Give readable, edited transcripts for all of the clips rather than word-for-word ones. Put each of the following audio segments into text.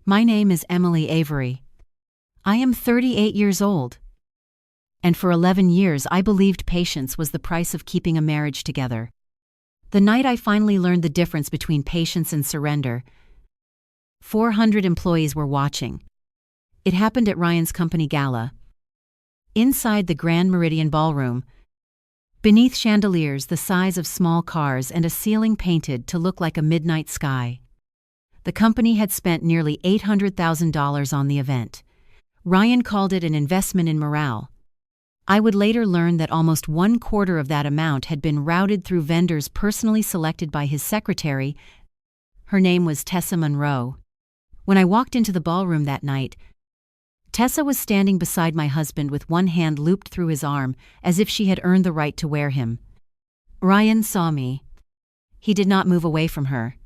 My name is Emily Avery. I am 38 years old. And for 11 years I believed patience was the price of keeping a marriage together. The night I finally learned the difference between patience and surrender, 400 employees were watching. It happened at Ryan's company Gala. Inside the Grand Meridian Ballroom, beneath chandeliers the size of small cars and a ceiling painted to look like a midnight sky. The company had spent nearly $800,000 on the event. Ryan called it an investment in morale. I would later learn that almost 1/4 of that amount had been routed through vendors personally selected by his secretary. Her name was Tessa Monroe. When I walked into the ballroom that night, Tessa was standing beside my husband with one hand looped through his arm, as if she had earned the right to wear him. Ryan saw me. He did not move away from her.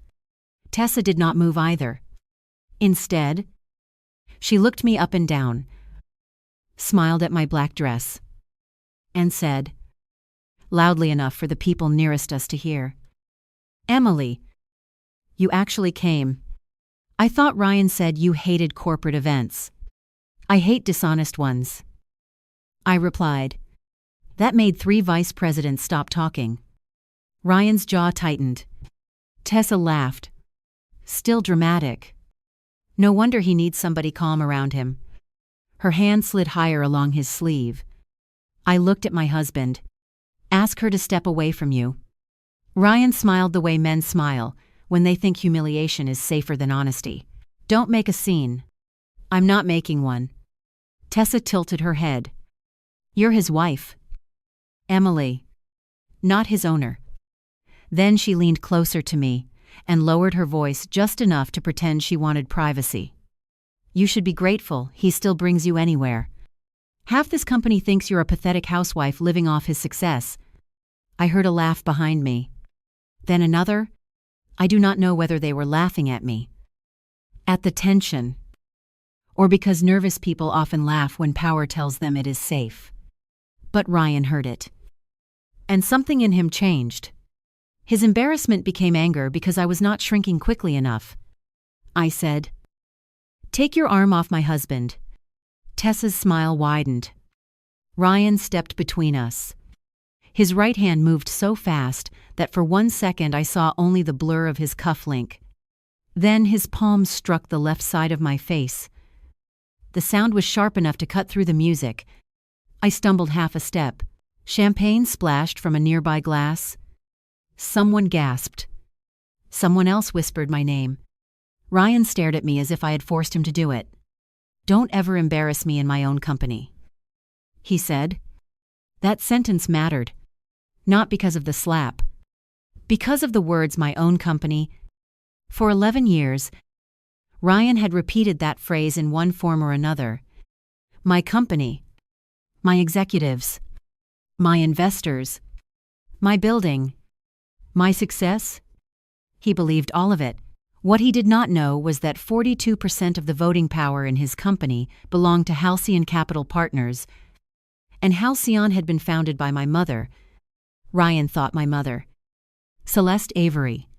Tessa did not move either. Instead, she looked me up and down, smiled at my black dress, and said, loudly enough for the people nearest us to hear, "Emily, you actually came. I thought Ryan said you hated corporate events." "I hate dishonest ones," I replied. That made 3 vice presidents stop talking. Ryan's jaw tightened. Tessa laughed. Still dramatic. No wonder he needs somebody calm around him. Her hand slid higher along his sleeve. I looked at my husband. "Ask her to step away from you." Ryan smiled the way men smile when they think humiliation is safer than honesty. "Don't make a scene." "I'm not making one." Tessa tilted her head. "You're his wife, Emily, not his owner." Then she leaned closer to me and lowered her voice just enough to pretend she wanted privacy. "You should be grateful he still brings you anywhere. Half this company thinks you're a pathetic housewife living off his success." I heard a laugh behind me. Then another. I do not know whether they were laughing at me, at the tension, or because nervous people often laugh when power tells them it is safe. But Ryan heard it. And something in him changed. His embarrassment became anger because I was not shrinking quickly enough. I said, "Take your arm off my husband." Tessa's smile widened. Ryan stepped between us. His right hand moved so fast that for 1 second I saw only the blur of his cufflink. Then his palm struck the left side of my face. The sound was sharp enough to cut through the music. I stumbled half a step. Champagne splashed from a nearby glass. Someone gasped. Someone else whispered my name. Ryan stared at me as if I had forced him to do it. "Don't ever embarrass me in my own company," he said. That sentence mattered. Not because of the slap. Because of the words "my own company." For 11 years, Ryan had repeated that phrase in one form or another. My company. My executives. My investors. My building. My success? He believed all of it. What he did not know was that 42% of the voting power in his company belonged to Halcyon Capital Partners, and Halcyon had been founded by my mother. Ryan thought my mother, Celeste Avery,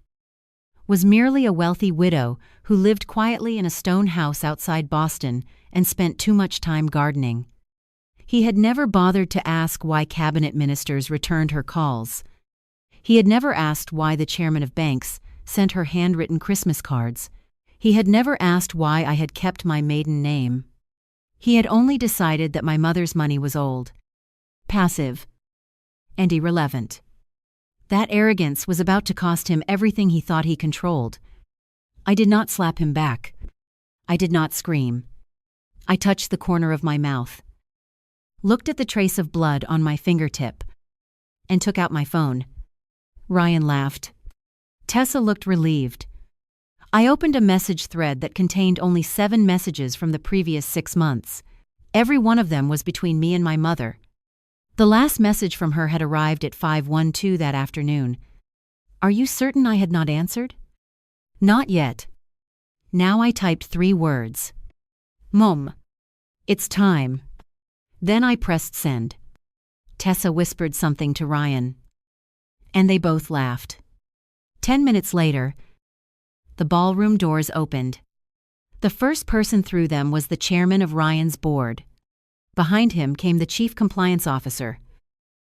was merely a wealthy widow who lived quietly in a stone house outside Boston and spent too much time gardening. He had never bothered to ask why cabinet ministers returned her calls. He had never asked why the chairman of banks sent her handwritten Christmas cards. He had never asked why I had kept my maiden name. He had only decided that my mother's money was old, passive, and irrelevant. That arrogance was about to cost him everything he thought he controlled. I did not slap him back. I did not scream. I touched the corner of my mouth, looked at the trace of blood on my fingertip, and took out my phone. Ryan laughed. Tessa looked relieved. I opened a message thread that contained only 7 messages from the previous 6 months. Every one of them was between me and my mother. The last message from her had arrived at 5:12 that afternoon. "Are you certain I had not answered?" "Not yet." Now I typed 3 words. "Mom, it's time." Then I pressed send. Tessa whispered something to Ryan, and they both laughed. 10 minutes later, the ballroom doors opened. The first person through them was the chairman of Ryan's board. Behind him came the chief compliance officer.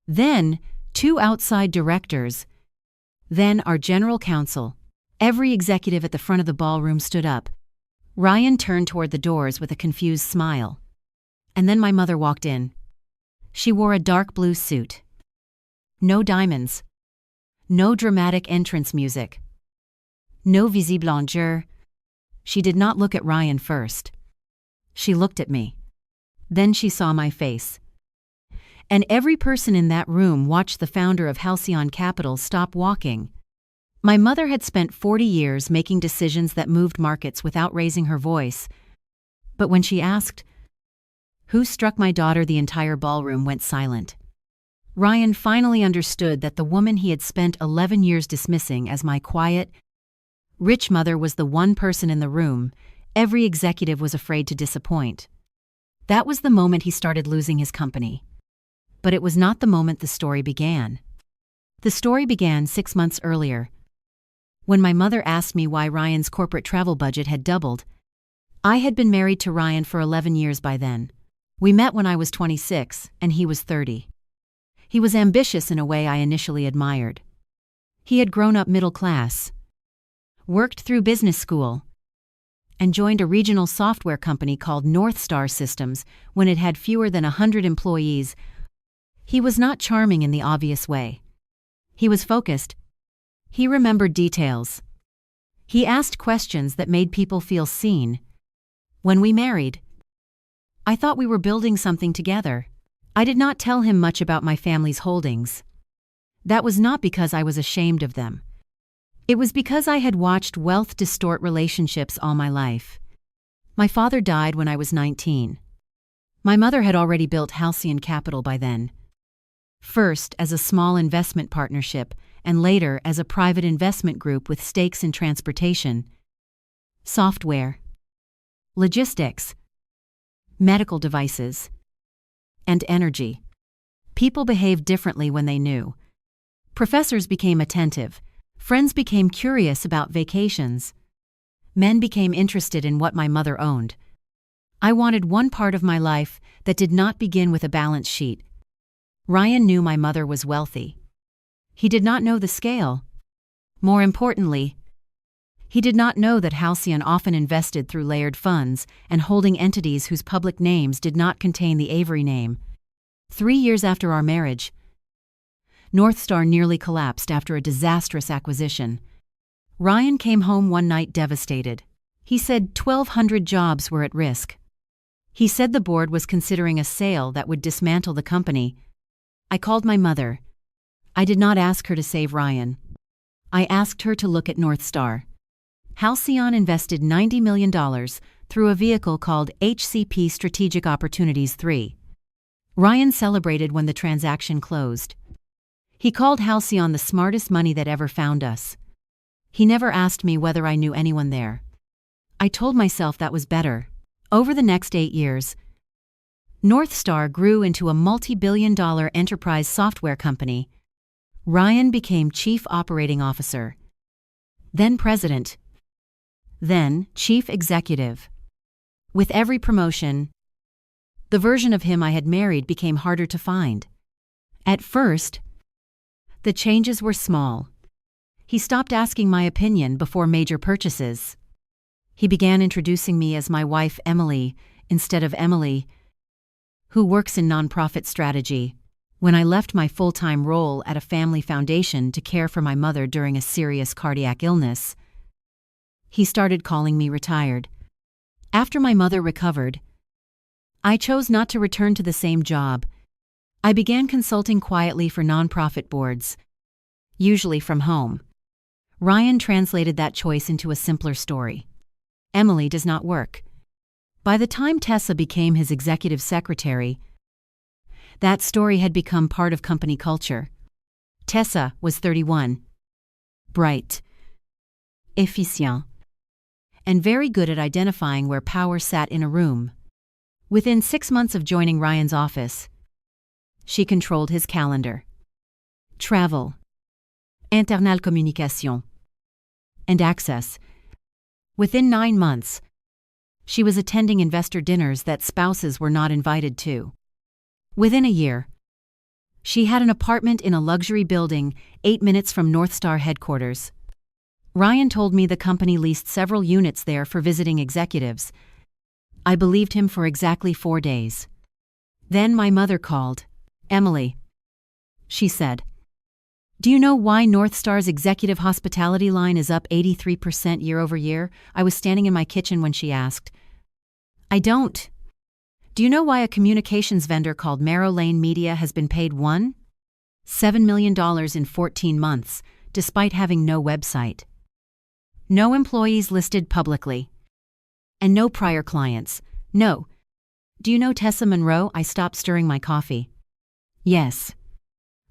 Then, 2 outside directors. Then our general counsel. Every executive at the front of the ballroom stood up. Ryan turned toward the doors with a confused smile. And then my mother walked in. She wore a dark blue suit. No diamonds. No dramatic entrance music. No visible enjeu. She did not look at Ryan first. She looked at me. Then she saw my face. And every person in that room watched the founder of Halcyon Capital stop walking. My mother had spent 40 years making decisions that moved markets without raising her voice. But when she asked, "Who struck my daughter?" the entire ballroom went silent. Ryan finally understood that the woman he had spent 11 years dismissing as my quiet, rich mother was the one person in the room every executive was afraid to disappoint. That was the moment he started losing his company. But it was not the moment the story began. The story began 6 months earlier. When my mother asked me why Ryan's corporate travel budget had doubled. I had been married to Ryan for 11 years by then. We met when I was 26 and he was 30. He was ambitious in a way I initially admired. He had grown up middle class, worked through business school, and joined a regional software company called North Star Systems when it had fewer than 100 employees. He was not charming in the obvious way. He was focused. He remembered details. He asked questions that made people feel seen. When we married, I thought we were building something together. I did not tell him much about my family's holdings. That was not because I was ashamed of them. It was because I had watched wealth distort relationships all my life. My father died when I was 19. My mother had already built Halcyon Capital by then. First as a small investment partnership, and later as a private investment group with stakes in transportation, software, logistics, medical devices, and energy. People behaved differently when they knew. Professors became attentive. Friends became curious about vacations. Men became interested in what my mother owned. I wanted one part of my life that did not begin with a balance sheet. Ryan knew my mother was wealthy. He did not know the scale. More importantly, he did not know that Halcyon often invested through layered funds and holding entities whose public names did not contain the Avery name. 3 years after our marriage, North Star nearly collapsed after a disastrous acquisition. Ryan came home one night devastated. He said 1,200 jobs were at risk. He said the board was considering a sale that would dismantle the company. I called my mother. I did not ask her to save Ryan. I asked her to look at North Star. Halcyon invested $90 million through a vehicle called HCP Strategic Opportunities 3. Ryan celebrated when the transaction closed. He called Halcyon the smartest money that ever found us. He never asked me whether I knew anyone there. I told myself that was better. Over the next 8 years, North Star grew into a multi-billion-dollar enterprise software company. Ryan became Chief Operating Officer, then President, then Chief Executive. With every promotion, the version of him I had married became harder to find. At first, the changes were small. He stopped asking my opinion before major purchases. He began introducing me as my wife Emily instead of Emily, who works in nonprofit strategy. When I left my full-time role at a family foundation to care for my mother during a serious cardiac illness, he started calling me retired. After my mother recovered, I chose not to return to the same job. I began consulting quietly for nonprofit boards, usually from home. Ryan translated that choice into a simpler story. Emily does not work. By the time Tessa became his executive secretary, that story had become part of company culture. Tessa was 31, bright, efficient, and very good at identifying where power sat in a room. Within 6 months of joining Ryan's office, she controlled his calendar, travel, internal communication, and access. Within 9 months, She was attending investor dinners that spouses were not invited to. Within a year, she had an apartment in a luxury building 8 minutes from North Star headquarters. Ryan told me the company leased several units there for visiting executives. I believed him for exactly 4 days. Then my mother called. "Emily," she said, "do you know why North Star's executive hospitality line is up 83% year over year?" I was standing in my kitchen when she asked. "I don't. Do you know why a communications vendor called Marrow Lane Media has been paid $1.7 million in 14 months, despite having no website? No employees listed publicly. And no prior clients. No. Do you know Tessa Monroe?" I stopped stirring my coffee. "Yes."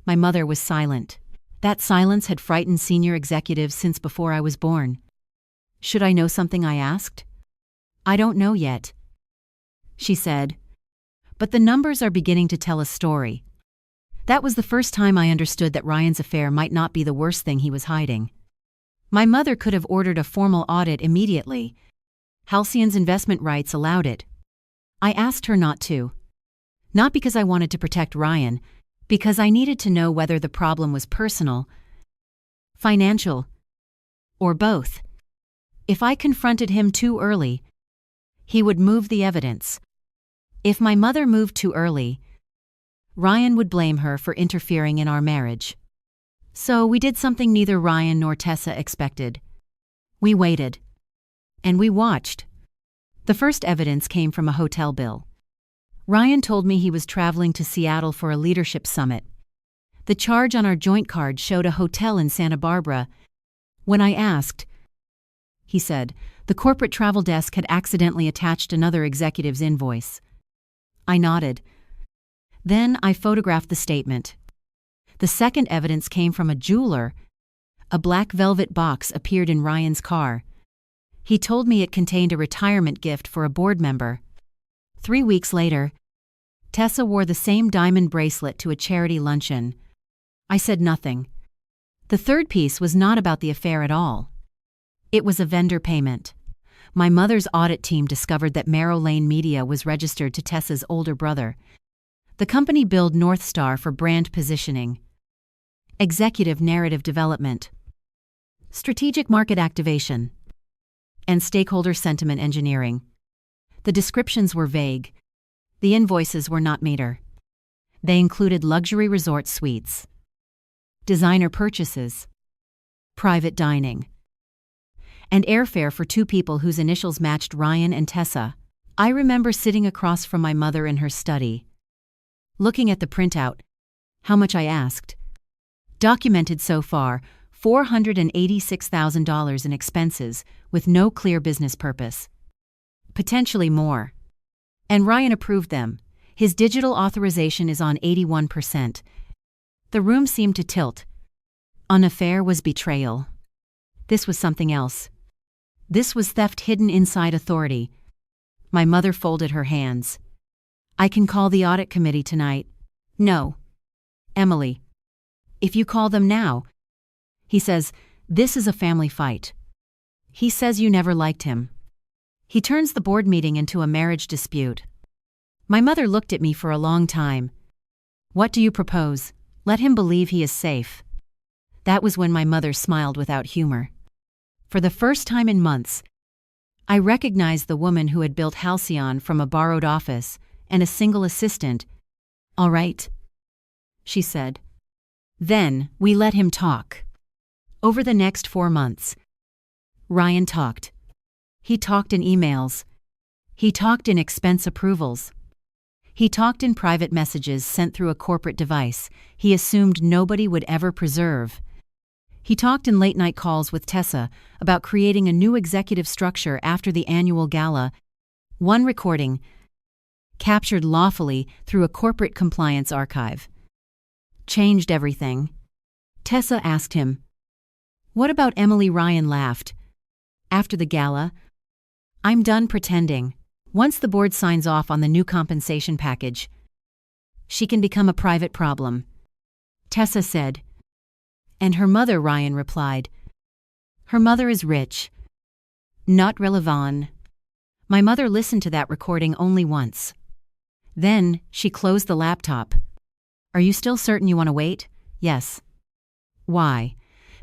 My mother was silent. That silence had frightened senior executives since before I was born. "Should I know something?" I asked. "I don't know yet," she said. "But the numbers are beginning to tell a story." That was the first time I understood that Ryan's affair might not be the worst thing he was hiding. My mother could have ordered a formal audit immediately. Halcyon's investment rights allowed it. I asked her not to. Not because I wanted to protect Ryan, because I needed to know whether the problem was personal, financial, or both. If I confronted him too early, he would move the evidence. If my mother moved too early, Ryan would blame her for interfering in our marriage. So we did something neither Ryan nor Tessa expected. We waited. And we watched. The first evidence came from a hotel bill. Ryan told me he was traveling to Seattle for a leadership summit. The charge on our joint card showed a hotel in Santa Barbara. When I asked, he said, the corporate travel desk had accidentally attached another executive's invoice. I nodded. Then I photographed the statement. The second evidence came from a jeweler. A black velvet box appeared in Ryan's car. He told me it contained a retirement gift for a board member. 3 weeks later, Tessa wore the same diamond bracelet to a charity luncheon. I said nothing. The third piece was not about the affair at all. It was a vendor payment. My mother's audit team discovered that Marrow Lane Media was registered to Tessa's older brother. The company billed North Star for brand positioning, executive narrative development, strategic market activation, and stakeholder sentiment engineering. The descriptions were vague. The invoices were not meter. They included luxury resort suites, designer purchases, private dining, and airfare for 2 people whose initials matched Ryan and Tessa. I remember sitting across from my mother in her study, looking at the printout. How much, I asked. Documented so far, $486,000 in expenses with no clear business purpose. Potentially more. And Ryan approved them. His digital authorization is on 81%. The room seemed to tilt. An affair was betrayal. This was something else. This was theft hidden inside authority. My mother folded her hands. I can call the audit committee tonight. No. Emily. If you call them now. He says, this is a family fight. He says you never liked him. He turns the board meeting into a marriage dispute. My mother looked at me for a long time. What do you propose? Let him believe he is safe. That was when my mother smiled without humor. For the first time in months, I recognized the woman who had built Halcyon from a borrowed office and a single assistant. All right, she said. Then we let him talk. Over the next 4 months, Ryan talked. He talked in emails. He talked in expense approvals. He talked in private messages sent through a corporate device he assumed nobody would ever preserve. He talked in late-night calls with Tessa about creating a new executive structure after the annual gala. One recording, captured lawfully through a corporate compliance archive, changed everything. Tessa asked him, "What about Emily?" Ryan laughed. After the gala, "I'm done pretending. Once the board signs off on the new compensation package, she can become a private problem." Tessa said. And her mother, Ryan replied. Her mother is rich. Not relevant. My mother listened to that recording only once. Then, she closed the laptop. Are you still certain you want to wait? Yes. Why?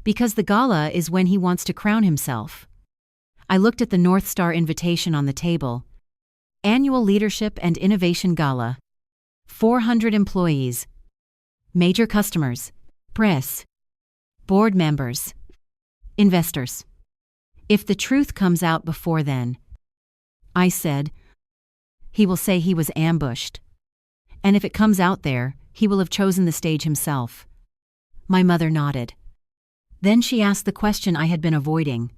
Because the gala is when he wants to crown himself. I looked at the North Star invitation on the table. Annual Leadership and Innovation Gala. 400 employees. Major customers. Press. Board members. Investors. If the truth comes out before then, I said, he will say he was ambushed. And if it comes out there, he will have chosen the stage himself. My mother nodded. Then she asked the question I had been avoiding.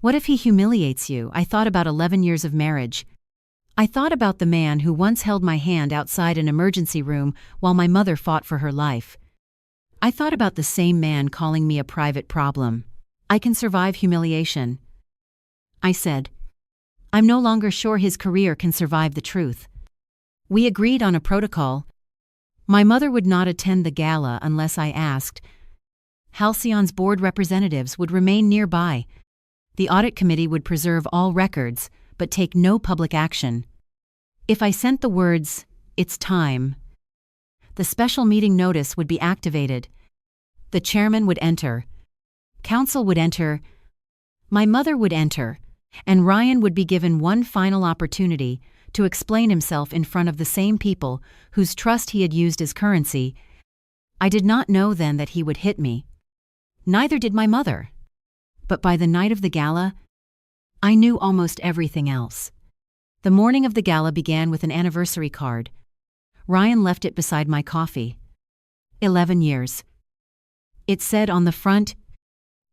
What if he humiliates you? I thought about 11 years of marriage. I thought about the man who once held my hand outside an emergency room while my mother fought for her life. I thought about the same man calling me a private problem. I can survive humiliation. I said, I'm no longer sure his career can survive the truth. We agreed on a protocol. My mother would not attend the gala unless I asked. Halcyon's board representatives would remain nearby. The audit committee would preserve all records, but take no public action. If I sent the words, "It's time," the special meeting notice would be activated. The chairman would enter. Council would enter. My mother would enter, and Ryan would be given one final opportunity to explain himself in front of the same people whose trust he had used as currency. I did not know then that he would hit me. Neither did my mother. But by the night of the gala, I knew almost everything else. The morning of the gala began with an anniversary card. Ryan left it beside my coffee. 11 years. It said on the front,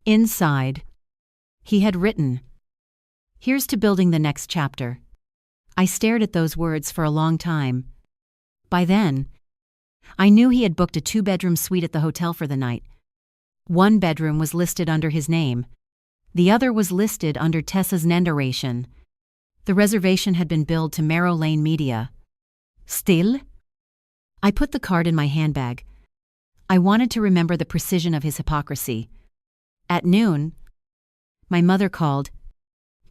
inside, he had written, "Here's to building the next chapter." I stared at those words for a long time. By then, I knew he had booked a 2-bedroom suite at the hotel for the night. One bedroom was listed under his name. The other was listed under Tessa's narration. The reservation had been billed to Marrow Lane Media. Still? I put the card in my handbag. I wanted to remember the precision of his hypocrisy. At noon, my mother called.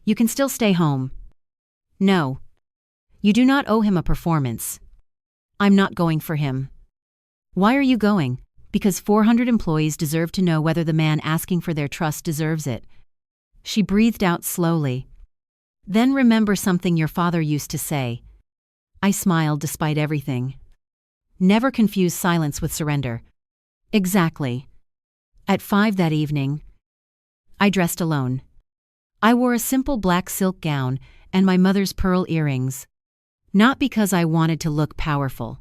You can still stay home. No. You do not owe him a performance. I'm not going for him. Why are you going? Because 400 employees deserve to know whether the man asking for their trust deserves it. She breathed out slowly. Then remember something your father used to say. I smiled despite everything. Never confuse silence with surrender. Exactly. At 5 that evening, I dressed alone. I wore a simple black silk gown and my mother's pearl earrings. Not because I wanted to look powerful,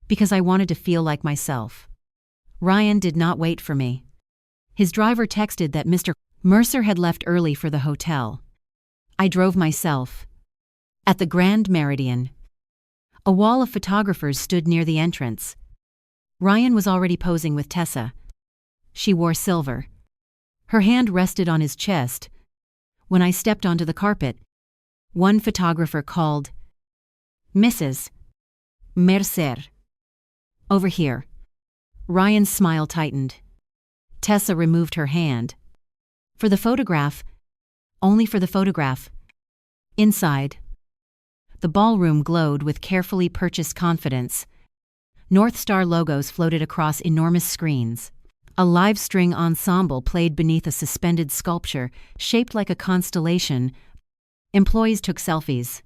because I wanted to feel like myself. Ryan did not wait for me. His driver texted that Mr. Mercer had left early for the hotel. I drove myself. At the Grand Meridian, a wall of photographers stood near the entrance. Ryan was already posing with Tessa. She wore silver. Her hand rested on his chest. When I stepped onto the carpet, one photographer called, Mrs. Mercer. Over here. Ryan's smile tightened. Tessa removed her hand. For the photograph. Only for the photograph. Inside. The ballroom glowed with carefully purchased confidence. North Star logos floated across enormous screens. A live string ensemble played beneath a suspended sculpture shaped like a constellation. Employees took selfies.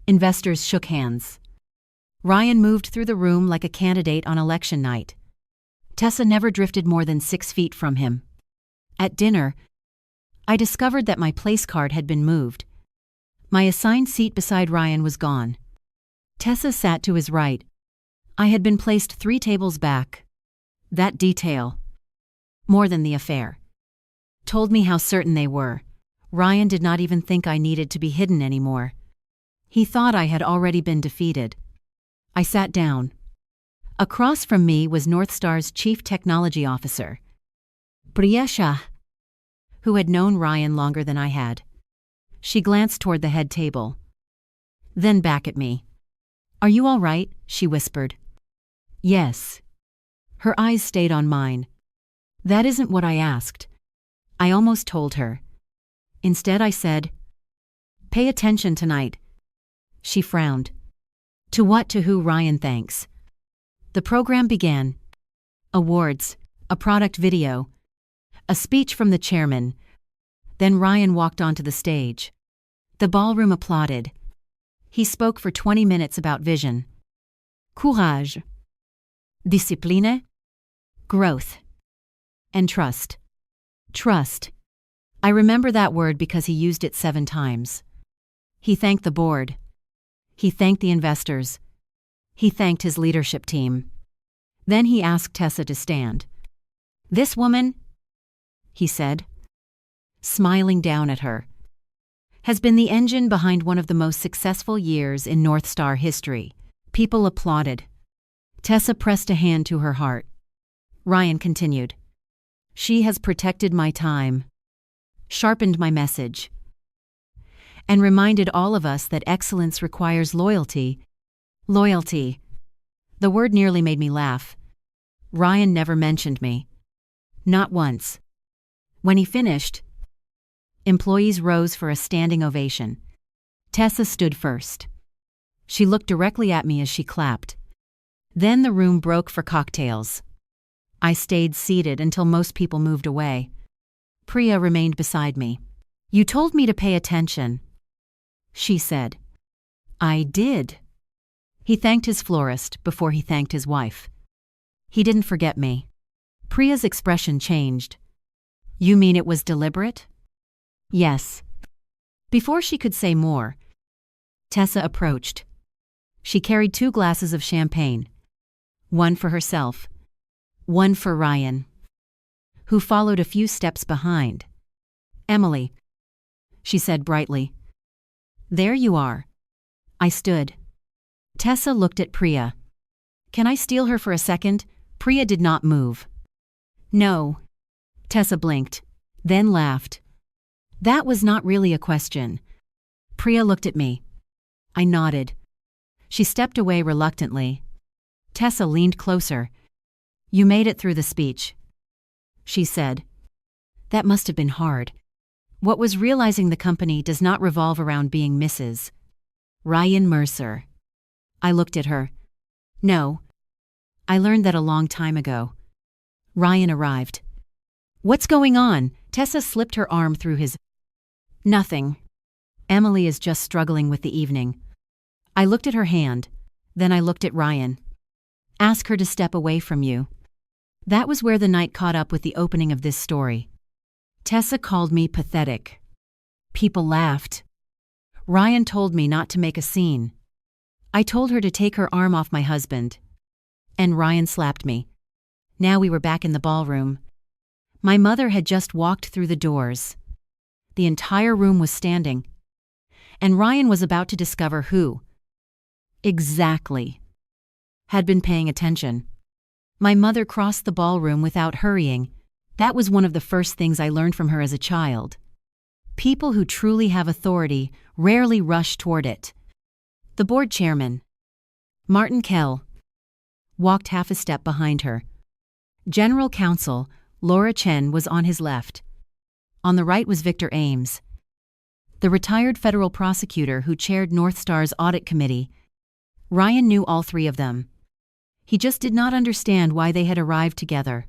Investors shook hands. Ryan moved through the room like a candidate on election night. Tessa never drifted more than 6 feet from him. At dinner, I discovered that my place card had been moved. My assigned seat beside Ryan was gone. Tessa sat to his right. I had been placed 3 tables back. That detail, more than the affair, told me how certain they were. Ryan did not even think I needed to be hidden anymore. He thought I had already been defeated. I sat down. Across from me was North Star's chief technology officer, Priya, who had known Ryan longer than I had. She glanced toward the head table. Then back at me. Are you all right? She whispered. Yes. Her eyes stayed on mine. That isn't what I asked. I almost told her. Instead I said, Pay attention tonight. She frowned. To what, to who? Ryan, thanks. The program began. Awards, a product video, a speech from the chairman. Then Ryan walked onto the stage. The ballroom applauded. He spoke for 20 minutes about vision, courage, discipline, growth, and trust. Trust. I remember that word because he used it 7 times. He thanked the board. He thanked the investors. He thanked his leadership team. Then he asked Tessa to stand. This woman, he said, smiling down at her, has been the engine behind one of the most successful years in North Star history. People applauded. Tessa pressed a hand to her heart. Ryan continued. She has protected my time, sharpened my message, and reminded all of us that excellence requires loyalty. Loyalty. The word nearly made me laugh. Ryan never mentioned me. Not once. When he finished, employees rose for a standing ovation. Tessa stood first. She looked directly at me as she clapped. Then the room broke for cocktails. I stayed seated until most people moved away. Priya remained beside me. You told me to pay attention, she said. I did. He thanked his florist before he thanked his wife. He didn't forget me. Priya's expression changed. You mean it was deliberate? Yes. Before she could say more, Tessa approached. She carried 2 glasses of champagne. One for herself, one for Ryan, who followed a few steps behind. Emily, she said brightly. There you are. I stood. Tessa looked at Priya. Can I steal her for a second? Priya did not move. No. Tessa blinked, then laughed. That was not really a question. Priya looked at me. I nodded. She stepped away reluctantly. Tessa leaned closer. You made it through the speech, she said. That must have been hard. What was realizing the company does not revolve around being Mrs. Ryan Mercer. I looked at her. No. I learned that a long time ago. Ryan arrived. What's going on? Tessa slipped her arm through his. Nothing. Emily is just struggling with the evening. I looked at her hand. Then I looked at Ryan. Ask her to step away from you. That was where the night caught up with the opening of this story. Tessa called me pathetic. People laughed. Ryan told me not to make a scene. I told her to take her arm off my husband. And Ryan slapped me. Now we were back in the ballroom. My mother had just walked through the doors. The entire room was standing. And Ryan was about to discover who exactly had been paying attention. My mother crossed the ballroom without hurrying. That was one of the first things I learned from her as a child. People who truly have authority rarely rush toward it. The board chairman, Martin Kell, walked half a step behind her. General Counsel Laura Chen was on his left. On the right was Victor Ames, the retired federal prosecutor who chaired North Star's audit committee. Ryan knew all 3 of them. He just did not understand why they had arrived together.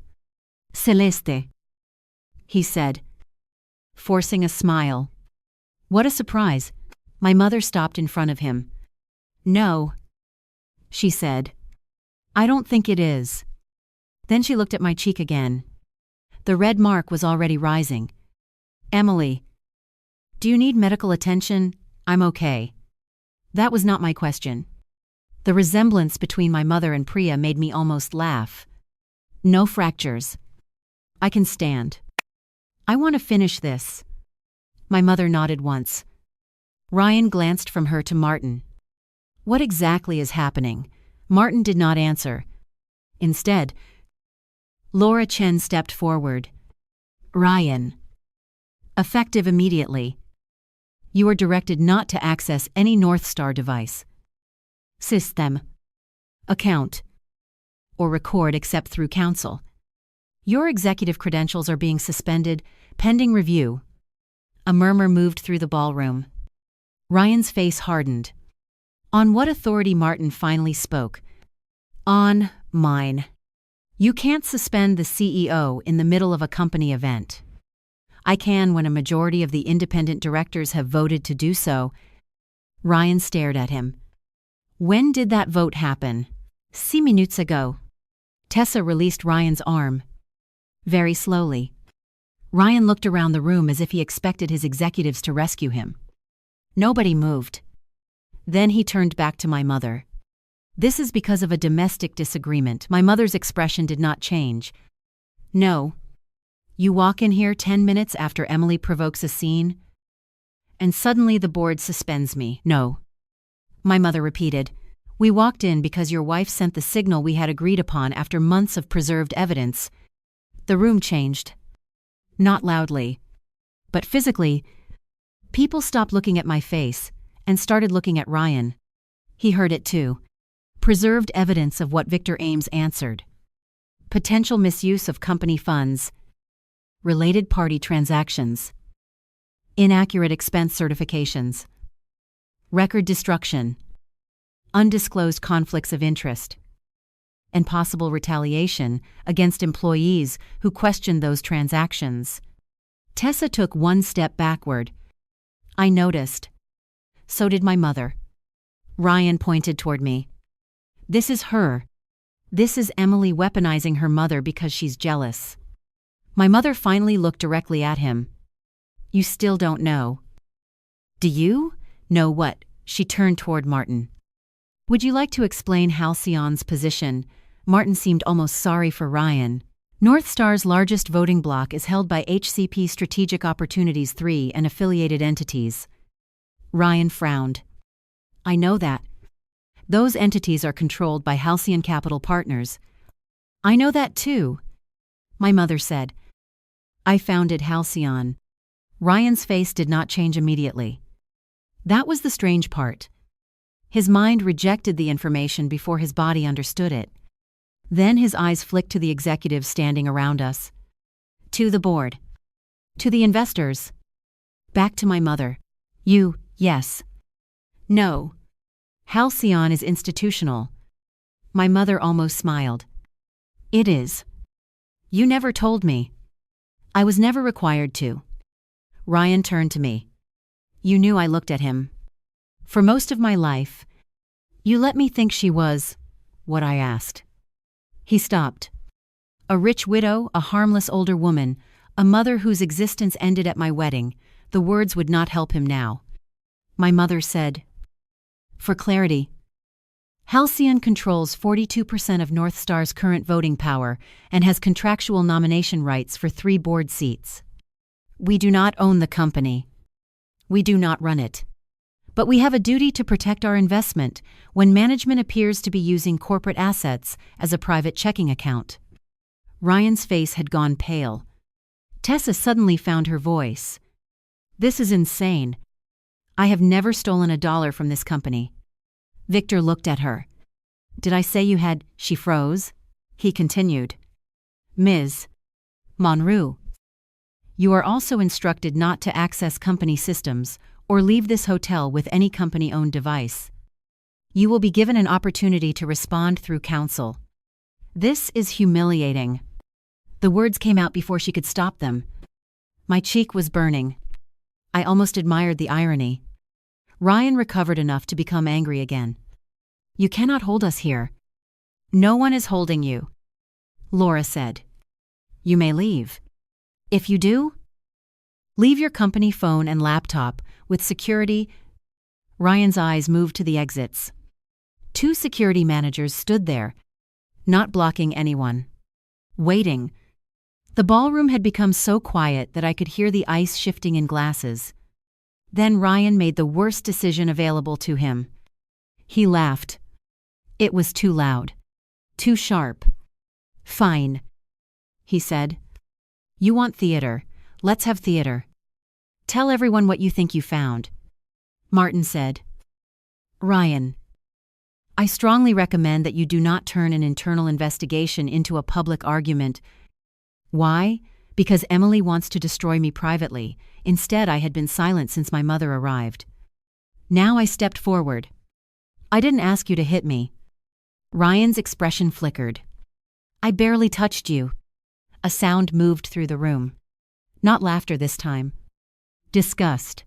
Celeste, he said, forcing a smile. What a surprise. My mother stopped in front of him. No, she said. I don't think it is. Then she looked at my cheek again. The red mark was already rising. Emily, do you need medical attention? I'm okay. That was not my question. The resemblance between my mother and Priya made me almost laugh. No fractures. I can stand. I want to finish this. My mother nodded once. Ryan glanced from her to Martin. What exactly is happening? Martin did not answer. Instead, Laura Chen stepped forward. Ryan. Effective immediately. You are directed not to access any North Star device, system, account, or record except through counsel. Your executive credentials are being suspended, pending review. A murmur moved through the ballroom. Ryan's face hardened. On what authority? Martin finally spoke. On mine. You can't suspend the CEO in the middle of a company event. I can when a majority of the independent directors have voted to do so. Ryan stared at him. When did that vote happen? 6 minutes ago. Tessa released Ryan's arm. Very slowly. Ryan looked around the room as if he expected his executives to rescue him. Nobody moved. Then he turned back to my mother. This is because of a domestic disagreement. My mother's expression did not change. No. You walk in here 10 minutes after Emily provokes a scene, and suddenly the board suspends me. No. My mother repeated. We walked in because your wife sent the signal we had agreed upon after months of preserved evidence. The room changed. Not loudly, but physically. People stopped looking at my face and started looking at Ryan. He heard it too. Preserved evidence of what Victor Ames answered. Potential misuse of company funds. Related party transactions. Inaccurate expense certifications. Record destruction. Undisclosed conflicts of interest. And possible retaliation against employees who questioned those transactions. Tessa took one step backward. I noticed. So did my mother. Ryan pointed toward me. This is her. This is Emily weaponizing her mother because she's jealous. My mother finally looked directly at him. You still don't know. Do you? Know what? She turned toward Martin. Would you like to explain Halcyon's position? Martin seemed almost sorry for Ryan. North Star's largest voting bloc is held by HCP Strategic Opportunities 3 and affiliated entities. Ryan frowned. I know that. Those entities are controlled by Halcyon Capital Partners. I know that too. My mother said. I founded Halcyon. Ryan's face did not change immediately. That was the strange part. His mind rejected the information before his body understood it. Then his eyes flicked to the executives standing around us. To the board. To the investors. Back to my mother. You, yes. No. Halcyon is institutional. My mother almost smiled. It is. You never told me. I was never required to. Ryan turned to me. You knew I looked at him. For most of my life, you let me think she was what I asked. He stopped. A rich widow, a harmless older woman, a mother whose existence ended at my wedding. The words would not help him now. My mother said, for clarity, Halcyon controls 42% of North Star's current voting power and has contractual nomination rights for 3 board seats. We do not own the company. We do not run it. But we have a duty to protect our investment when management appears to be using corporate assets as a private checking account. Ryan's face had gone pale. Tessa suddenly found her voice. This is insane. I have never stolen $1 from this company. Victor looked at her. Did I say you had? She froze. He continued. Ms. Monroe. You are also instructed not to access company systems or leave this hotel with any company-owned device. You will be given an opportunity to respond through counsel. This is humiliating. The words came out before she could stop them. My cheek was burning. I almost admired the irony. Ryan recovered enough to become angry again. You cannot hold us here. No one is holding you. Laura said. You may leave. If you do, leave your company phone and laptop with security. Ryan's eyes moved to the exits. 2 security managers stood there, not blocking anyone. Waiting. The ballroom had become so quiet that I could hear the ice shifting in glasses. Then Ryan made the worst decision available to him. He laughed. It was too loud. Too sharp. Fine, he said. You want theater. Let's have theater. Tell everyone what you think you found. Martin said. Ryan, I strongly recommend that you do not turn an internal investigation into a public argument. Why? Because Emily wants to destroy me privately. Instead, I had been silent since my mother arrived. Now I stepped forward. I didn't ask you to hit me. Ryan's expression flickered. I barely touched you. A sound moved through the room. Not laughter this time. Disgust.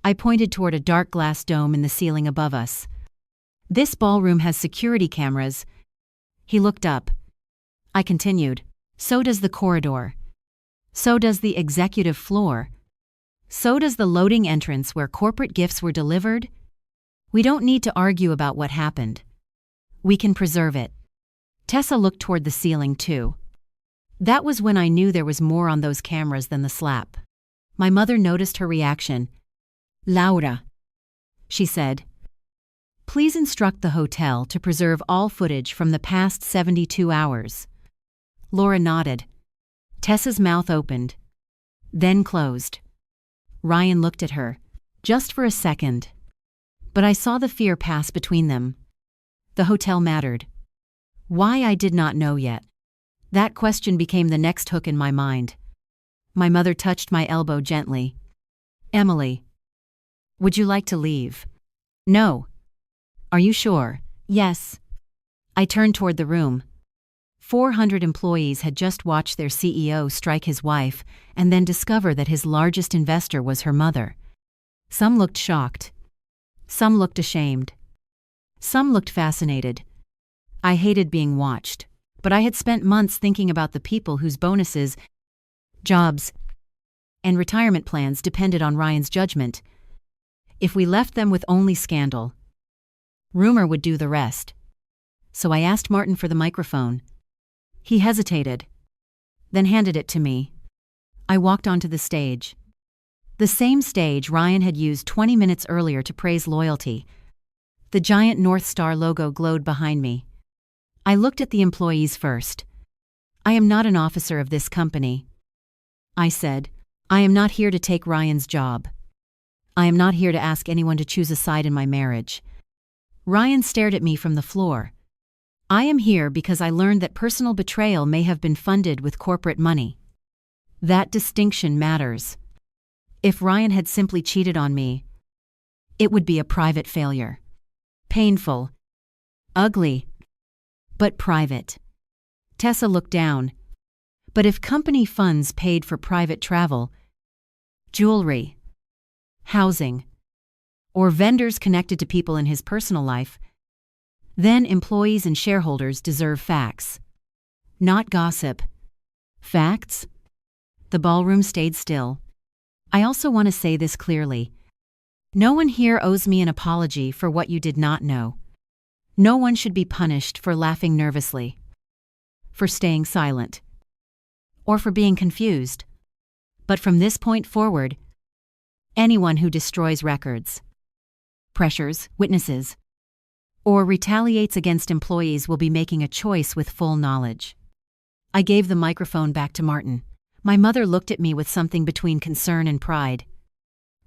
I pointed toward a dark glass dome in the ceiling above us. This ballroom has security cameras. He looked up. I continued. So does the corridor. So does the executive floor. So does the loading entrance where corporate gifts were delivered. We don't need to argue about what happened. We can preserve it. Tessa looked toward the ceiling too. That was when I knew there was more on those cameras than the slap. My mother noticed her reaction. Laura, she said, please instruct the hotel to preserve all footage from the past 72 hours. Laura nodded. Tessa's mouth opened, then closed. Ryan looked at her, just for a second. But I saw the fear pass between them. The hotel mattered. Why, I did not know yet. That question became the next hook in my mind. My mother touched my elbow gently. Emily, would you like to leave? No. Are you sure? Yes. I turned toward the room. 400 employees had just watched their CEO strike his wife and then discover that his largest investor was her mother. Some looked shocked. Some looked ashamed. Some looked fascinated. I hated being watched, but I had spent months thinking about the people whose bonuses, jobs, and retirement plans depended on Ryan's judgment. If we left them with only scandal, rumor would do the rest. So I asked Martin for the microphone. He hesitated, then handed it to me. I walked onto the stage. The same stage Ryan had used 20 minutes earlier to praise loyalty. The giant North Star logo glowed behind me. I looked at the employees first. I am not an officer of this company. I said, I am not here to take Ryan's job. I am not here to ask anyone to choose a side in my marriage. Ryan stared at me from the floor. I am here because I learned that personal betrayal may have been funded with corporate money. That distinction matters. If Ryan had simply cheated on me, it would be a private failure. Painful. Ugly. But private. Tessa looked down. But if company funds paid for private travel, jewelry, housing, or vendors connected to people in his personal life, then employees and shareholders deserve facts. Not gossip. Facts? The ballroom stayed still. I also want to say this clearly. No one here owes me an apology for what you did not know. No one should be punished for laughing nervously, for staying silent, or for being confused. But from this point forward, anyone who destroys records, pressures witnesses, or retaliates against employees will be making a choice with full knowledge. I gave the microphone back to Martin. My mother looked at me with something between concern and pride.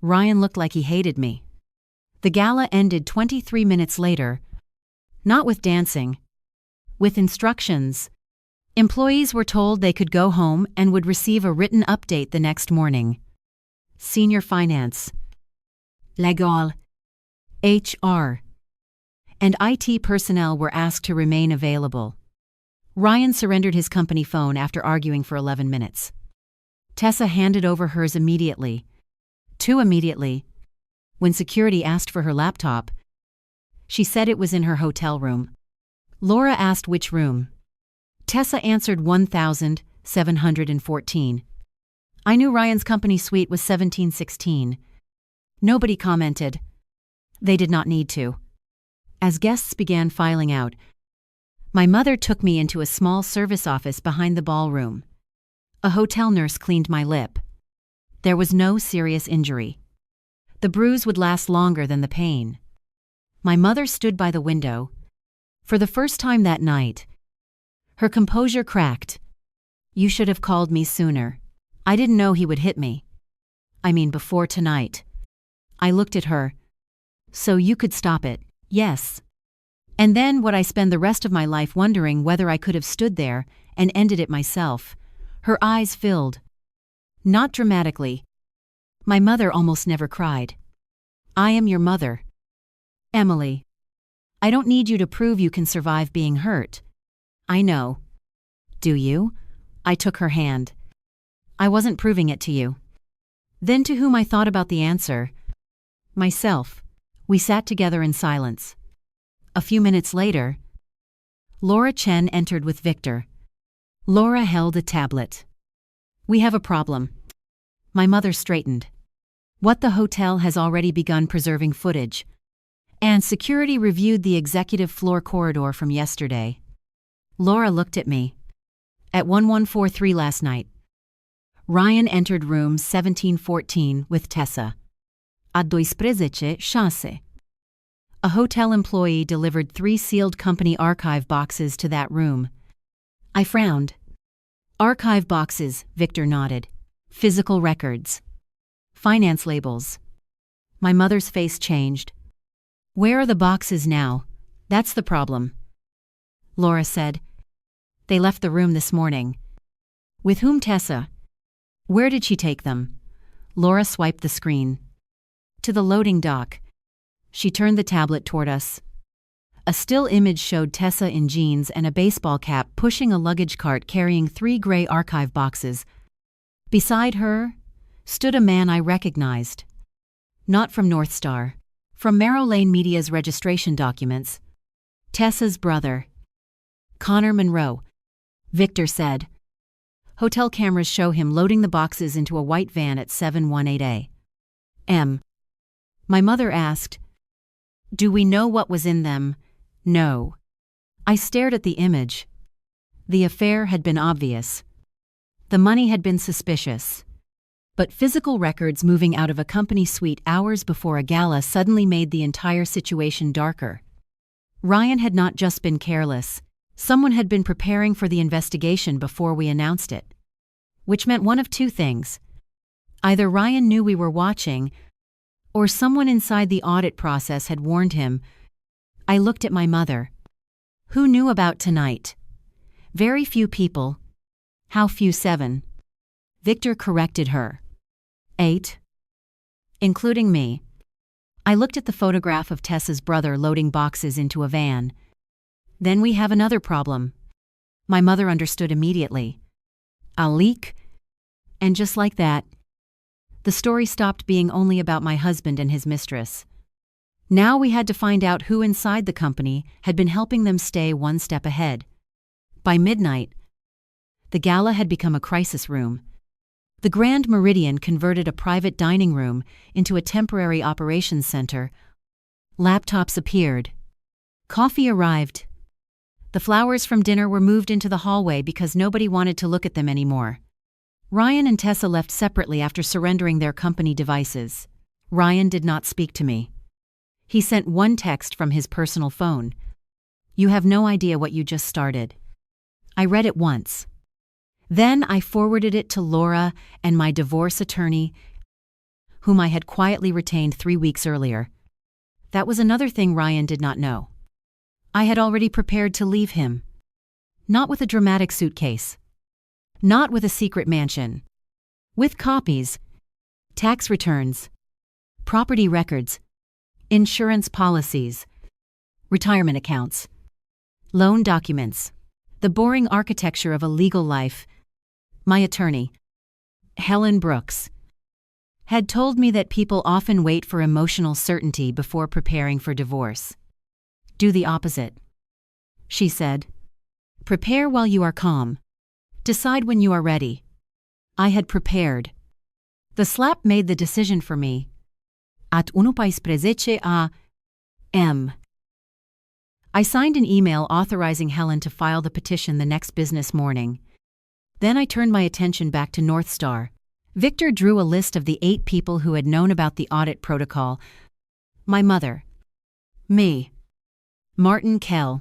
Ryan looked like he hated me. The gala ended 23 minutes later, not with dancing, with instructions. Employees were told they could go home and would receive a written update the next morning. Senior finance, legal, HR, and IT personnel were asked to remain available. Ryan surrendered his company phone after arguing for 11 minutes. Tessa handed over hers immediately. Too immediately. When security asked for her laptop, she said it was in her hotel room. Laura asked which room. Tessa answered 1714. I knew Ryan's company suite was 1716. Nobody commented. They did not need to. As guests began filing out, my mother took me into a small service office behind the ballroom. A hotel nurse cleaned my lip. There was no serious injury. The bruise would last longer than the pain. My mother stood by the window. For the first time that night, her composure cracked. You should have called me sooner. I didn't know he would hit me. I mean, before tonight. I looked at her. So you could stop it, yes. And then would I spend the rest of my life wondering whether I could have stood there and ended it myself? Her eyes filled. Not dramatically. My mother almost never cried. I am your mother. Emily, I don't need you to prove you can survive being hurt. I know. Do you? I took her hand. I wasn't proving it to you. Then to whom I thought about the answer? Myself. We sat together in silence. A few minutes later, Laura Chen entered with Victor. Laura held a tablet. We have a problem. My mother straightened. What the hotel has already begun preserving footage. And security reviewed the executive floor corridor from yesterday. Laura looked at me. At 1143 last night, Ryan entered room 1714 with Tessa. At 12:06. A hotel employee delivered 3 sealed company archive boxes to that room. I frowned. Archive boxes, Victor nodded. Physical records. Finance labels. My mother's face changed. Where are the boxes now? That's the problem. Laura said. They left the room this morning. With whom, Tessa? Where did she take them? Laura swiped the screen. To the loading dock. She turned the tablet toward us. A still image showed Tessa in jeans and a baseball cap pushing a luggage cart carrying 3 gray archive boxes. Beside her stood a man I recognized. Not from North Star. From Merrow Lane Media's registration documents. Tessa's brother. Connor Monroe. Victor said. Hotel cameras show him loading the boxes into a white van at 718 a.m. My mother asked, do we know what was in them? No. I stared at the image. The affair had been obvious. The money had been suspicious. But physical records moving out of a company suite hours before a gala suddenly made the entire situation darker. Ryan had not just been careless. Someone had been preparing for the investigation before we announced it. Which meant one of 2 things. Either Ryan knew we were watching, or someone inside the audit process had warned him. I looked at my mother. Who knew about tonight? Very few people. How few? 7. Victor corrected her. 8. Including me. I looked at the photograph of Tessa's brother loading boxes into a van. Then we have another problem. My mother understood immediately. A leak? And just like that, the story stopped being only about my husband and his mistress. Now we had to find out who inside the company had been helping them stay one step ahead. By midnight, the gala had become a crisis room. The Grand Meridian converted a private dining room into a temporary operations center. Laptops appeared. Coffee arrived. The flowers from dinner were moved into the hallway because nobody wanted to look at them anymore. Ryan and Tessa left separately after surrendering their company devices. Ryan did not speak to me. He sent one text from his personal phone. You have no idea what you just started. I read it once. Then I forwarded it to Laura and my divorce attorney, whom I had quietly retained 3 weeks earlier. That was another thing Ryan did not know. I had already prepared to leave him. Not with a dramatic suitcase. Not with a secret mansion. With copies, tax returns, property records, insurance policies, retirement accounts, loan documents, the boring architecture of a legal life. My attorney, Helen Brooks, had told me that people often wait for emotional certainty before preparing for divorce. Do the opposite. She said, prepare while you are calm. Decide when you are ready. I had prepared. The slap made the decision for me. At 1:15 a.m. I signed an email authorizing Helen to file the petition the next business morning. Then I turned my attention back to North Star. Victor drew a list of the 8 people who had known about the audit protocol. My mother. Me. Martin Kell.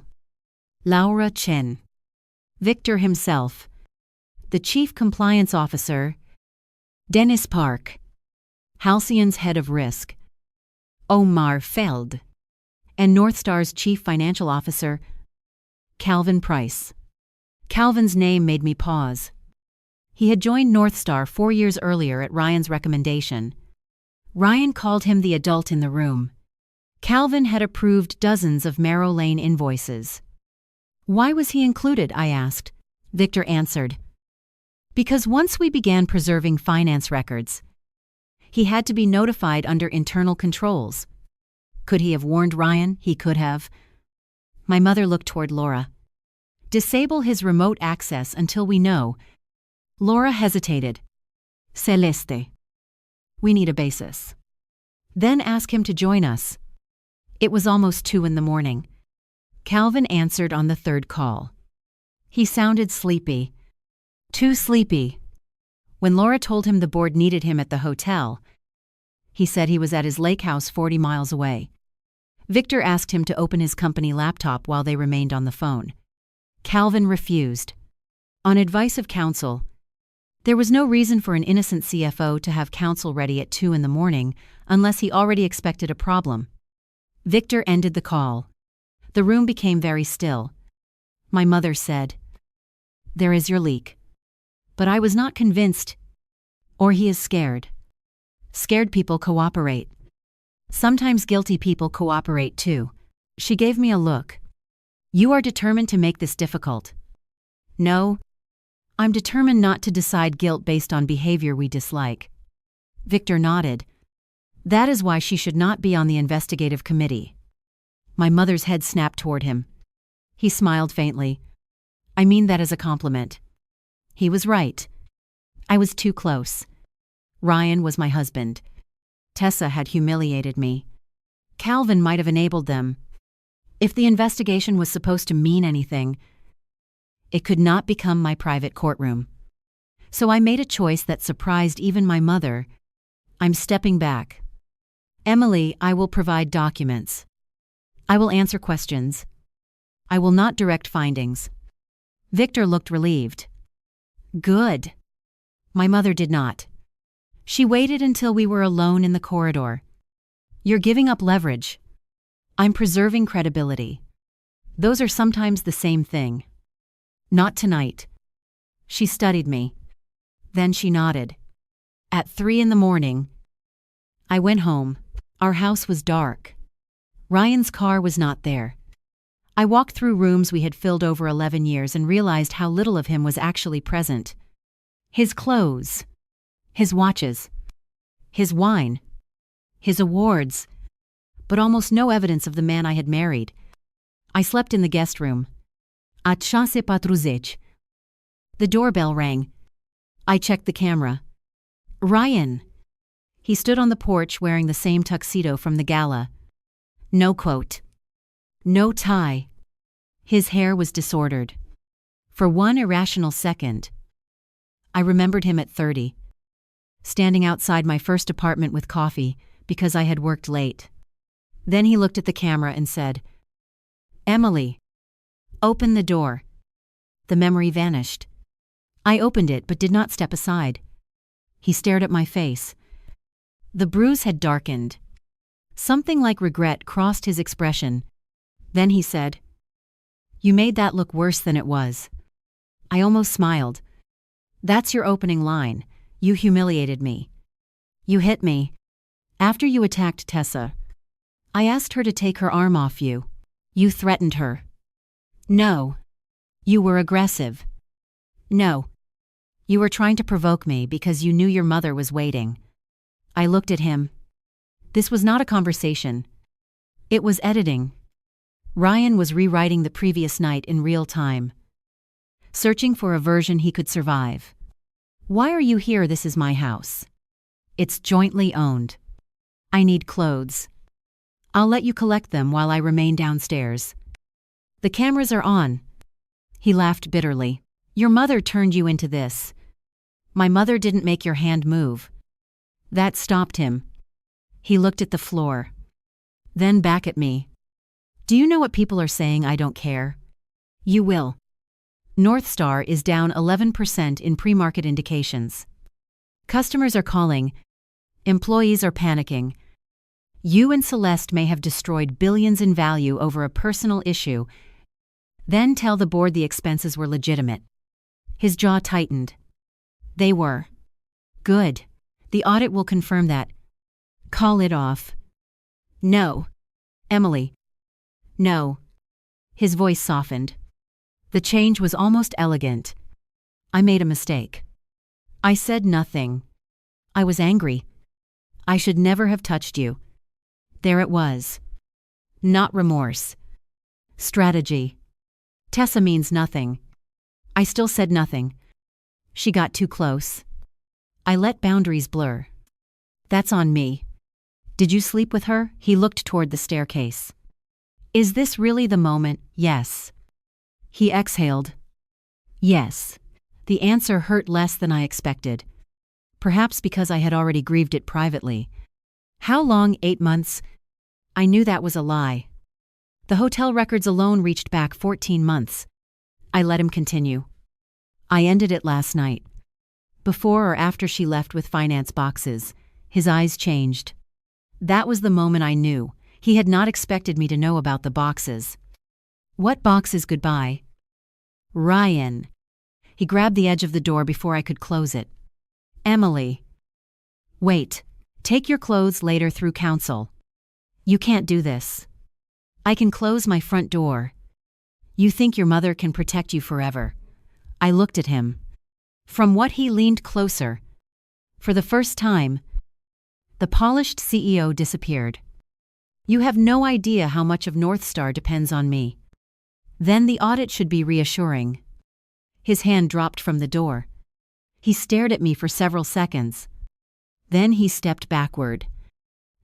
Laura Chen. Victor himself. The Chief Compliance Officer, Dennis Park. Halcyon's Head of Risk, Omar Feld. And North Star's Chief Financial Officer, Calvin Price. Calvin's name made me pause. He had joined North Star 4 years earlier at Ryan's recommendation. Ryan called him the adult in the room. Calvin had approved dozens of Marrow Lane invoices. Why was he included, I asked. Victor answered. Because once we began preserving finance records, he had to be notified under internal controls. Could he have warned Ryan? He could have. My mother looked toward Laura. Disable his remote access until we know. Laura hesitated. Celeste. We need a basis. Then ask him to join us. It was almost 2 a.m. Calvin answered on the third call. He sounded sleepy. Too sleepy. When Laura told him the board needed him at the hotel, he said he was at his lake house 40 miles away. Victor asked him to open his company laptop while they remained on the phone. Calvin refused. On advice of counsel, there was no reason for an innocent CFO to have counsel ready at 2 a.m. unless he already expected a problem. Victor ended the call. The room became very still. My mother said, "There is your leak." But I was not convinced. Or he is scared. Scared people cooperate. Sometimes guilty people cooperate too. She gave me a look. You are determined to make this difficult. No. I'm determined not to decide guilt based on behavior we dislike. Victor nodded. That is why she should not be on the investigative committee. My mother's head snapped toward him. He smiled faintly. I mean that as a compliment. He was right. I was too close. Ryan was my husband. Tessa had humiliated me. Calvin might have enabled them. If the investigation was supposed to mean anything, it could not become my private courtroom. So I made a choice that surprised even my mother. I'm stepping back. Emily, I will provide documents. I will answer questions. I will not direct findings. Victor looked relieved. Good. My mother did not. She waited until we were alone in the corridor. You're giving up leverage. I'm preserving credibility. Those are sometimes the same thing. Not tonight. She studied me. Then she nodded. At 3 a.m, I went home. Our house was dark. Ryan's car was not there. I walked through rooms we had filled over 11 years and realized how little of him was actually present. His clothes, his watches, his wine, his awards, but almost no evidence of the man I had married. I slept in the guest room. A chasse patruzeci. The doorbell rang. I checked the camera. Ryan. He stood on the porch wearing the same tuxedo from the gala. No coat. No tie. His hair was disordered. For one irrational second, I remembered him at 30, standing outside my first apartment with coffee because I had worked late. Then he looked at the camera and said, Emily, open the door. The memory vanished. I opened it but did not step aside. He stared at my face. The bruise had darkened. Something like regret crossed his expression. Then he said, You made that look worse than it was. I almost smiled. That's your opening line. You humiliated me. You hit me. After you attacked Tessa, I asked her to take her arm off you. You threatened her. No. You were aggressive. No. You were trying to provoke me because you knew your mother was waiting. I looked at him. This was not a conversation. It was editing. Ryan was rewriting the previous night in real time, searching for a version he could survive. Why are you here? This is my house. It's jointly owned. I need clothes. I'll let you collect them while I remain downstairs. The cameras are on. He laughed bitterly. Your mother turned you into this. My mother didn't make your hand move. That stopped him. He looked at the floor. Then back at me. Do you know what people are saying? I don't care. You will. North Star is down 11% in pre-market indications. Customers are calling. Employees are panicking. You and Celeste may have destroyed billions in value over a personal issue. Then tell the board the expenses were legitimate. His jaw tightened. They were. Good. The audit will confirm that. Call it off. No. Emily. No. His voice softened. The change was almost elegant. I made a mistake. I said nothing. I was angry. I should never have touched you. There it was. Not remorse. Strategy. Tessa means nothing. I still said nothing. She got too close. I let boundaries blur. That's on me. Did you sleep with her? He looked toward the staircase. Is this really the moment? Yes. He exhaled. Yes. The answer hurt less than I expected. Perhaps because I had already grieved it privately. How long? 8 months? I knew that was a lie. The hotel records alone reached back 14 months. I let him continue. I ended it last night. Before or after she left with finance boxes, his eyes changed. That was the moment I knew. He had not expected me to know about the boxes. What boxes? Goodbye. Ryan. He grabbed the edge of the door before I could close it. Emily. Wait. Take your clothes later through counsel. You can't do this. I can close my front door. You think your mother can protect you forever. I looked at him. From what he leaned closer. For the first time, the polished CEO disappeared. You have no idea how much of North Star depends on me. Then the audit should be reassuring. His hand dropped from the door. He stared at me for several seconds. Then he stepped backward.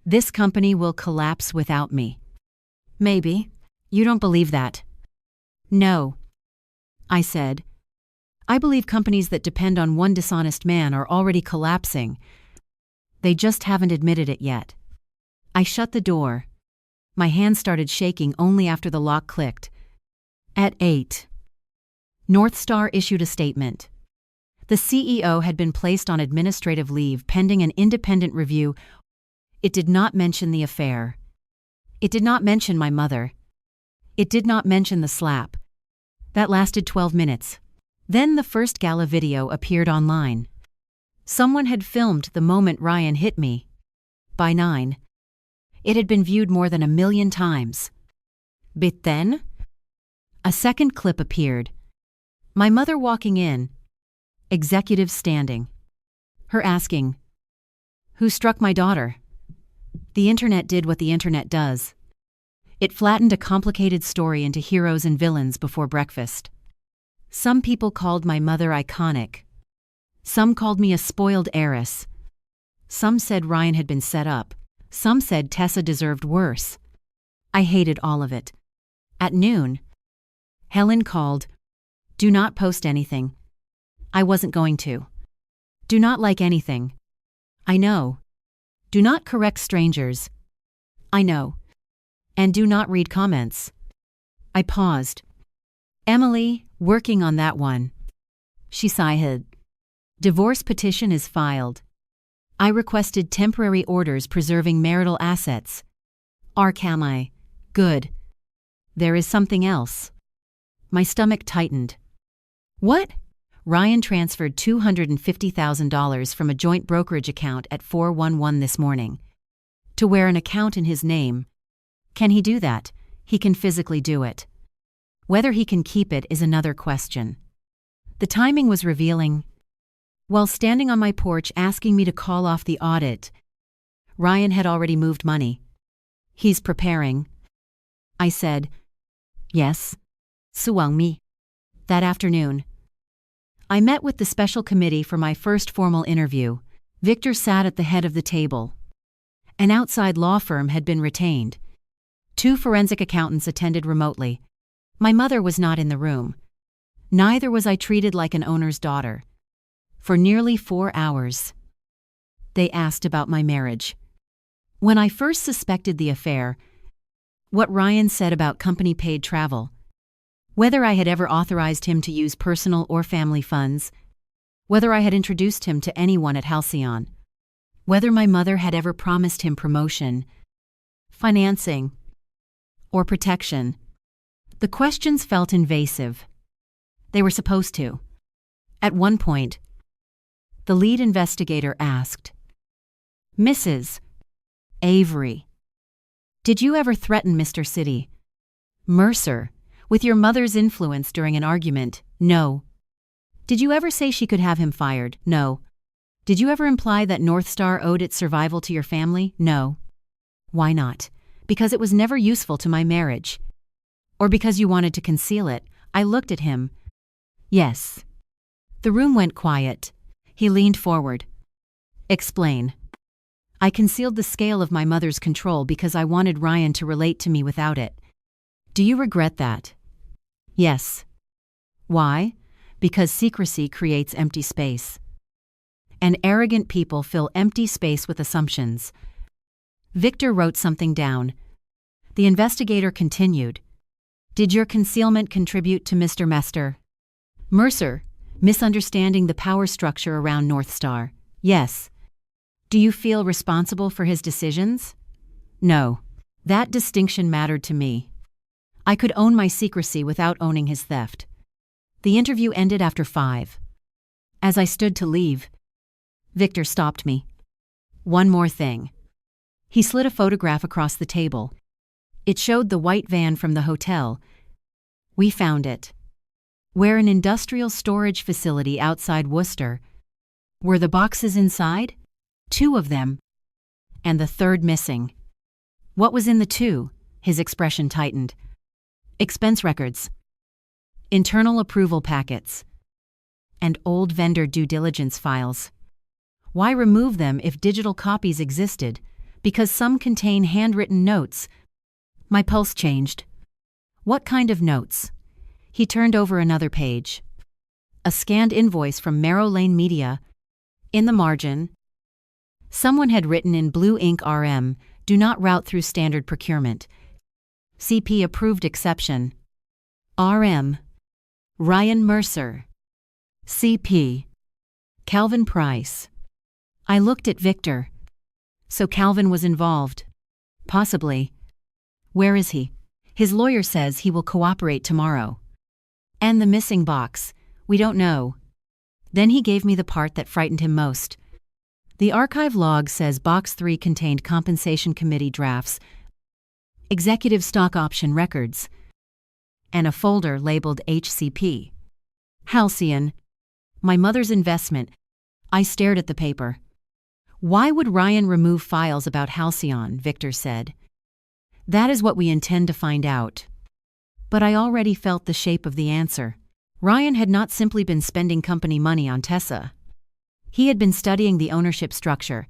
This company will collapse without me. Maybe. You don't believe that. No. I said. I believe companies that depend on one dishonest man are already collapsing. They just haven't admitted it yet. I shut the door. My hand started shaking only after the lock clicked. At 8. North Star issued a statement. The CEO had been placed on administrative leave pending an independent review. It did not mention the affair. It did not mention my mother. It did not mention the slap. That lasted 12 minutes. Then the first Gala video appeared online. Someone had filmed the moment Ryan hit me. By 9. It had been viewed more than 1 million times. But then, a second clip appeared. My mother walking in. Executives standing. Her asking, "Who struck my daughter?" The internet did what the internet does. It flattened a complicated story into heroes and villains before breakfast. Some people called my mother iconic. Some called me a spoiled heiress. Some said Ryan had been set up. Some said Tessa deserved worse. I hated all of it. At noon, Helen called. Do not post anything. I wasn't going to. Do not like anything. I know. Do not correct strangers. I know. And do not read comments. I paused. Emily, working on that one. She sighed. Divorce petition is filed. I requested temporary orders preserving marital assets. Can I? Good. There is something else. My stomach tightened. What? Ryan transferred $250,000 from a joint brokerage account at 411 this morning. To where an account in his name. Can he do that? He can physically do it. Whether he can keep it is another question. The timing was revealing. While standing on my porch asking me to call off the audit, Ryan had already moved money. He's preparing. I said, yes. Suwang mi. That afternoon, I met with the special committee for my first formal interview. Victor sat at the head of the table. An outside law firm had been retained. 2 forensic accountants attended remotely. My mother was not in the room. Neither was I treated like an owner's daughter. For nearly 4 hours, they asked about my marriage. When I first suspected the affair, what Ryan said about company-paid travel, whether I had ever authorized him to use personal or family funds, whether I had introduced him to anyone at Halcyon, whether my mother had ever promised him promotion, financing, or protection. The questions felt invasive. They were supposed to. At one point, the lead investigator asked, Mrs. Avery, Did you ever threaten Mr. City? Mercer, with your mother's influence during an argument? No. Did you ever say she could have him fired? No. Did you ever imply that North Star owed its survival to your family? No. Why not? Because it was never useful to my marriage. Or because you wanted to conceal it? I looked at him. Yes. The room went quiet. He leaned forward. Explain. I concealed the scale of my mother's control because I wanted Ryan to relate to me without it. Do you regret that? Yes. Why? Because secrecy creates empty space. And arrogant people fill empty space with assumptions. Victor wrote something down. The investigator continued. Did your concealment contribute to Mr. Mercer, misunderstanding the power structure around North Star? Yes. Do you feel responsible for his decisions? No. That distinction mattered to me. I could own my secrecy without owning his theft. The interview ended after 5. As I stood to leave, Victor stopped me. One more thing. He slid a photograph across the table. It showed the white van from the hotel. We found it. We're an industrial storage facility outside Worcester. Were the boxes inside? 2 of them. And the 3rd missing. What was in the 2? His expression tightened. Expense records. Internal approval packets. And old vendor due diligence files. Why remove them if digital copies existed? Because some contain handwritten notes. My pulse changed. What kind of notes? He turned over another page. A scanned invoice from Marrow Lane Media. In the margin, someone had written in blue ink RM, do not route through standard procurement. CP approved exception. RM. Ryan Mercer. CP. Calvin Price. I looked at Victor. So Calvin was involved. Possibly. Where is he? His lawyer says he will cooperate tomorrow. And the missing box, we don't know. Then he gave me the part that frightened him most. The archive log says Box 3 contained compensation committee drafts, executive stock option records, and a folder labeled HCP. Halcyon. My mother's investment. I stared at the paper. Why would Ryan remove files about Halcyon? Victor said. That is what we intend to find out. But I already felt the shape of the answer. Ryan had not simply been spending company money on Tessa. He had been studying the ownership structure.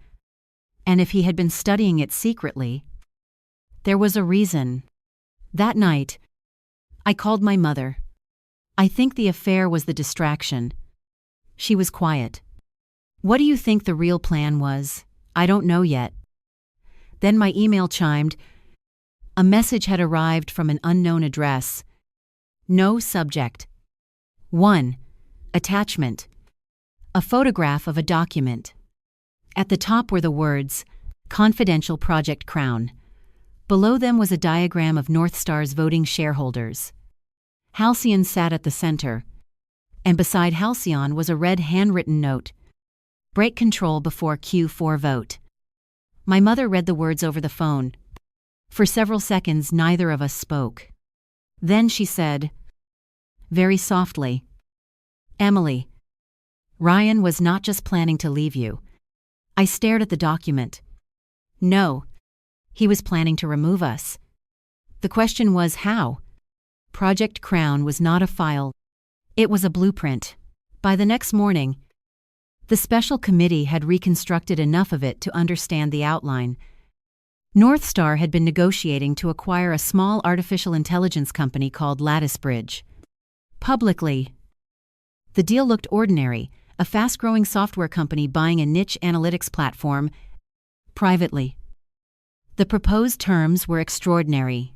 And if he had been studying it secretly, there was a reason. That night, I called my mother. I think the affair was the distraction. She was quiet. What do you think the real plan was? I don't know yet. Then my email chimed. A message had arrived from an unknown address. No subject. 1. Attachment. A photograph of a document. At the top were the words, Confidential Project Crown. Below them was a diagram of North Star's voting shareholders. Halcyon sat at the center, and beside Halcyon was a red handwritten note. Break control before Q4 vote. My mother read the words over the phone. For several seconds, neither of us spoke. Then she said, very softly, Emily, Ryan was not just planning to leave you. I stared at the document. No, he was planning to remove us. The question was how? Project Crown was not a file. It was a blueprint. By the next morning, the special committee had reconstructed enough of it to understand the outline. North Star had been negotiating to acquire a small artificial intelligence company called Lattice Bridge. Publicly, the deal looked ordinary, a fast-growing software company buying a niche analytics platform. Privately, the proposed terms were extraordinary.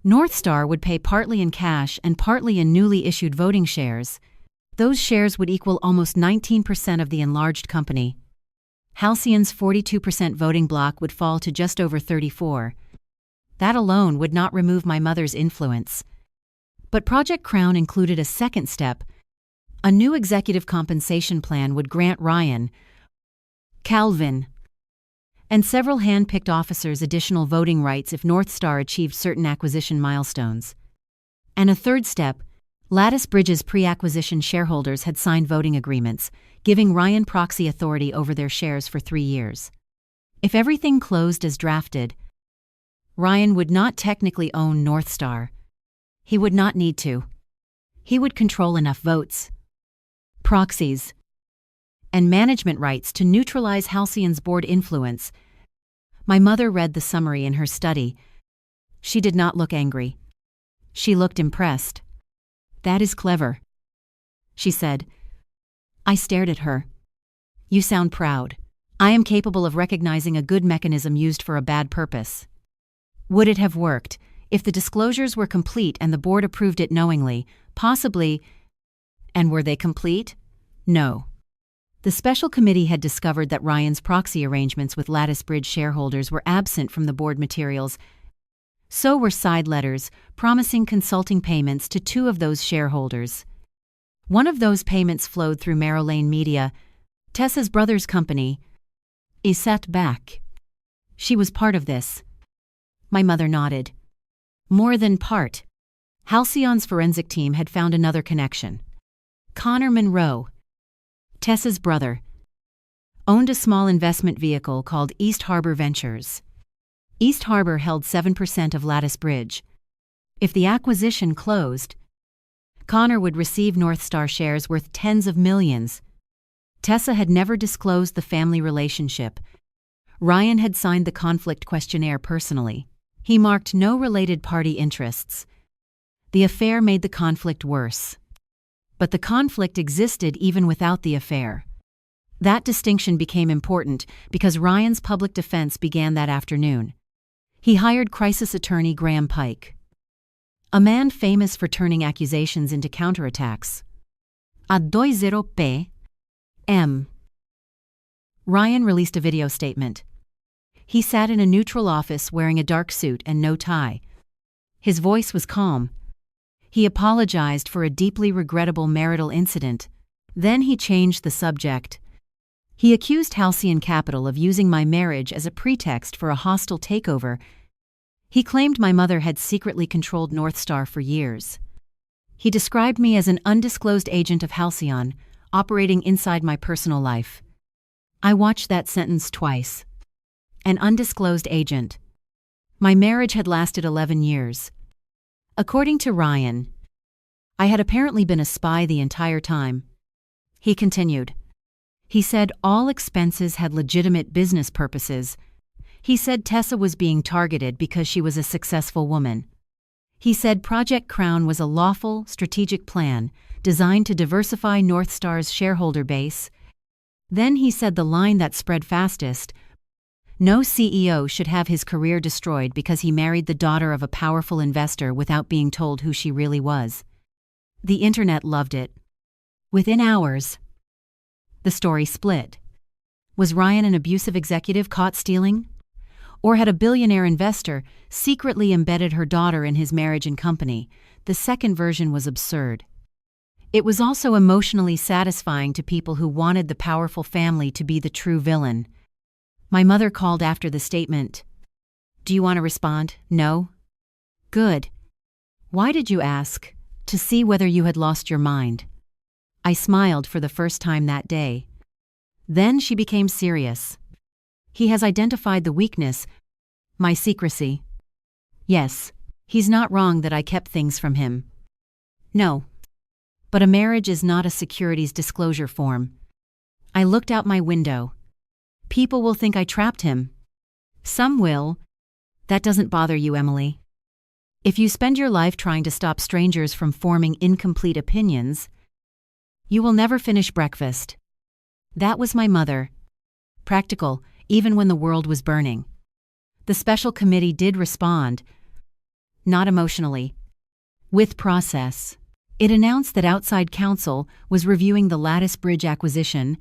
North Star would pay partly in cash and partly in newly issued voting shares. Those shares would equal almost 19% of the enlarged company. Halcyon's 42% voting block would fall to just over 34%. That alone would not remove my mother's influence. But Project Crown included a second step. A new executive compensation plan would grant Ryan, Calvin, and several hand-picked officers additional voting rights if North Star achieved certain acquisition milestones. And a third step, Lattice Bridge's pre-acquisition shareholders had signed voting agreements, giving Ryan proxy authority over their shares for 3 years. If everything closed as drafted, Ryan would not technically own North Star. He would not need to. He would control enough votes, proxies, and management rights to neutralize Halcyon's board influence. My mother read the summary in her study. She did not look angry. She looked impressed. "That is clever," she said. I stared at her. "You sound proud. I am capable of recognizing a good mechanism used for a bad purpose." Would it have worked if the disclosures were complete and the board approved it knowingly? Possibly. And were they complete? No. The special committee had discovered that Ryan's proxy arrangements with Lattice Bridge shareholders were absent from the board materials. So were side letters promising consulting payments to 2 of those shareholders. One of those payments flowed through Merrill Lane Media, Tessa's brother's company. I sat back. She was part of this. My mother nodded. More than part. Halcyon's forensic team had found another connection. Connor Monroe, Tessa's brother, owned a small investment vehicle called East Harbor Ventures. East Harbor held 7% of Lattice Bridge. If the acquisition closed, Connor would receive North Star shares worth tens of millions. Tessa had never disclosed the family relationship. Ryan had signed the conflict questionnaire personally. He marked no related party interests. The affair made the conflict worse. But the conflict existed even without the affair. That distinction became important because Ryan's public defense began that afternoon. He hired crisis attorney Graham Pike, a man famous for turning accusations into counterattacks. At 20 p.m., Ryan released a video statement. He sat in a neutral office wearing a dark suit and no tie. His voice was calm. He apologized for a deeply regrettable marital incident. Then he changed the subject. He accused Halcyon Capital of using my marriage as a pretext for a hostile takeover. He claimed my mother had secretly controlled North Star for years. He described me as an undisclosed agent of Halcyon, operating inside my personal life. I watched that sentence twice. An undisclosed agent. My marriage had lasted 11 years. According to Ryan, I had apparently been a spy the entire time. He continued. He said all expenses had legitimate business purposes. He said Tessa was being targeted because she was a successful woman. He said Project Crown was a lawful, strategic plan designed to diversify North Star's shareholder base. Then he said the line that spread fastest: no CEO should have his career destroyed because he married the daughter of a powerful investor without being told who she really was. The internet loved it. Within hours, the story split. Was Ryan an abusive executive caught stealing? Or had a billionaire investor secretly embedded her daughter in his marriage and company? The second version was absurd. It was also emotionally satisfying to people who wanted the powerful family to be the true villain. My mother called after the statement. Do you want to respond? No? Good. Why did you ask? To see whether you had lost your mind. I smiled for the first time that day. Then she became serious. He has identified the weakness, my secrecy. Yes, he's not wrong that I kept things from him. No. But a marriage is not a securities disclosure form. I looked out my window. People will think I trapped him. Some will. That doesn't bother you, Emily. If you spend your life trying to stop strangers from forming incomplete opinions, you will never finish breakfast. That was my mother. Practical, even when the world was burning. The special committee did respond. Not emotionally. With process. It announced that outside counsel was reviewing the Lattice Bridge acquisition,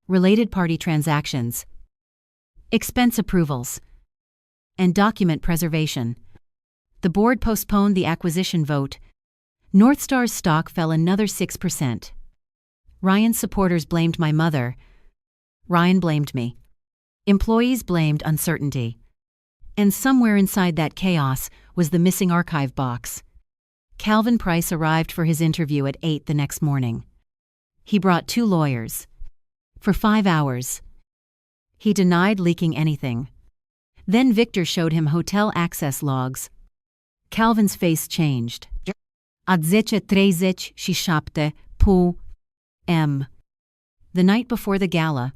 related party transactions, expense approvals, and document preservation. The board postponed the acquisition vote. North Star's stock fell another 6%. Ryan's supporters blamed my mother. Ryan blamed me. Employees blamed uncertainty. And somewhere inside that chaos was the missing archive box. Calvin Price arrived for his interview at 8 the next morning. He brought 2 lawyers. For 5 hours. He denied leaking anything. Then Victor showed him hotel access logs. Calvin's face changed. At 10:30 she szepte, p.m. The night before the gala,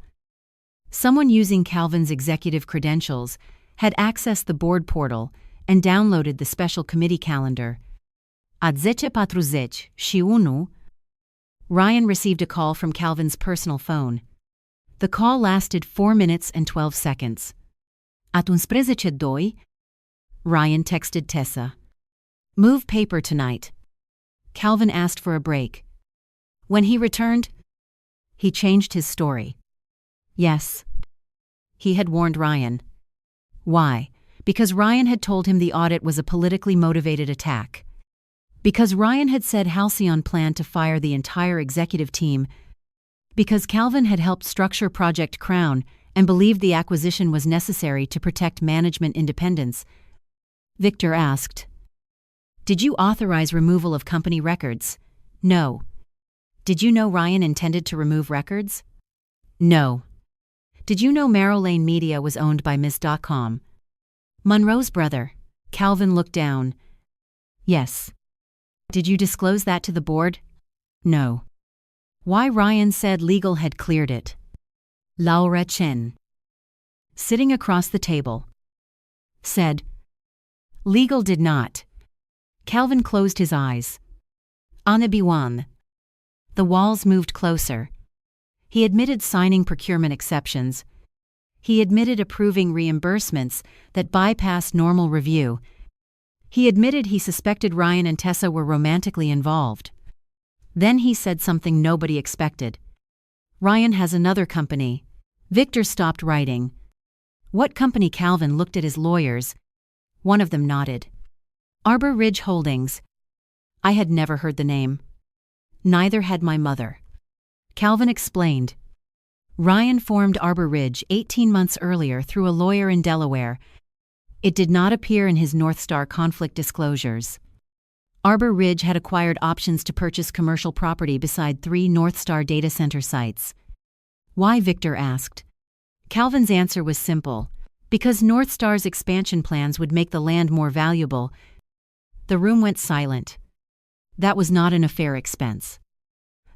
someone using Calvin's executive credentials had accessed the board portal and downloaded the special committee calendar. At 10:40 și 1, Ryan received a call from Calvin's personal phone. The call lasted 4 minutes and 12 seconds. At 11:02, Ryan texted Tessa. Move paper tonight. Calvin asked for a break. When he returned, he changed his story. Yes. He had warned Ryan. Why? Because Ryan had told him the audit was a politically motivated attack. Because Ryan had said Halcyon planned to fire the entire executive team. Because Calvin had helped structure Project Crown and believed the acquisition was necessary to protect management independence. Victor asked, "Did you authorize removal of company records?" "No." "Did you know Ryan intended to remove records?" "No." "Did you know Merrill Lane Media was owned by Ms.com?" "Monroe's brother." Calvin looked down. "Yes." "Did you disclose that to the board?" "No." Why Ryan said legal had cleared it. Laura Chen, sitting across the table, said, "Legal did not." Calvin closed his eyes. Anabiwan. The walls moved closer. He admitted signing procurement exceptions. He admitted approving reimbursements that bypassed normal review. He admitted he suspected Ryan and Tessa were romantically involved. Then he said something nobody expected. "Ryan has another company." Victor stopped writing. "What company?" Calvin looked at his lawyers. One of them nodded. "Arbor Ridge Holdings." I had never heard the name. Neither had my mother. Calvin explained. Ryan formed Arbor Ridge 18 months earlier through a lawyer in Delaware. It did not appear in his North Star conflict disclosures. Arbor Ridge had acquired options to purchase commercial property beside 3 North Star data center sites. Why? Victor asked. Calvin's answer was simple. Because North Star's expansion plans would make the land more valuable. The room went silent. That was not an affair expense.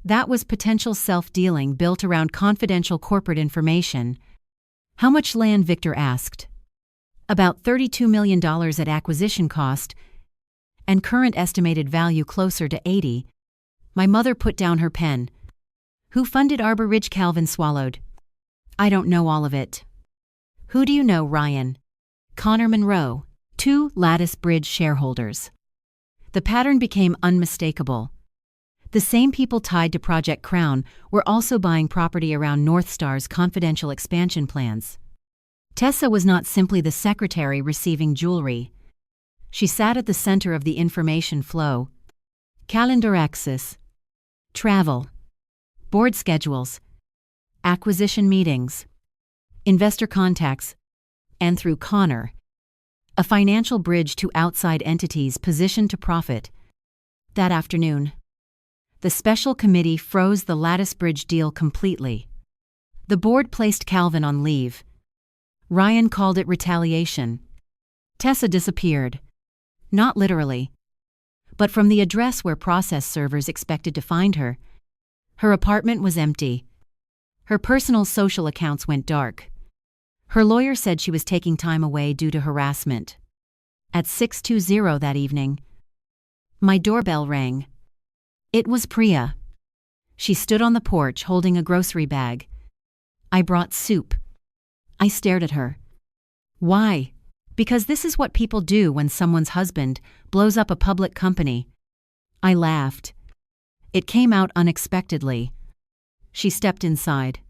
That was potential self-dealing built around confidential corporate information. How much land? Victor asked. About $32 million at acquisition cost, and current estimated value closer to 80. My mother put down her pen. Who funded Arbor Ridge? Calvin swallowed. I don't know all of it. Who do you know? Ryan. Connor Monroe. 2 Lattice Bridge shareholders. The pattern became unmistakable. The same people tied to Project Crown were also buying property around North Star's confidential expansion plans. Tessa was not simply the secretary receiving jewelry. She sat at the center of the information flow. Calendar access, travel, board schedules, acquisition meetings, investor contacts, and through Connor, a financial bridge to outside entities positioned to profit. That afternoon, the special committee froze the Lattice Bridge deal completely. The board placed Calvin on leave. Ryan called it retaliation. Tessa disappeared. Not literally, but from the address where process servers expected to find her. Her apartment was empty. Her personal social accounts went dark. Her lawyer said she was taking time away due to harassment. At 6:20 that evening, my doorbell rang. It was Priya. She stood on the porch holding a grocery bag. I brought soup. I stared at her. Why? Because this is what people do when someone's husband blows up a public company. I laughed. It came out unexpectedly. She stepped inside.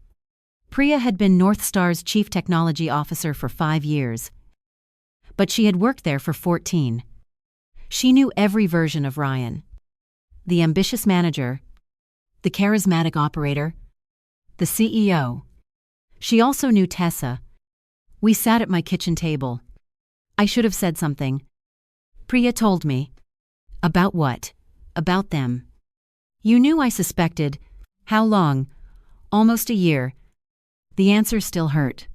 Priya had been North Star's chief technology officer for 5 years. But she had worked there for 14. She knew every version of Ryan. The ambitious manager, the charismatic operator, the CEO. She also knew Tessa, We sat at my kitchen table. I should have said something. Priya told me. About what? About them. You knew I suspected. How long? Almost a year. The answer still hurt.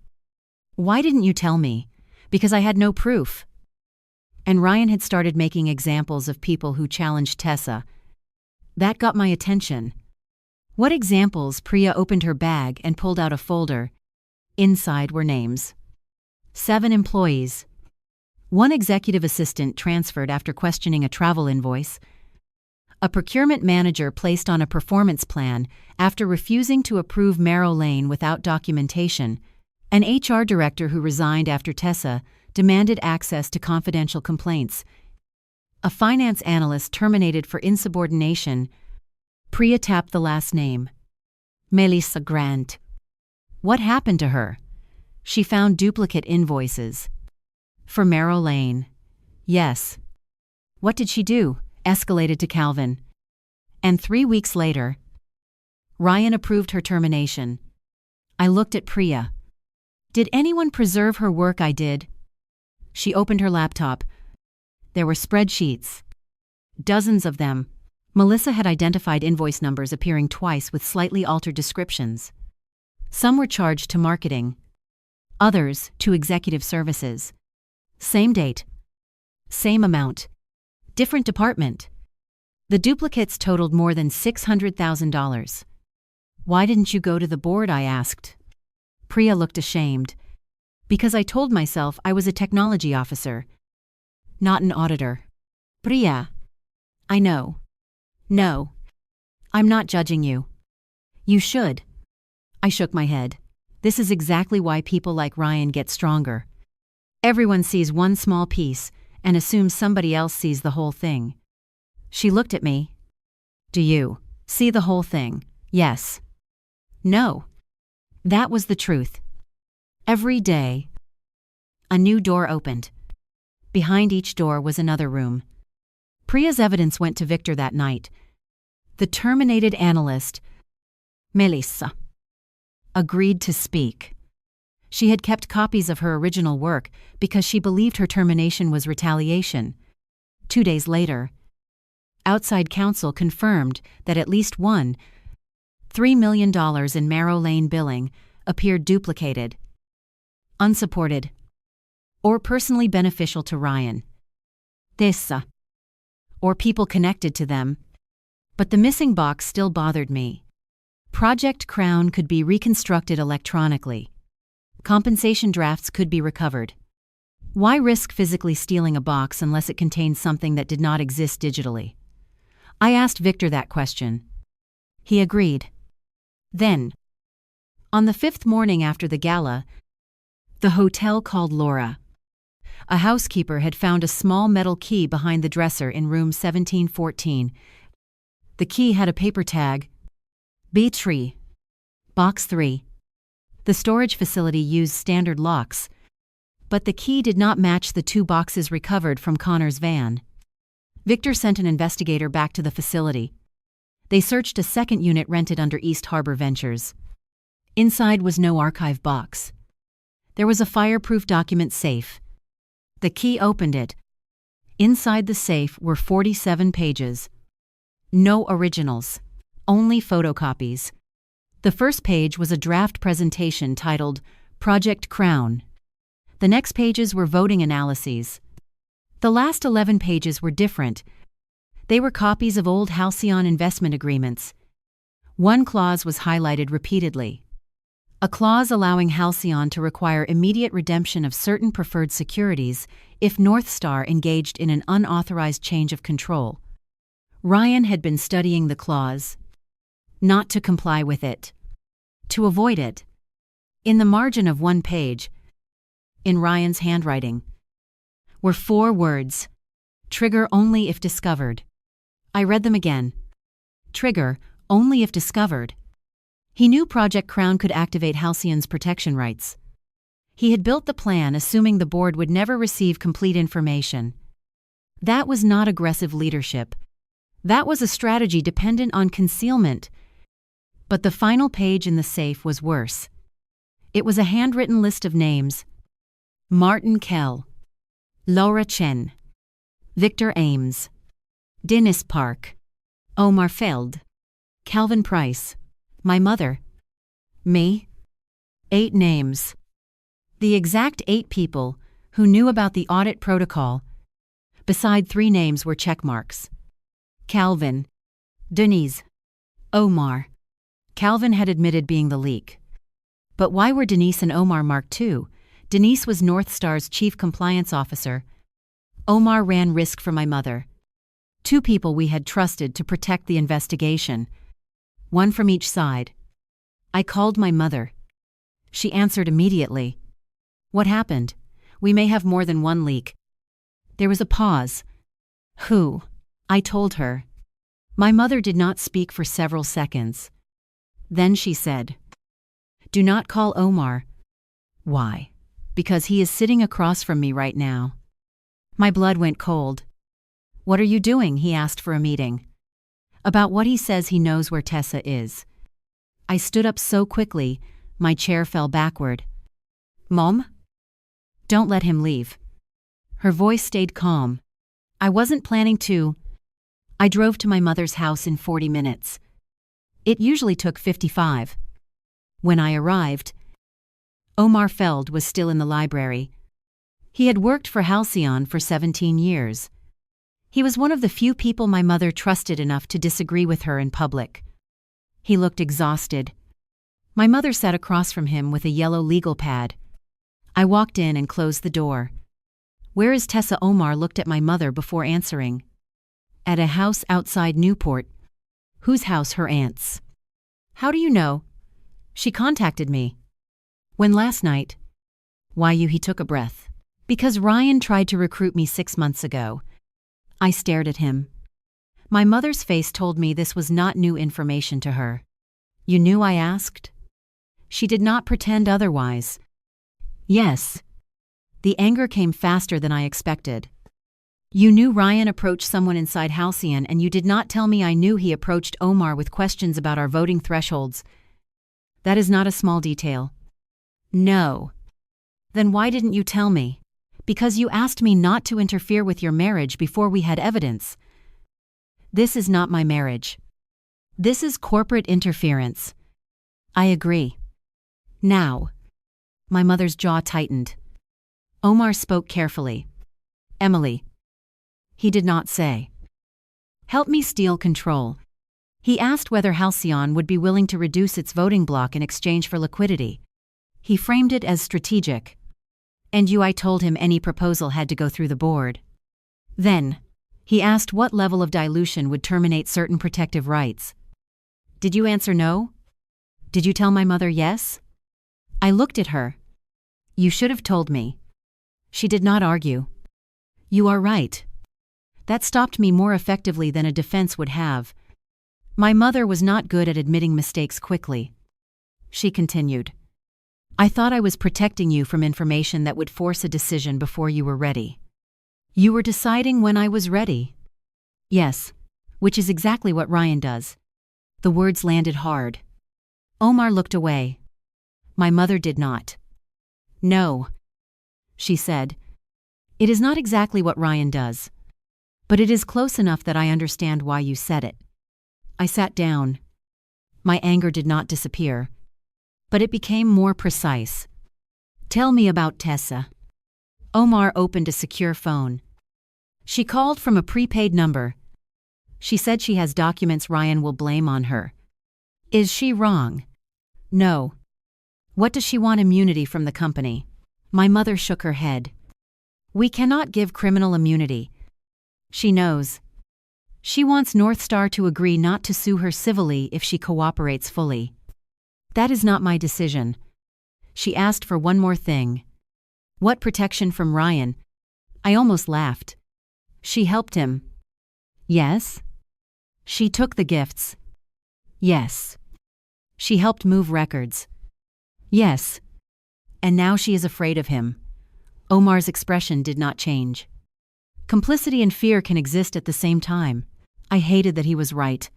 Why didn't you tell me? Because I had no proof. And Ryan had started making examples of people who challenged Tessa. That got my attention. What examples? Priya opened her bag and pulled out a folder. Inside were names. 7 employees. 1 executive assistant transferred after questioning a travel invoice. A procurement manager placed on a performance plan after refusing to approve Marrow Lane without documentation. An HR director who resigned after Tessa demanded access to confidential complaints. A finance analyst terminated for insubordination. Priya tapped the last name. Melissa Grant. What happened to her? She found duplicate invoices. For Marrow Lane. Yes. What did she do? Escalated to Calvin. And 3 weeks later, Ryan approved her termination. I looked at Priya. Did anyone preserve her work? I did. She opened her laptop. There were spreadsheets. Dozens of them. Melissa had identified invoice numbers appearing twice with slightly altered descriptions. Some were charged to marketing. Others to executive services. Same date. Same amount. Different department. The duplicates totaled more than $600,000. Why didn't you go to the board? I asked. Priya looked ashamed. Because I told myself I was a technology officer, not an auditor. Priya. I know. No. I'm not judging you. You should. I shook my head. This is exactly why people like Ryan get stronger. Everyone sees one small piece and assumes somebody else sees the whole thing. She looked at me. Do you see the whole thing? Yes. No. That was the truth. Every day, a new door opened. Behind each door was another room. Priya's evidence went to Victor that night. The terminated analyst, Melissa, agreed to speak. She had kept copies of her original work because she believed her termination was retaliation. 2 days later, outside counsel confirmed that at least $3 million in Marrow Lane billing appeared duplicated, unsupported, or personally beneficial to Ryan, Tessa, or people connected to them. But the missing box still bothered me. Project Crown could be reconstructed electronically. Compensation drafts could be recovered. Why risk physically stealing a box unless it contained something that did not exist digitally? I asked Victor that question. He agreed. Then, on the 5th morning after the gala, the hotel called Laura. A housekeeper had found a small metal key behind the dresser in room 1714. The key had a paper tag. B3. Box 3. The storage facility used standard locks, but the key did not match the 2 boxes recovered from Connor's van. Victor sent an investigator back to the facility. They searched a second unit rented under East Harbor Ventures. Inside was no archive box. There was a fireproof document safe. The key opened it. Inside the safe were 47 pages. No originals, only photocopies. The first page was a draft presentation titled Project Crown. The next pages were voting analyses. The last 11 pages were different. They were copies of old Halcyon investment agreements. One clause was highlighted repeatedly. A clause allowing Halcyon to require immediate redemption of certain preferred securities if North Star engaged in an unauthorized change of control. Ryan had been studying the clause. Not to comply with it. To avoid it. In the margin of one page, in Ryan's handwriting, were 4 words. Trigger only if discovered. I read them again. Trigger only if discovered. He knew Project Crown could activate Halcyon's protection rights. He had built the plan assuming the board would never receive complete information. That was not aggressive leadership. That was a strategy dependent on concealment. But the final page in the safe was worse. It was a handwritten list of names, Martin Kell, Laura Chen, Victor Ames, Dennis Park, Omar Feld, Calvin Price, my mother, me. 8 names. The exact 8 people who knew about the audit protocol. Beside 3 names were checkmarks. Calvin, Denise, Omar. Calvin had admitted being the leak. But why were Denise and Omar marked too? Denise was North Star's chief compliance officer. Omar ran risk for my mother. 2 people we had trusted to protect the investigation. 1 from each side. I called my mother. She answered immediately. What happened? We may have more than 1 leak. There was a pause. Who? I told her. My mother did not speak for several seconds. Then she said, "Do not call Omar." Why? Because he is sitting across from me right now. My blood went cold. What are you doing? He asked for a meeting. About what he says he knows where Tessa is. I stood up so quickly, my chair fell backward. Mom? Don't let him leave. Her voice stayed calm. I wasn't planning to. I drove to my mother's house in 40 minutes. It usually took 55. When I arrived, Omar Feld was still in the library. He had worked for Halcyon for 17 years. He was one of the few people my mother trusted enough to disagree with her in public. He looked exhausted. My mother sat across from him with a yellow legal pad. I walked in and closed the door. Where is Tessa? Omar looked at my mother before answering. At a house outside Newport. Whose house? Her aunt's. How do you know? She contacted me. When? Last night. Why you? He took a breath. Because Ryan tried to recruit me 6 months ago. I stared at him. My mother's face told me this was not new information to her. You knew? I asked. She did not pretend otherwise. Yes. The anger came faster than I expected. You knew Ryan approached someone inside Halcyon, and you did not tell me. I knew he approached Omar with questions about our voting thresholds. That is not a small detail. No. Then why didn't you tell me? Because you asked me not to interfere with your marriage before we had evidence. This is not my marriage. This is corporate interference. I agree. Now. My mother's jaw tightened. Omar spoke carefully. Emily. He did not say. Help me steal control. He asked whether Halcyon would be willing to reduce its voting block in exchange for liquidity. He framed it as strategic. And you? I told him any proposal had to go through the board. Then, he asked what level of dilution would terminate certain protective rights. Did you answer no? Did you tell my mother yes? I looked at her. You should have told me. She did not argue. You are right. That stopped me more effectively than a defense would have. My mother was not good at admitting mistakes quickly. She continued. I thought I was protecting you from information that would force a decision before you were ready. You were deciding when I was ready. Yes, which is exactly what Ryan does. The words landed hard. Omar looked away. My mother did not. No, she said. It is not exactly what Ryan does. But it is close enough that I understand why you said it. I sat down. My anger did not disappear. But it became more precise. Tell me about Tessa. Omar opened a secure phone. She called from a prepaid number. She said she has documents Ryan will blame on her. Is she wrong? No. What does she want? Immunity from the company. My mother shook her head. We cannot give criminal immunity. She knows. She wants North Star to agree not to sue her civilly if she cooperates fully. That is not my decision. She asked for one more thing. What protection from Ryan? I almost laughed. She helped him. Yes. She took the gifts. Yes. She helped move records. Yes. And now she is afraid of him. Omar's expression did not change. Complicity and fear can exist at the same time. I hated that he was right.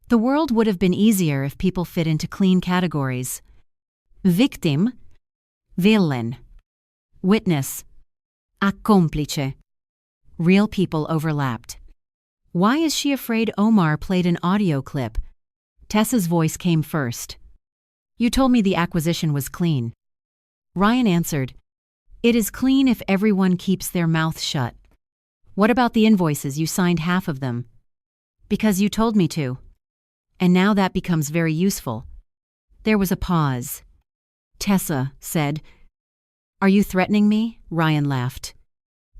The world would have been easier if people fit into clean categories. Victim. Villain. Witness. Accomplice. Real people overlapped. Why is she afraid? Omar played an audio clip. Tessa's voice came first. You told me the acquisition was clean. Ryan answered, It is clean if everyone keeps their mouth shut. What about the invoices? You signed half of them. Because you told me to. And now that becomes very useful. There was a pause. Tessa said, Are you threatening me? Ryan laughed.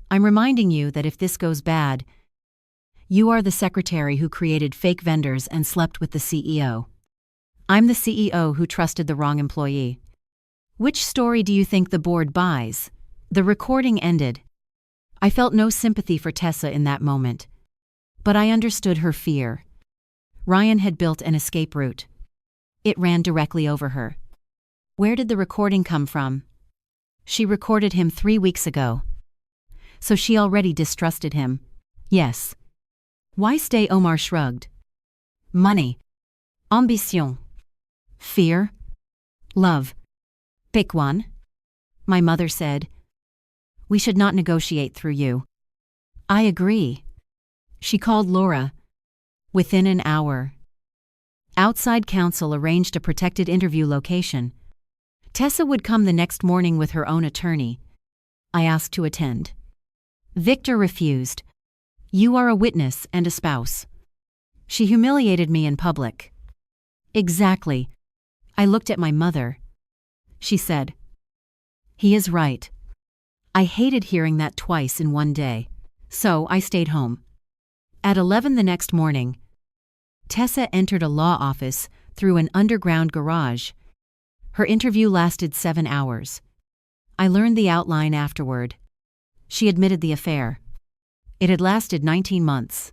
I'm reminding you that if this goes bad, you are the secretary who created fake vendors and slept with the CEO. I'm the CEO who trusted the wrong employee. Which story do you think the board buys? The recording ended. I felt no sympathy for Tessa in that moment. But I understood her fear. Ryan had built an escape route. It ran directly over her. Where did the recording come from? She recorded him 3 weeks ago. So she already distrusted him. Yes. Why stay? Omar shrugged. Money. Ambition. Fear. Love. Pick one. My mother said, We should not negotiate through you. I agree. She called Laura. Within an hour. Outside counsel arranged a protected interview location. Tessa would come the next morning with her own attorney. I asked to attend. Victor refused. You are a witness and a spouse. She humiliated me in public. Exactly. I looked at my mother. She said, He is right. I hated hearing that twice in one day, so I stayed home. At 11 the next morning, Tessa entered a law office through an underground garage. Her interview lasted 7 hours. I learned the outline afterward. She admitted the affair. It had lasted 19 months.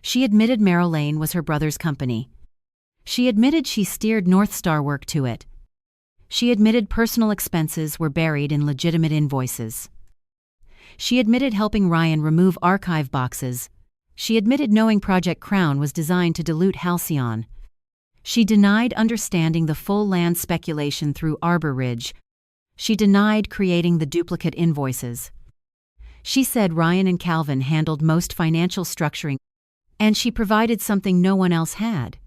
She admitted Merrill Lane was her brother's company. She admitted she steered North Star work to it. She admitted personal expenses were buried in legitimate invoices. She admitted helping Ryan remove archive boxes. She admitted knowing Project Crown was designed to dilute Halcyon. She denied understanding the full land speculation through Arbor Ridge. She denied creating the duplicate invoices. She said Ryan and Calvin handled most financial structuring, and she provided something no one else had.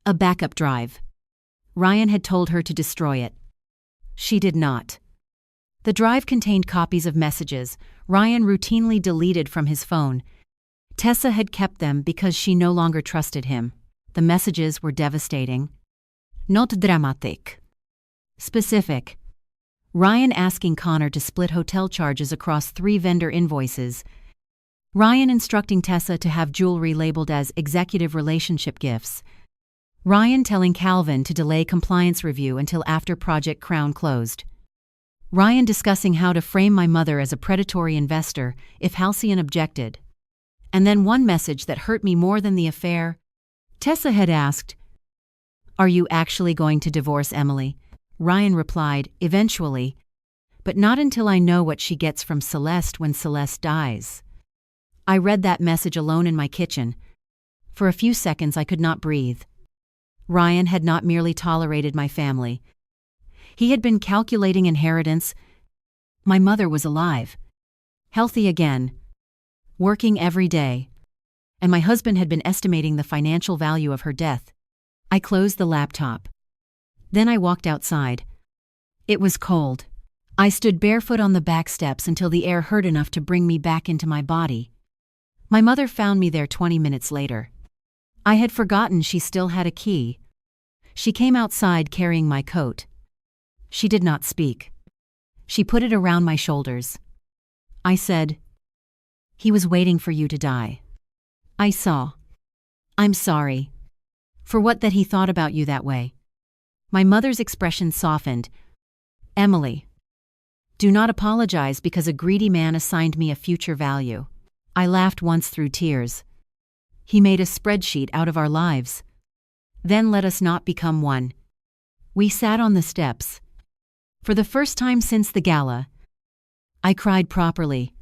A backup drive. Ryan had told her to destroy it. She did not. The drive contained copies of messages Ryan routinely deleted from his phone. Tessa had kept them because she no longer trusted him. The messages were devastating. Not dramatic. Specific. Ryan asking Connor to split hotel charges across 3 vendor invoices. Ryan instructing Tessa to have jewelry labeled as executive relationship gifts. Ryan telling Calvin to delay compliance review until after Project Crown closed. Ryan discussing how to frame my mother as a predatory investor if Halcyon objected. And then one message that hurt me more than the affair. Tessa had asked, Are you actually going to divorce Emily? Ryan replied, Eventually, but not until I know what she gets from Celeste when Celeste dies. I read that message alone in my kitchen. For a few seconds I could not breathe. Ryan had not merely tolerated my family. He had been calculating inheritance. My mother was alive, healthy again, working every day, and my husband had been estimating the financial value of her death. I closed the laptop. Then I walked outside. It was cold. I stood barefoot on the back steps until the air hurt enough to bring me back into my body. My mother found me there 20 minutes later. I had forgotten she still had a key. She came outside carrying my coat. She did not speak. She put it around my shoulders. I said, He was waiting for you to die. I saw. I'm sorry. For what that he thought about you that way. My mother's expression softened. Emily. Do not apologize because a greedy man assigned me a future value. I laughed once through tears. He made a spreadsheet out of our lives. Then let us not become one. We sat on the steps. For the first time since the gala, I cried properly.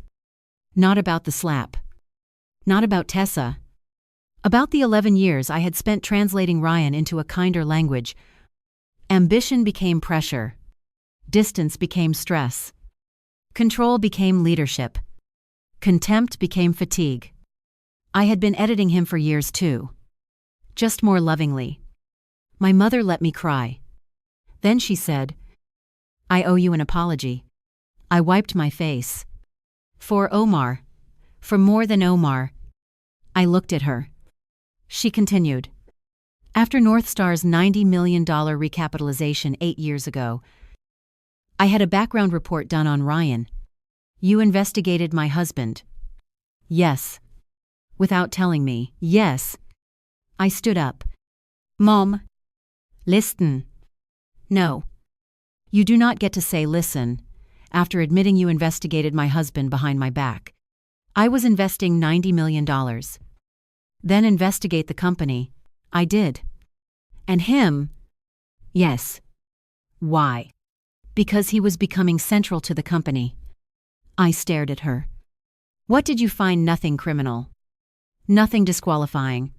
Not about the slap. Not about Tessa. About the 11 years I had spent translating Ryan into a kinder language. Ambition became pressure. Distance became stress. Control became leadership. Contempt became fatigue. I had been editing him for years too. Just more lovingly. My mother let me cry. Then she said, "I owe you an apology." I wiped my face. For Omar. For more than Omar. I looked at her. She continued. After North Star's $90 million recapitalization 8 years ago, I had a background report done on Ryan. You investigated my husband. Yes. Without telling me, yes. I stood up. Mom. Listen. No. You do not get to say listen, after admitting you investigated my husband behind my back. I was investing $90 million. Then investigate the company. I did. And him? Yes. Why? Because he was becoming central to the company. I stared at her. What did you find? Nothing criminal. Nothing disqualifying.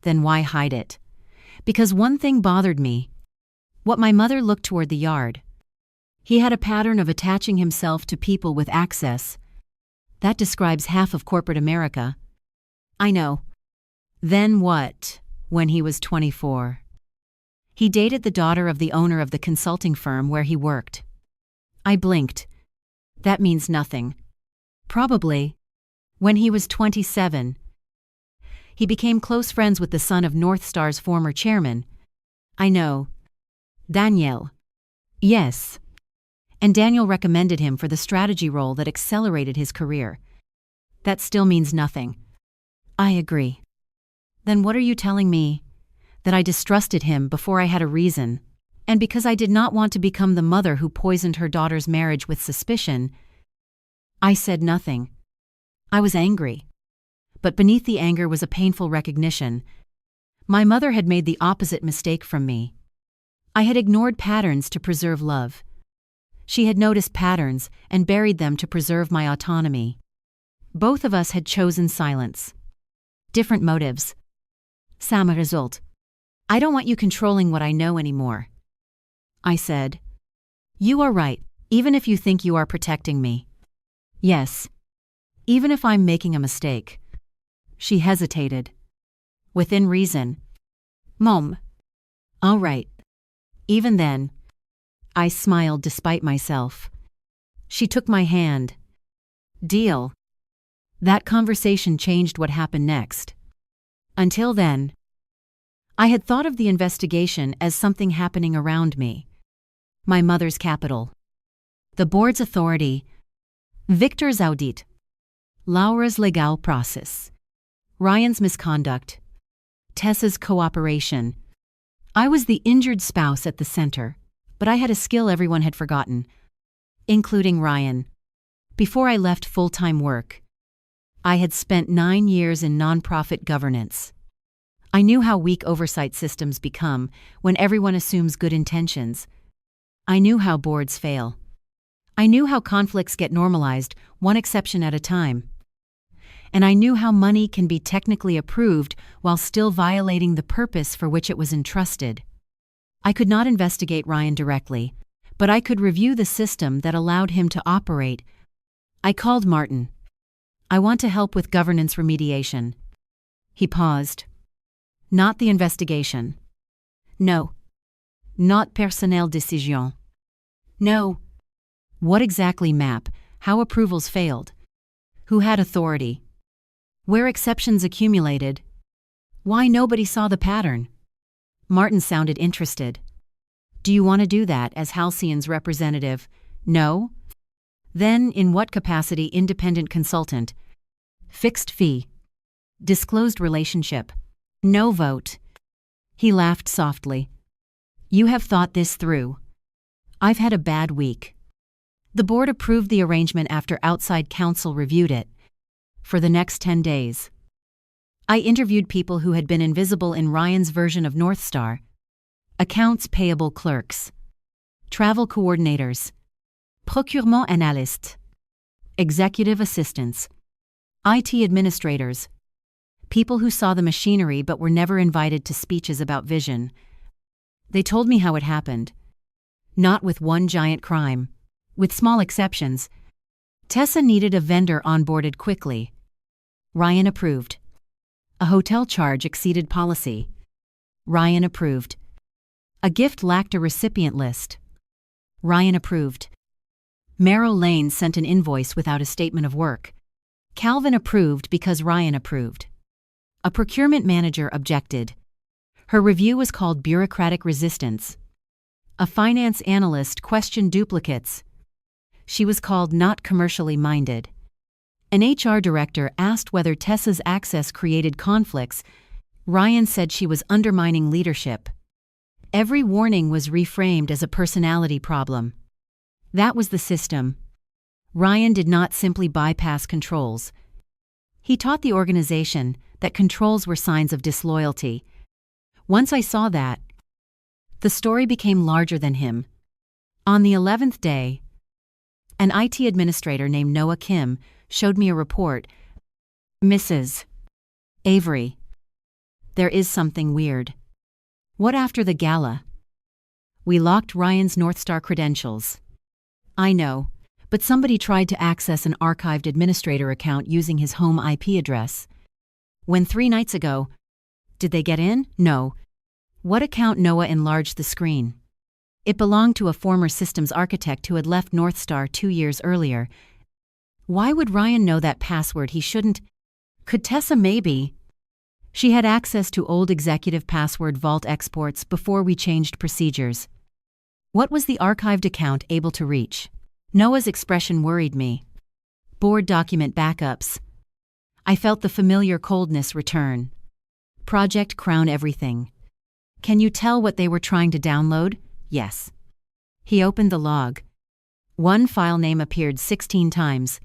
Then why hide it? Because one thing bothered me. What my mother looked toward the yard. He had a pattern of attaching himself to people with access. That describes half of corporate America. I know. Then what, when he was 24? He dated the daughter of the owner of the consulting firm where he worked. I blinked. That means nothing. Probably. When he was 27. He became close friends with the son of North Star's former chairman. I know. Daniel. Yes. And Daniel recommended him for the strategy role that accelerated his career. That still means nothing. I agree. Then what are you telling me? That I distrusted him before I had a reason, and because I did not want to become the mother who poisoned her daughter's marriage with suspicion? I said nothing. I was angry. But beneath the anger was a painful recognition. My mother had made the opposite mistake from me. I had ignored patterns to preserve love. She had noticed patterns and buried them to preserve my autonomy. Both of us had chosen silence. Different motives. Same result. I don't want you controlling what I know anymore. I said. You are right, even if you think you are protecting me. Yes. Even if I'm making a mistake. She hesitated. Within reason. Mom. All right. Even then. I smiled despite myself. She took my hand. Deal. That conversation changed what happened next. Until then, I had thought of the investigation as something happening around me. My mother's capital. The board's authority. Victor's audit. Laura's legal process. Ryan's misconduct. Tessa's cooperation. I was the injured spouse at the center, but I had a skill everyone had forgotten, including Ryan. Before I left full-time work, I had spent 9 years in nonprofit governance. I knew how weak oversight systems become when everyone assumes good intentions. I knew how boards fail. I knew how conflicts get normalized, one exception at a time. And I knew how money can be technically approved while still violating the purpose for which it was entrusted. I could not investigate Ryan directly, but I could review the system that allowed him to operate. I called Martin. I want to help with governance remediation. He paused. Not the investigation. No. Not personnel décision. No. What exactly map? How approvals failed? Who had authority? Where exceptions accumulated? Why nobody saw the pattern? Martin sounded interested. Do you want to do that as Halcyon's representative? No? Then in what capacity? Independent consultant. Fixed fee. Disclosed relationship. No vote. He laughed softly. You have thought this through. I've had a bad week. The board approved the arrangement after outside counsel reviewed it. For the next 10 days. I interviewed people who had been invisible in Ryan's version of North Star. Accounts payable clerks. Travel coordinators. Procurement analysts. Executive assistants. IT administrators. People who saw the machinery but were never invited to speeches about vision. They told me how it happened. Not with one giant crime. With small exceptions. Tessa needed a vendor onboarded quickly. Ryan approved. A hotel charge exceeded policy. Ryan approved. A gift lacked a recipient list. Ryan approved. Merrill Lane sent an invoice without a statement of work. Calvin approved because Ryan approved. A procurement manager objected. Her review was called bureaucratic resistance. A finance analyst questioned duplicates. She was called not commercially minded. An HR director asked whether Tessa's access created conflicts. Ryan said she was undermining leadership. Every warning was reframed as a personality problem. That was the system. Ryan did not simply bypass controls. He taught the organization that controls were signs of disloyalty. Once I saw that, the story became larger than him. On the 11th day, an IT administrator named Noah Kim showed me a report. Mrs. Avery, there is something weird. What after the gala? We locked Ryan's North Star credentials. I know, but somebody tried to access an archived administrator account using his home IP address. When 3 nights ago, did they get in? No. What account? Noah enlarged the screen. It belonged to a former systems architect who had left North Star 2 years earlier. Why would Ryan know that password? He shouldn't. Could Tessa maybe? She had access to old executive password vault exports before we changed procedures. What was the archived account able to reach? Noah's expression worried me. Board document backups. I felt the familiar coldness return. Project Crown Everything. Can you tell what they were trying to download? Yes. He opened the log. One file name appeared 16 times.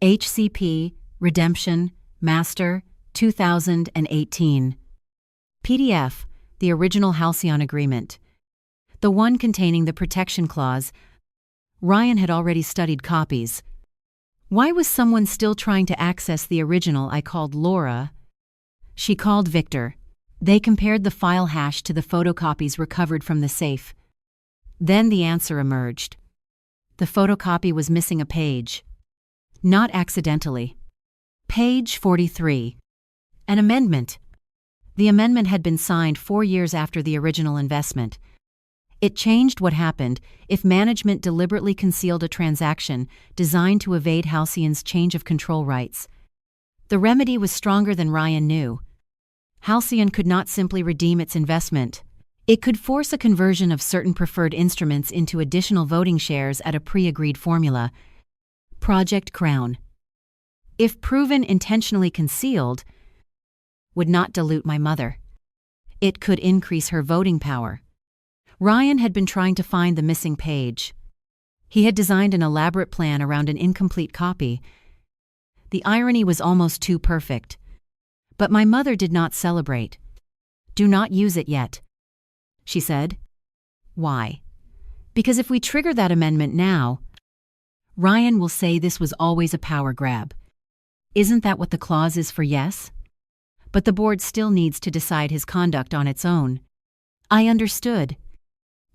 HCP, Redemption, Master, 2018. PDF, the original Halcyon agreement. The one containing the protection clause. Ryan had already studied copies. Why was someone still trying to access the original? I called Laura. She called Victor. They compared the file hash to the photocopies recovered from the safe. Then the answer emerged. The photocopy was missing a page. Not accidentally. Page 43. An amendment. The amendment had been signed 4 years after the original investment. It changed what happened if management deliberately concealed a transaction designed to evade Halcyon's change of control rights. The remedy was stronger than Ryan knew. Halcyon could not simply redeem its investment. It could force a conversion of certain preferred instruments into additional voting shares at a pre-agreed formula. Project Crown. If proven intentionally concealed, would not dilute my mother. It could increase her voting power. Ryan had been trying to find the missing page. He had designed an elaborate plan around an incomplete copy. The irony was almost too perfect. But my mother did not celebrate. Do not use it yet, she said. Why? Because if we trigger that amendment now, Ryan will say this was always a power grab. Isn't that what the clause is for yes? But the board still needs to decide his conduct on its own. I understood.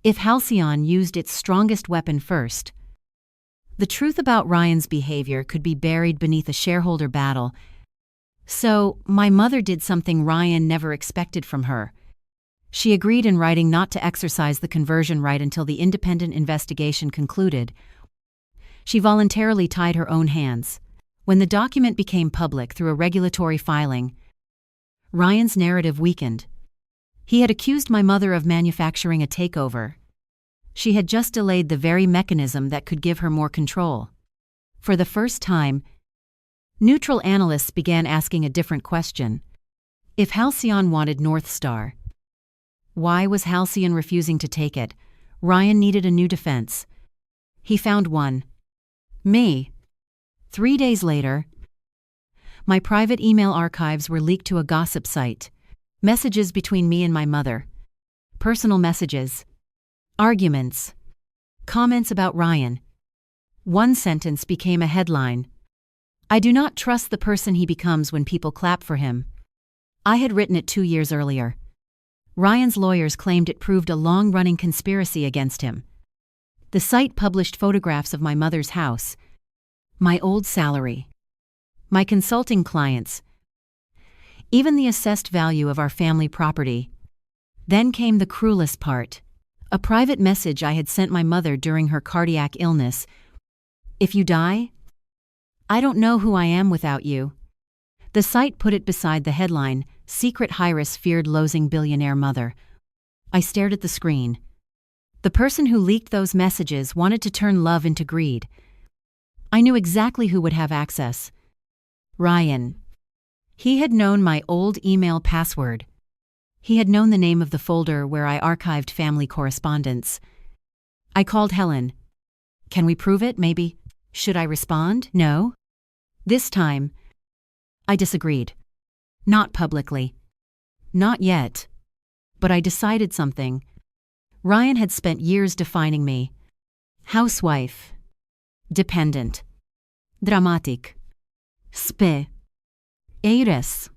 If Halcyon used its strongest weapon first, the truth about Ryan's behavior could be buried beneath a shareholder battle. So, my mother did something Ryan never expected from her. She agreed in writing not to exercise the conversion right until the independent investigation concluded. She voluntarily tied her own hands. When the document became public through a regulatory filing, Ryan's narrative weakened. He had accused my mother of manufacturing a takeover. She had just delayed the very mechanism that could give her more control. For the first time, neutral analysts began asking a different question. If Halcyon wanted North Star, why was Halcyon refusing to take it? Ryan needed a new defense. He found one. Me. 3 days later, my private email archives were leaked to a gossip site. Messages between me and my mother. Personal messages. Arguments. Comments about Ryan. One sentence became a headline. I do not trust the person he becomes when people clap for him. I had written it 2 years earlier. Ryan's lawyers claimed it proved a long-running conspiracy against him. The site published photographs of my mother's house. my old salary, my consulting clients, even the assessed value of our family property. Then came the cruelest part. A private message I had sent my mother during her cardiac illness. If you die, I don't know who I am without you. The site put it beside the headline, Secret Heiress Feared Losing Billionaire Mother. I stared at the screen. The person who leaked those messages wanted to turn love into greed. I knew exactly who would have access. Ryan. He had known my old email password. He had known the name of the folder where I archived family correspondence. I called Helen. Can we prove it, maybe? Should I respond? No. This time, I disagreed. Not publicly. Not yet. But I decided something. Ryan had spent years defining me. Housewife. Dependent. Dramatic. Spe. Heiress.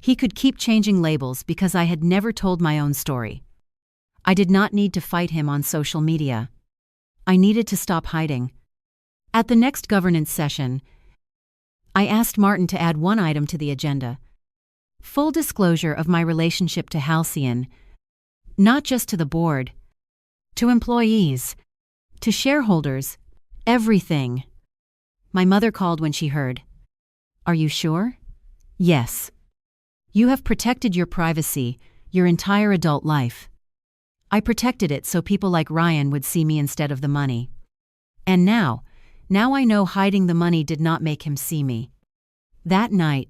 He could keep changing labels because I had never told my own story. I did not need to fight him on social media. I needed to stop hiding. At the next governance session, I asked Martin to add one item to the agenda. Full disclosure of my relationship to Halcyon, not just to the board, to employees, to shareholders, everything. My mother called when she heard. Are you sure? Yes. You have protected your privacy your entire adult life. I protected it so people like Ryan would see me instead of the money. And now I know hiding the money did not make him see me. That night,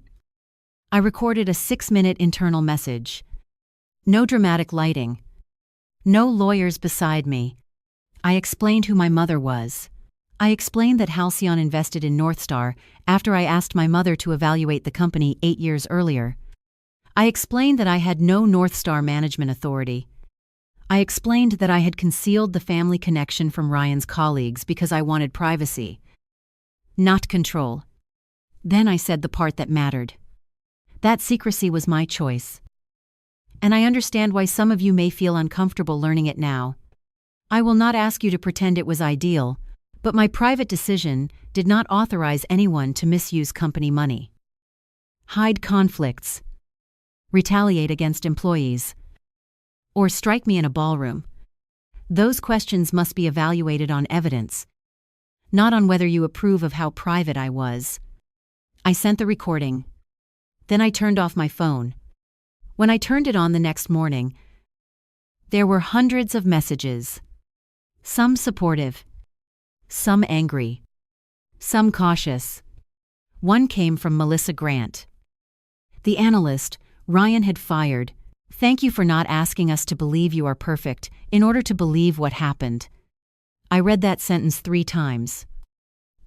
I recorded a 6-minute internal message. No dramatic lighting. No lawyers beside me. I explained who my mother was. I explained that Halcyon invested in Northstar after I asked my mother to evaluate the company 8 years earlier. I explained that I had no Northstar management authority. I explained that I had concealed the family connection from Ryan's colleagues because I wanted privacy, not control. Then I said the part that mattered. That secrecy was my choice. And I understand why some of you may feel uncomfortable learning it now. I will not ask you to pretend it was ideal, but my private decision did not authorize anyone to misuse company money. Hide conflicts. Retaliate against employees, or strike me in a ballroom. Those questions must be evaluated on evidence, not on whether you approve of how private I was. I sent the recording. Then I turned off my phone. When I turned it on the next morning, there were hundreds of messages. Some supportive, some angry, some cautious. One came from Melissa Grant. The analyst Ryan had fired. Thank you for not asking us to believe you are perfect in order to believe what happened. I read that sentence 3 times.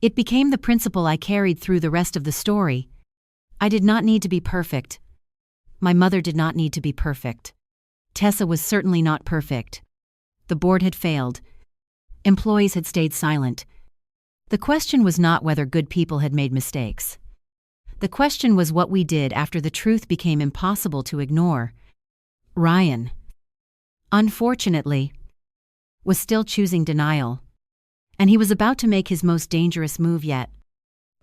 It became the principle I carried through the rest of the story. I did not need to be perfect. My mother did not need to be perfect. Tessa was certainly not perfect. The board had failed. Employees had stayed silent. The question was not whether good people had made mistakes. The question was what we did after the truth became impossible to ignore. Ryan, unfortunately, was still choosing denial. And he was about to make his most dangerous move yet.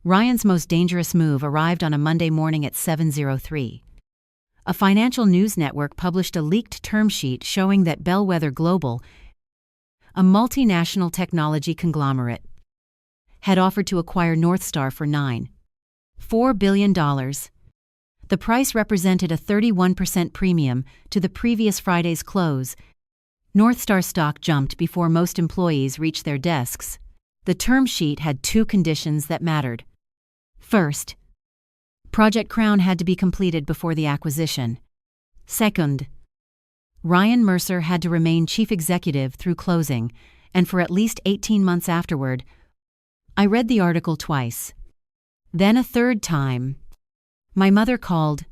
Ryan's most dangerous move arrived on a Monday morning at 7:03. A financial news network published a leaked term sheet showing that Bellwether Global, a multinational technology conglomerate, had offered to acquire Northstar for $9.4 billion. The price represented a 31% premium to the previous Friday's close. Northstar stock jumped before most employees reached their desks. The term sheet had 2 conditions that mattered. First, Project Crown had to be completed before the acquisition. Second, Ryan Mercer had to remain chief executive through closing, and for at least 18 months afterward. I read the article twice. Then a third time. My mother called.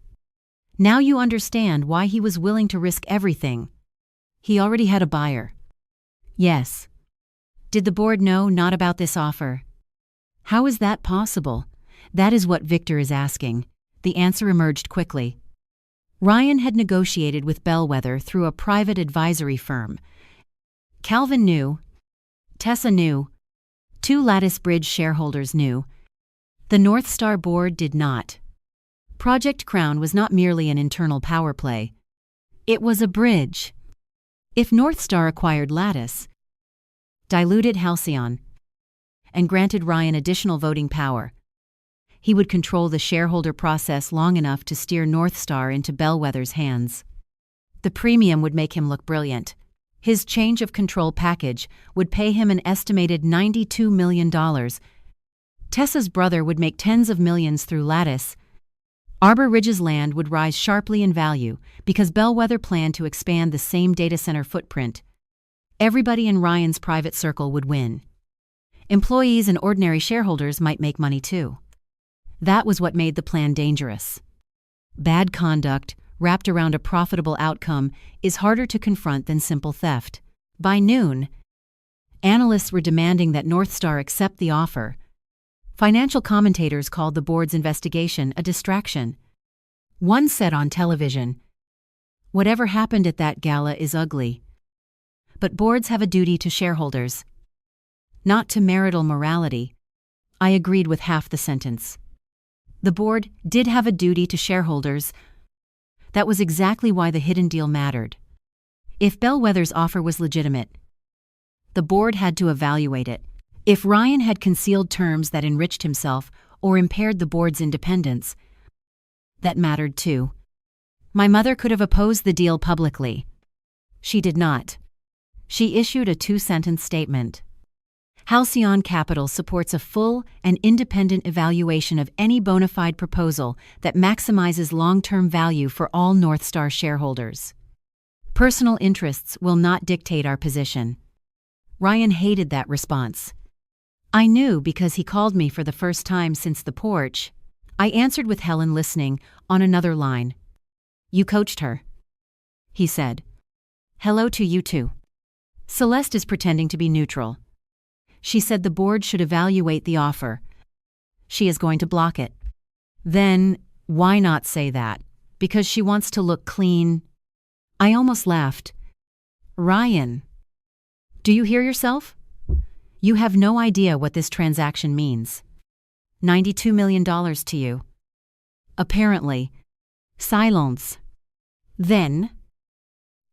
Now you understand why he was willing to risk everything. He already had a buyer. Yes. Did the board know not about this offer? How is that possible? That is what Victor is asking. The answer emerged quickly. Ryan had negotiated with Bellwether through a private advisory firm. Calvin knew. Tessa knew. 2 Lattice Bridge shareholders knew. The North Star board did not. Project Crown was not merely an internal power play. It was a bridge. If North Star acquired Lattice, diluted Halcyon, and granted Ryan additional voting power, he would control the shareholder process long enough to steer North Star into Bellwether's hands. The premium would make him look brilliant. His change of control package would pay him an estimated $92 million. Tessa's brother would make tens of millions through Lattice. Arbor Ridge's land would rise sharply in value because Bellwether planned to expand the same data center footprint. Everybody in Ryan's private circle would win. Employees and ordinary shareholders might make money too. That was what made the plan dangerous. Bad conduct, wrapped around a profitable outcome, is harder to confront than simple theft. By noon, analysts were demanding that North Star accept the offer. Financial commentators called the board's investigation a distraction. One said on television, "Whatever happened at that gala is ugly. But boards have a duty to shareholders, not to marital morality." I agreed with half the sentence. The board did have a duty to shareholders. That was exactly why the hidden deal mattered. If Bellwether's offer was legitimate, the board had to evaluate it. If Ryan had concealed terms that enriched himself or impaired the board's independence, that mattered too. My mother could have opposed the deal publicly. She did not. She issued a 2-sentence statement. Halcyon Capital supports a full and independent evaluation of any bona fide proposal that maximizes long-term value for all North Star shareholders. Personal interests will not dictate our position. Ryan hated that response. I knew because he called me for the first time since the porch. I answered with Helen listening on another line. "You coached her," he said. "Hello to you too." Celeste is pretending to be neutral. She said the board should evaluate the offer. She is going to block it. Then, why not say that? Because she wants to look clean. I almost laughed. Ryan, do you hear yourself? You have no idea what this transaction means. $92 million to you. Apparently. Silence. Then,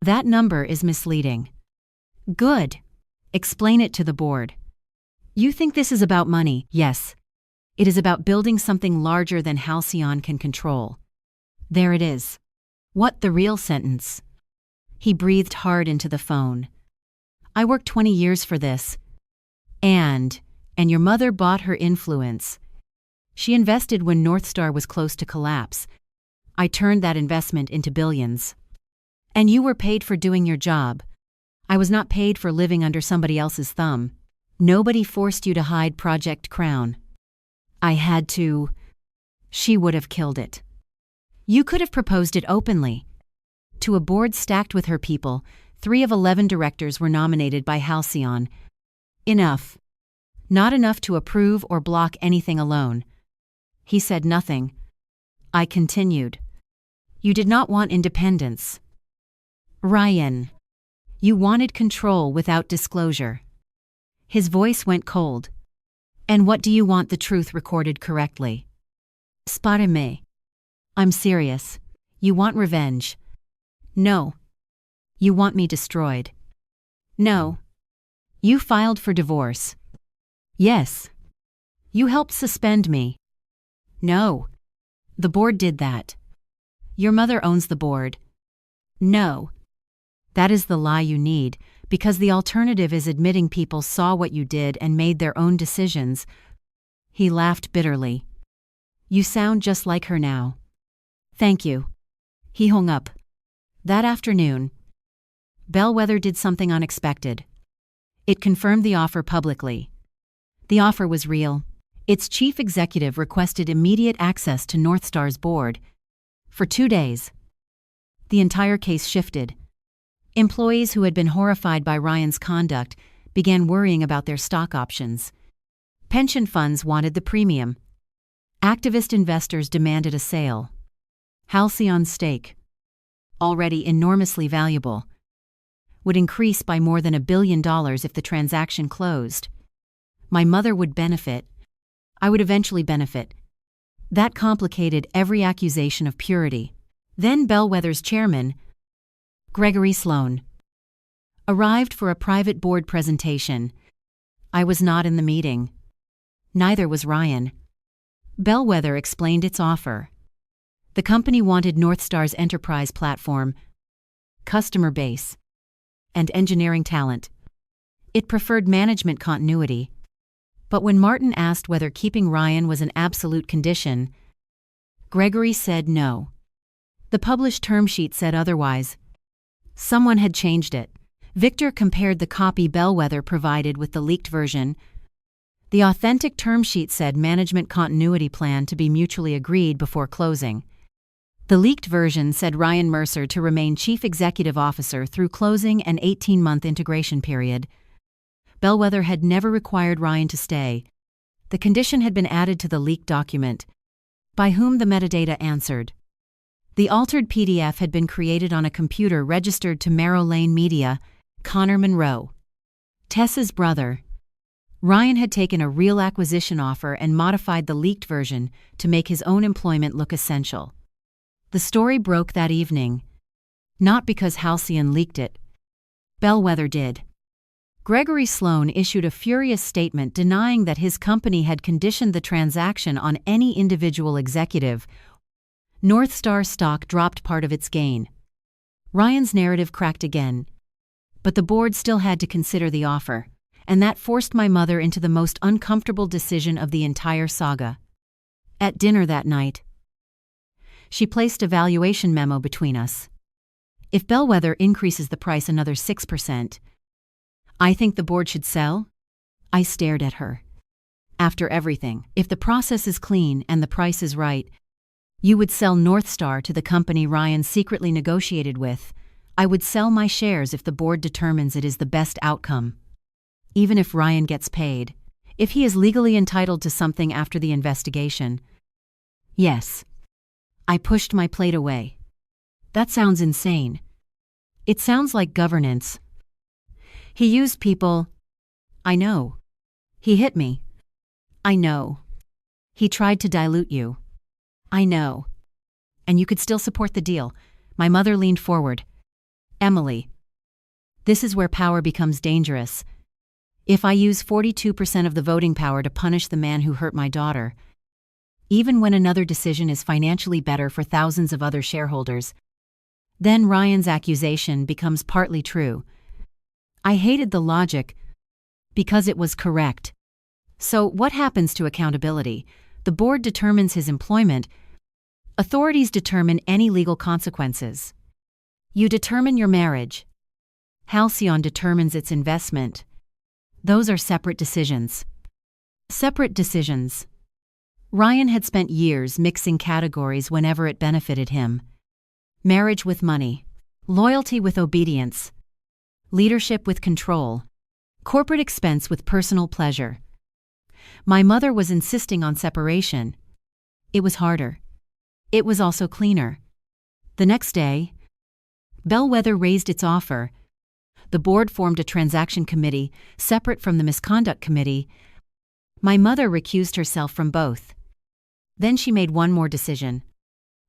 that number is misleading. Good. Explain it to the board. You think this is about money? Yes. It is about building something larger than Halcyon can control. There it is. What the real sentence? He breathed hard into the phone. I worked 20 years for this. And your mother bought her influence. She invested when North Star was close to collapse. I turned that investment into billions. And you were paid for doing your job. I was not paid for living under somebody else's thumb. Nobody forced you to hide Project Crown. I had to. She would have killed it. You could have proposed it openly. To a board stacked with her people, 3 of 11 directors were nominated by Halcyon. Enough. Not enough to approve or block anything alone. He said nothing. I continued. You did not want independence. Ryan. You wanted control without disclosure. His voice went cold. And what do you want the truth recorded correctly? Sparame. I'm serious. You want revenge. No. You want me destroyed. No. You filed for divorce. Yes. You helped suspend me. No. The board did that. Your mother owns the board. No. That is the lie you need, because the alternative is admitting people saw what you did and made their own decisions. He laughed bitterly. You sound just like her now. Thank you. He hung up. That afternoon, Bellwether did something unexpected. It confirmed the offer publicly. The offer was real. Its chief executive requested immediate access to North Star's board. For 2 days, the entire case shifted. Employees who had been horrified by Ryan's conduct began worrying about their stock options. Pension funds wanted the premium. Activist investors demanded a sale. Halcyon's stake, already enormously valuable, would increase by more than $1 billion if the transaction closed. My mother would benefit. I would eventually benefit. That complicated every accusation of purity. Then Bellwether's chairman, Gregory Sloan, arrived for a private board presentation. I was not in the meeting. Neither was Ryan. Bellwether explained its offer. The company wanted Northstar's enterprise platform, customer base, and engineering talent. It preferred management continuity. But when Martin asked whether keeping Ryan was an absolute condition, Gregory said no. The published term sheet said otherwise. Someone had changed it. Victor compared the copy Bellwether provided with the leaked version. The authentic term sheet said management continuity plan to be mutually agreed before closing. The leaked version said Ryan Mercer to remain chief executive officer through closing and 18-month integration period. Bellwether had never required Ryan to stay. The condition had been added to the leaked document. By whom the metadata answered. The altered PDF had been created on a computer registered to Merrill Lane Media, Connor Monroe, Tessa's brother. Ryan had taken a real acquisition offer and modified the leaked version to make his own employment look essential. The story broke that evening. Not because Halcyon leaked it. Bellwether did. Gregory Sloan issued a furious statement denying that his company had conditioned the transaction on any individual executive. Northstar stock dropped part of its gain. Ryan's narrative cracked again. But the board still had to consider the offer, and that forced my mother into the most uncomfortable decision of the entire saga. At dinner that night, she placed a valuation memo between us. If Bellwether increases the price another 6%, I think the board should sell? I stared at her. After everything, if the process is clean and the price is right, you would sell Northstar to the company Ryan secretly negotiated with. I would sell my shares if the board determines it is the best outcome. Even if Ryan gets paid, if he is legally entitled to something after the investigation. Yes. I pushed my plate away. That sounds insane. It sounds like governance. He used people. I know. He hit me. I know. He tried to dilute you. I know. And you could still support the deal. My mother leaned forward. Emily. This is where power becomes dangerous. If I use 42% of the voting power to punish the man who hurt my daughter, even when another decision is financially better for thousands of other shareholders, then Ryan's accusation becomes partly true. I hated the logic because it was correct. So what happens to accountability? The board determines his employment. Authorities determine any legal consequences. You determine your marriage. Halcyon determines its investment. Those are separate decisions. Separate decisions. Ryan had spent years mixing categories whenever it benefited him. Marriage with money. Loyalty with obedience. Leadership with control. Corporate expense with personal pleasure. My mother was insisting on separation. It was harder. It was also cleaner. The next day, Bellwether raised its offer. The board formed a transaction committee, separate from the misconduct committee. My mother recused herself from both. Then she made one more decision.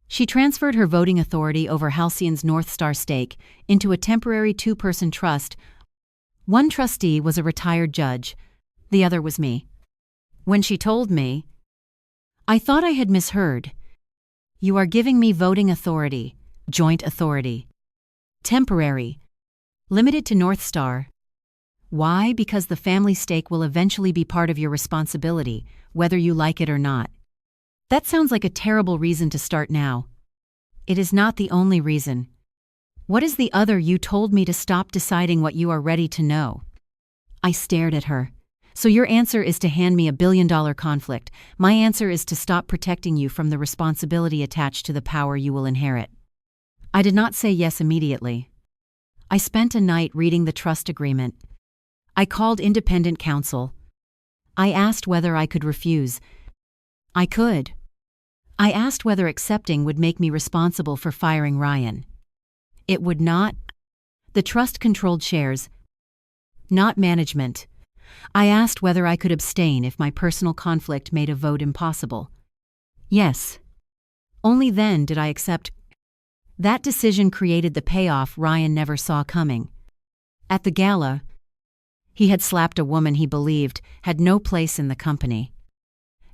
She transferred her voting authority over Halcyon's Northstar stake into a temporary two-person trust. One trustee was a retired judge. The other was me. When she told me, I thought I had misheard. You are giving me voting authority, joint authority. Temporary. Limited to Northstar. Why? Because the family stake will eventually be part of your responsibility, whether you like it or not. That sounds like a terrible reason to start now. It is not the only reason. What is the other? You told me to stop deciding what you are ready to know. I stared at her. So your answer is to hand me $1 billion conflict. My answer is to stop protecting you from the responsibility attached to the power you will inherit. I did not say yes immediately. I spent a night reading the trust agreement. I called independent counsel. I asked whether I could refuse. I could. I asked whether accepting would make me responsible for firing Ryan. It would not. The trust controlled shares, not management. I asked whether I could abstain if my personal conflict made a vote impossible. Yes. Only then did I accept. That decision created the payoff Ryan never saw coming. At the gala, he had slapped a woman he believed had no place in the company.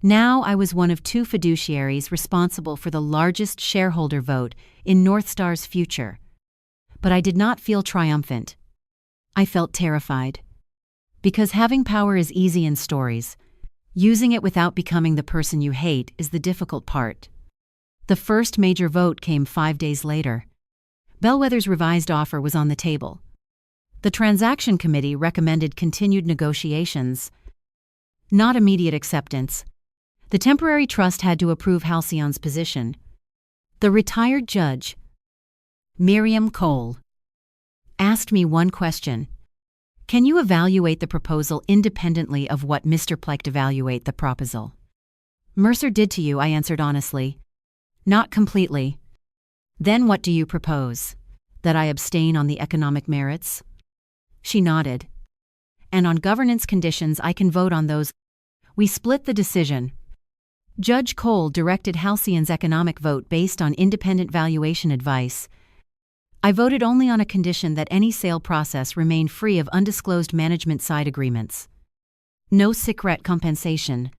Now I was one of two fiduciaries responsible for the largest shareholder vote in North Star's future. But I did not feel triumphant. I felt terrified. Because having power is easy in stories, using it without becoming the person you hate is the difficult part. The first major vote came 5 days later. Bellwether's revised offer was on the table. The transaction committee recommended continued negotiations, not immediate acceptance. The temporary trust had to approve Halcyon's position. The retired judge, Miriam Cole, asked me one question. Can you evaluate the proposal independently of what Mr. Plecht evaluate the proposal? Mercer did to you, I answered honestly. Not completely. Then what do you propose? That I abstain on the economic merits? She nodded. And on governance conditions I can vote on those. We split the decision. Judge Cole directed Halcyon's economic vote based on independent valuation advice. I voted only on a condition that any sale process remain free of undisclosed management side agreements. No secret compensation.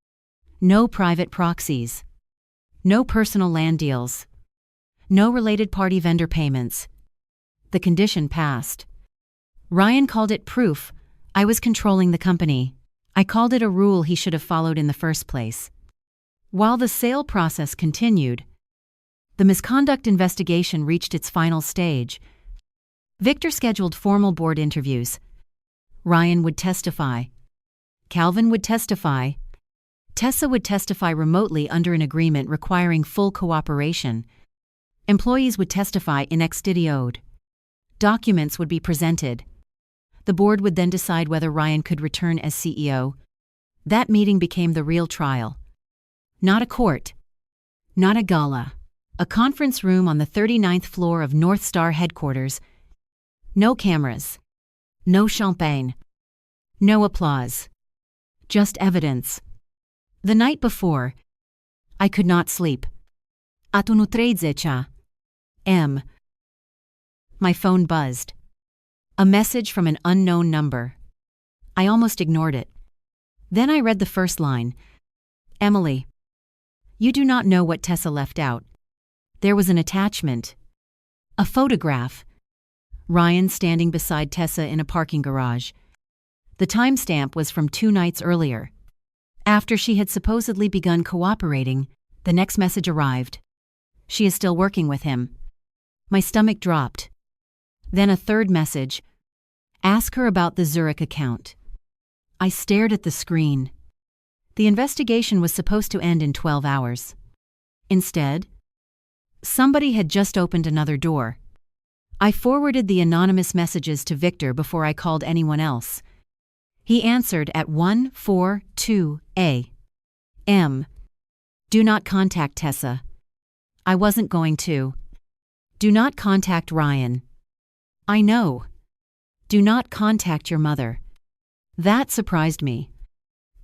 No private proxies. No personal land deals. No related party vendor payments. The condition passed. Ryan called it proof I was controlling the company. I called it a rule he should have followed in the first place. While the sale process continued, the misconduct investigation reached its final stage. Victor scheduled formal board interviews. Ryan would testify. Calvin would testify. Tessa would testify remotely under an agreement requiring full cooperation. Employees would testify in extidioed. Documents would be presented. The board would then decide whether Ryan could return as CEO. That meeting became the real trial. Not a court. Not a gala. A conference room on the 39th floor of North Star headquarters. No cameras. No champagne. No applause. Just evidence. The night before, I could not sleep. Atunu 13 M. My phone buzzed. A message from an unknown number. I almost ignored it. Then I read the first line. Emily. You do not know what Tessa left out. There was an attachment. A photograph. Ryan standing beside Tessa in a parking garage. The timestamp was from 2 nights earlier. After she had supposedly begun cooperating, the next message arrived. She is still working with him. My stomach dropped. Then a third message. Ask her about the Zurich account. I stared at the screen. The investigation was supposed to end in 12 hours. Instead, somebody had just opened another door. I forwarded the anonymous messages to Victor before I called anyone else. He answered at 1:42 a.m. Do not contact Tessa. I wasn't going to. Do not contact Ryan. I know. Do not contact your mother. That surprised me.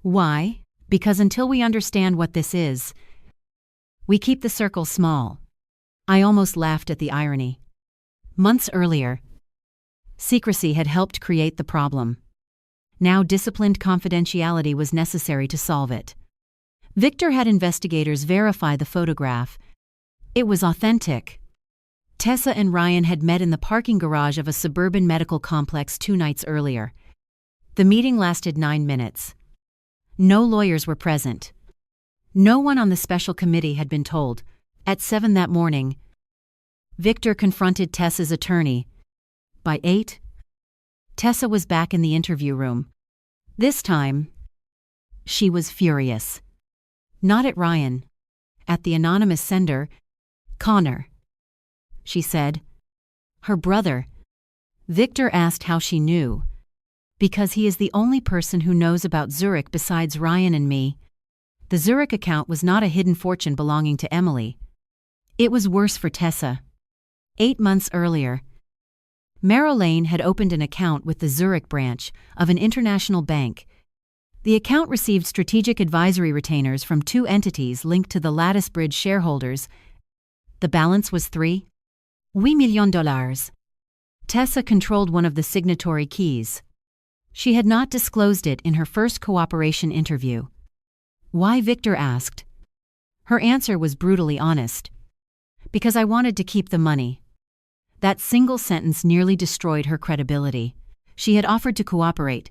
Why? Because until we understand what this is, we keep the circle small. I almost laughed at the irony. Months earlier, secrecy had helped create the problem. Now disciplined confidentiality was necessary to solve it. Victor had investigators verify the photograph. It was authentic. Tessa and Ryan had met in the parking garage of a suburban medical complex 2 nights earlier. The meeting lasted 9 minutes. No lawyers were present. No one on the special committee had been told. At 7 that morning, Victor confronted Tessa's attorney. By 8, Tessa was back in the interview room. This time, she was furious. Not at Ryan. At the anonymous sender, Connor. She said. Her brother. Victor asked how she knew. Because he is the only person who knows about Zurich besides Ryan and me. The Zurich account was not a hidden fortune belonging to Emily. It was worse for Tessa. 8 months earlier, Mara Lane had opened an account with the Zurich branch of an international bank The account received strategic advisory retainers from two entities linked to the Lattice Bridge shareholders. The balance was $3 million. Tessa controlled one of the signatory keys. She had not disclosed it in her first cooperation interview. Why? Victor asked. Her answer was brutally honest. Because I wanted to keep the money. That single sentence nearly destroyed her credibility. She had offered to cooperate.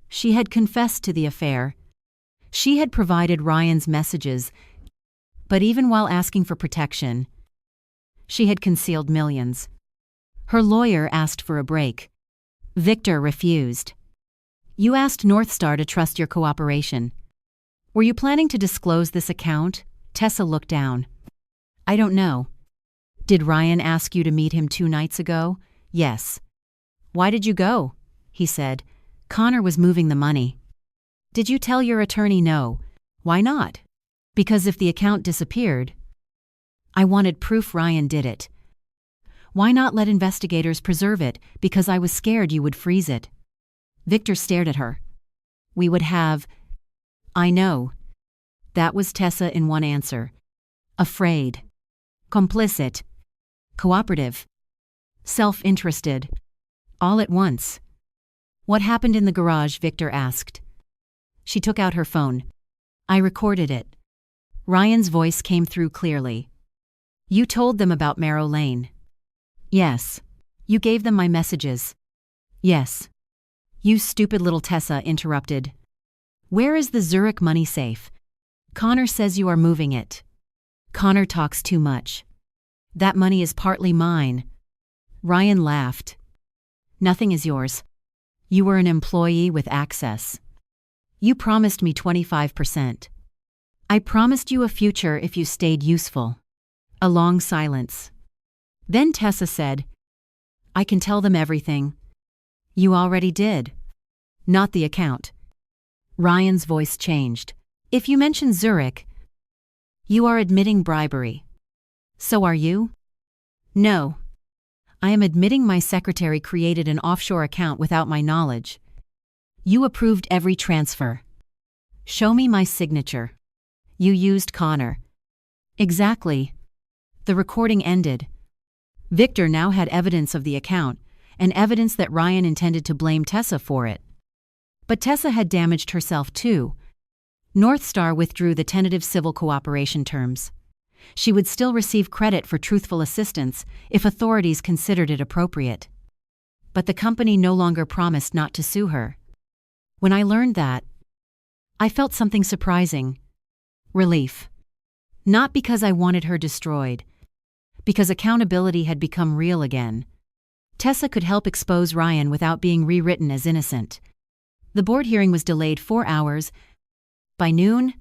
She had confessed to the affair. She had provided Ryan's messages. But even while asking for protection, she had concealed millions. Her lawyer asked for a break. Victor refused. You asked Northstar to trust your cooperation. Were you planning to disclose this account? Tessa looked down. I don't know. Did Ryan ask you to meet him 2 nights ago? Yes. Why did you go? He said. Connor was moving the money. Did you tell your attorney no? Why not? Because if the account disappeared, I wanted proof Ryan did it. Why not let investigators preserve it? Because I was scared you would freeze it. Victor stared at her. We would have. I know. That was Tessa in one answer. Afraid. Complicit. Cooperative. Self-interested. All at once. What happened in the garage? Victor asked. She took out her phone. I recorded it. Ryan's voice came through clearly. You told them about Marrow Lane. Yes. You gave them my messages. Yes. You stupid little. Tessa interrupted. Where is the Zurich money safe? Connor says you are moving it. Connor talks too much. That money is partly mine. Ryan laughed. Nothing is yours. You were an employee with access. You promised me 25%. I promised you a future if you stayed useful. A long silence. Then Tessa said, I can tell them everything. You already did. Not the account. Ryan's voice changed. If you mention Zurich, you are admitting bribery. So are you? No. I am admitting my secretary created an offshore account without my knowledge. You approved every transfer. Show me my signature. You used Connor. Exactly. The recording ended. Victor now had evidence of the account, and evidence that Ryan intended to blame Tessa for it. But Tessa had damaged herself too. Northstar withdrew the tentative civil cooperation terms. She would still receive credit for truthful assistance if authorities considered it appropriate. But the company no longer promised not to sue her. When I learned that, I felt something surprising. Relief. Not because I wanted her destroyed. Because accountability had become real again. Tessa could help expose Ryan without being rewritten as innocent. The board hearing was delayed 4 hours. By noon,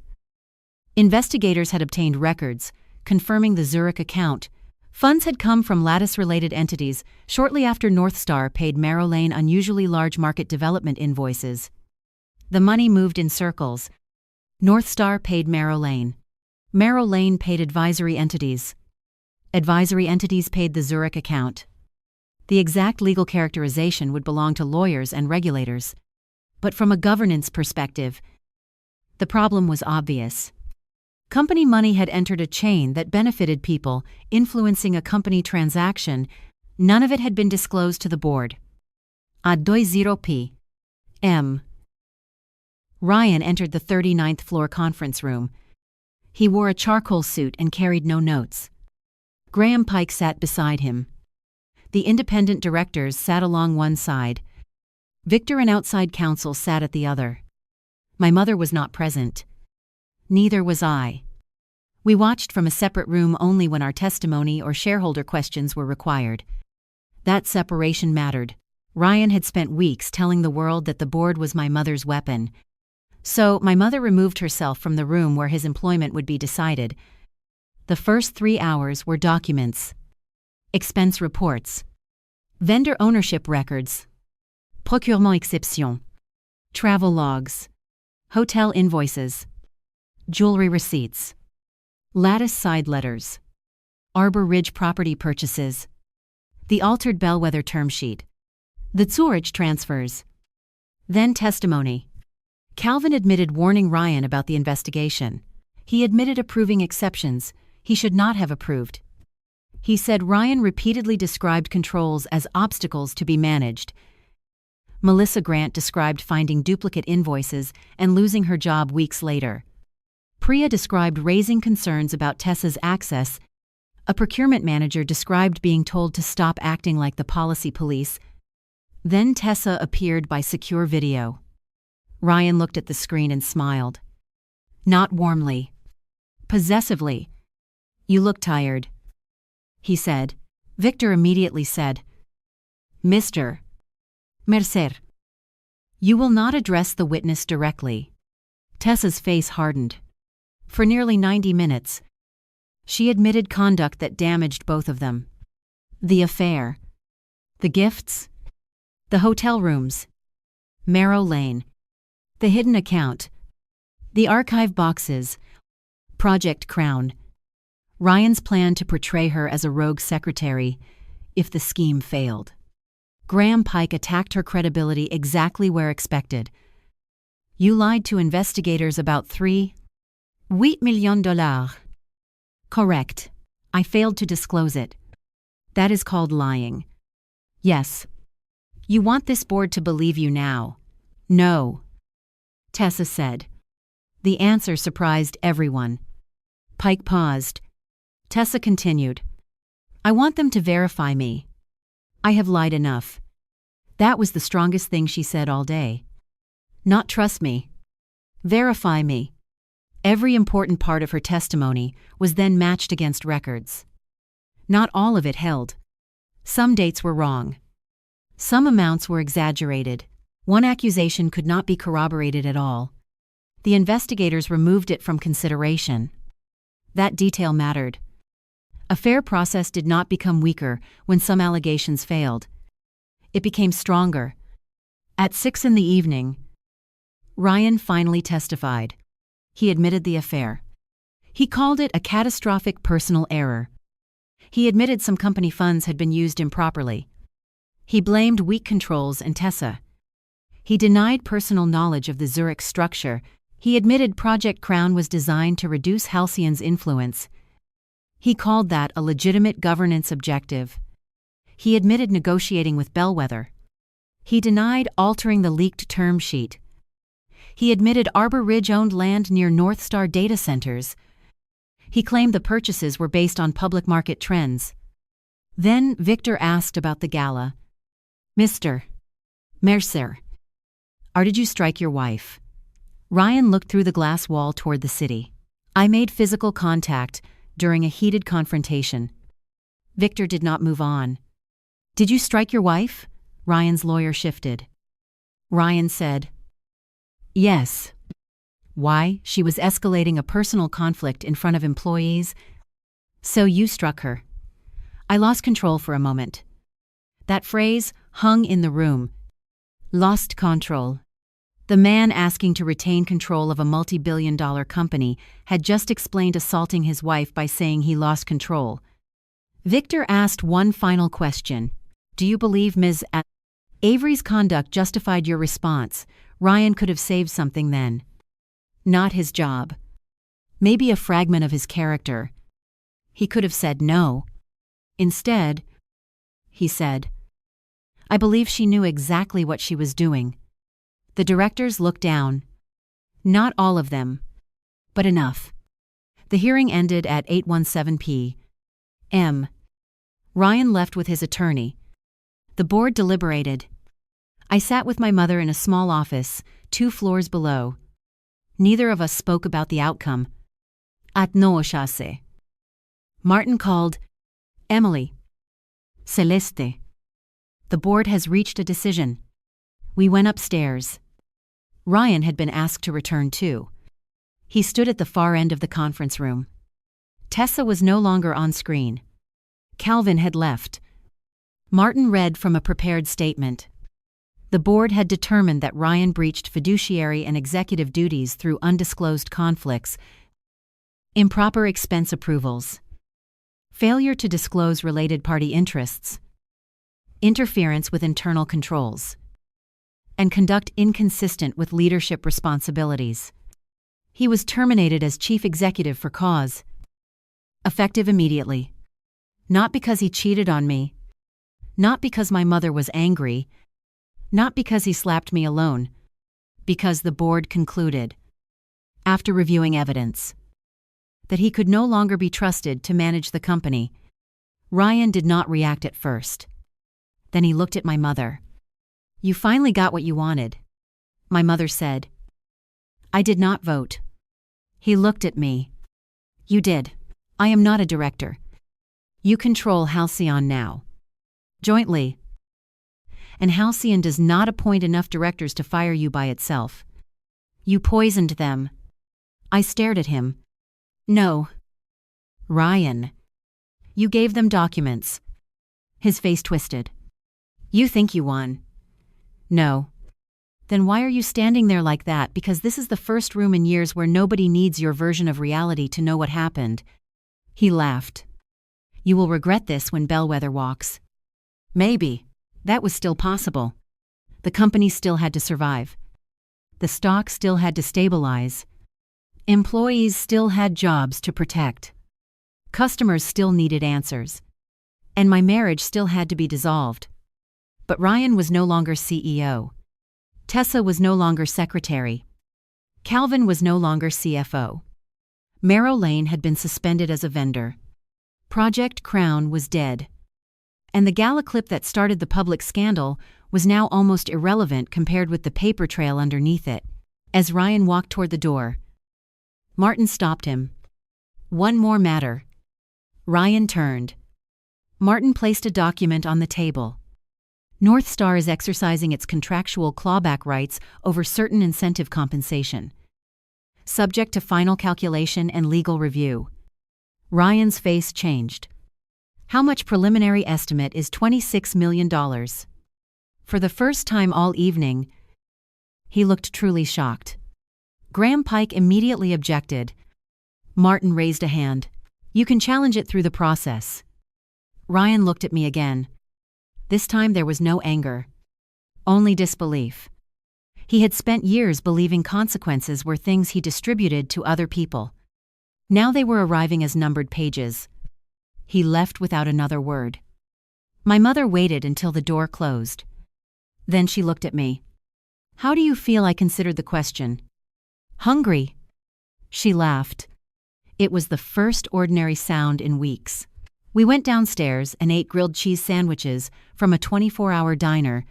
investigators had obtained records confirming the Zurich account. Funds had come from Lattice-related entities shortly after Northstar paid Marrow Lane unusually large market development invoices. The money moved in circles. Northstar paid Marrow Lane. Marrow Lane paid advisory entities. Advisory entities paid the Zurich account. The exact legal characterization would belong to lawyers and regulators. But from a governance perspective, the problem was obvious. Company money had entered a chain that benefited people, influencing a company transaction. None of it had been disclosed to the board. À 20 p.m. Ryan entered the 39th floor conference room. He wore a charcoal suit and carried no notes. Graham Pike sat beside him. The independent directors sat along one side. Victor and outside counsel sat at the other. My mother was not present. Neither was I. We watched from a separate room only when our testimony or shareholder questions were required. That separation mattered. Ryan had spent weeks telling the world that the board was my mother's weapon. So my mother removed herself from the room where his employment would be decided. The first 3 hours were documents. Expense reports. Vendor ownership records. Procurement exception. Travel logs. Hotel invoices. Jewelry receipts. Lattice side letters. Arbor Ridge property purchases. The altered Bellwether term sheet. The Zurich transfers. Then testimony. Calvin admitted warning Ryan about the investigation. He admitted approving exceptions he should not have approved. He said Ryan repeatedly described controls as obstacles to be managed. Melissa Grant described finding duplicate invoices and losing her job weeks later. Priya described raising concerns about Tessa's access. A procurement manager described being told to stop acting like the policy police. Then Tessa appeared by secure video. Ryan looked at the screen and smiled. Not warmly. Possessively. "You look tired," he said. Victor immediately said, "Mr. Mercer, you will not address the witness directly." Tessa's face hardened. For nearly 90 minutes, she admitted conduct that damaged both of them. The affair. The gifts. The hotel rooms. Marrow Lane. The hidden account. The archive boxes. Project Crown. Ryan's plan to portray her as a rogue secretary, if the scheme failed. Graham Pike attacked her credibility exactly where expected. "You lied to investigators about $3.8 million. Correct. I failed to disclose it. That is called lying. Yes. You want this board to believe you now?" "No," Tessa said. The answer surprised everyone. Pike paused. Tessa continued, "I want them to verify me. I have lied enough." That was the strongest thing she said all day. Not trust me. Verify me. Every important part of her testimony was then matched against records. Not all of it held. Some dates were wrong. Some amounts were exaggerated. One accusation could not be corroborated at all. The investigators removed it from consideration. That detail mattered. A fair process did not become weaker when some allegations failed. It became stronger. At 6 p.m, Ryan finally testified. He admitted the affair. He called it a catastrophic personal error. He admitted some company funds had been used improperly. He blamed weak controls and Tessa. He denied personal knowledge of the Zurich structure. He admitted Project Crown was designed to reduce Halcyon's influence. He called that a legitimate governance objective. He admitted negotiating with Bellwether. He denied altering the leaked term sheet. He admitted Arbor Ridge owned land near North Star data centers. He claimed the purchases were based on public market trends. Then Victor asked about the Gala. "Mr. Mercer, did you strike your wife?" Ryan looked through the glass wall toward the city. "I made physical contact during a heated confrontation." Victor did not move on. "Did you strike your wife?" Ryan's lawyer shifted. Ryan said, "Yes." "Why?" "She was escalating a personal conflict in front of employees." "So you struck her." "I lost control for a moment." That phrase hung in the room. Lost control. The man asking to retain control of a multi-billion-dollar company had just explained assaulting his wife by saying he lost control. Victor asked one final question. "Do you believe Ms. Avery's conduct justified your response?" Ryan could have saved something then. Not his job. Maybe a fragment of his character. He could have said no. Instead, he said, "I believe she knew exactly what she was doing." The directors looked down. Not all of them, but enough. The hearing ended at 8:17 p.m. Ryan left with his attorney. The board deliberated. "I sat with my mother in a small office, 2 floors below. Neither of us spoke about the outcome. At no chasse. Martin called, 'Emily. Celeste. The board has reached a decision.' We went upstairs. Ryan had been asked to return too. He stood at the far end of the conference room. Tessa was no longer on screen. Calvin had left. Martin read from a prepared statement. The board had determined that Ryan breached fiduciary and executive duties through undisclosed conflicts, improper expense approvals, failure to disclose related party interests, interference with internal controls. and conduct inconsistent with leadership responsibilities. He was terminated as chief executive for cause, effective immediately. Not because he cheated on me, not because my mother was angry, not because he slapped me alone, because the board concluded, after reviewing evidence, that he could no longer be trusted to manage the company. Ryan did not react at first. Then he looked at my mother. "You finally got what you wanted," my mother said. "I did not vote." He looked at me. "You did. I am not a director. You control Halcyon now. Jointly. And Halcyon does not appoint enough directors to fire you by itself. You poisoned them." I stared at him. "No. Ryan. You gave them documents." His face twisted. "You think you won." "No." "Then why are you standing there like that? Because this is the first room in years where nobody needs your version of reality to know what happened." He laughed. "You will regret this when Bellwether walks." Maybe. That was still possible. The company still had to survive. The stock still had to stabilize. Employees still had jobs to protect. Customers still needed answers. And my marriage still had to be dissolved. But Ryan was no longer CEO. Tessa was no longer secretary. Calvin was no longer CFO. Merrill Lane had been suspended as a vendor. Project Crown was dead. And the Gala clip that started the public scandal was now almost irrelevant compared with the paper trail underneath it. As Ryan walked toward the door, Martin stopped him. "One more matter." Ryan turned. Martin placed a document on the table. North Star is exercising its contractual clawback rights over certain incentive compensation, subject to final calculation and legal review. Ryan's face changed. "How much preliminary estimate is $26 million? For the first time all evening, he looked truly shocked. Graham Pike immediately objected. Martin raised a hand. "You can challenge it through the process." Ryan looked at me again. This time there was no anger, only disbelief. He had spent years believing consequences were things he distributed to other people. Now they were arriving as numbered pages. He left without another word. My mother waited until the door closed. Then she looked at me. "How do you feel?" I considered the question. "Hungry." She laughed. It was the first ordinary sound in weeks. We went downstairs and ate grilled cheese sandwiches from a 24-hour diner.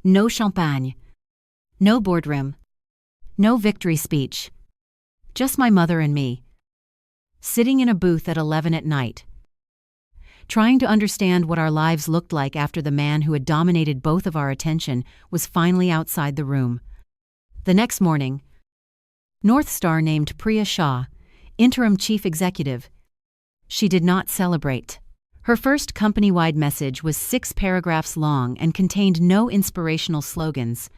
No champagne. No boardroom. No victory speech. Just my mother and me, sitting in a booth at 11 at night, trying to understand what our lives looked like after the man who had dominated both of our attention was finally outside the room. The next morning, North Star named Priya Shah interim chief executive. She did not celebrate. Her first company-wide message was 6 paragraphs long and contained no inspirational slogans.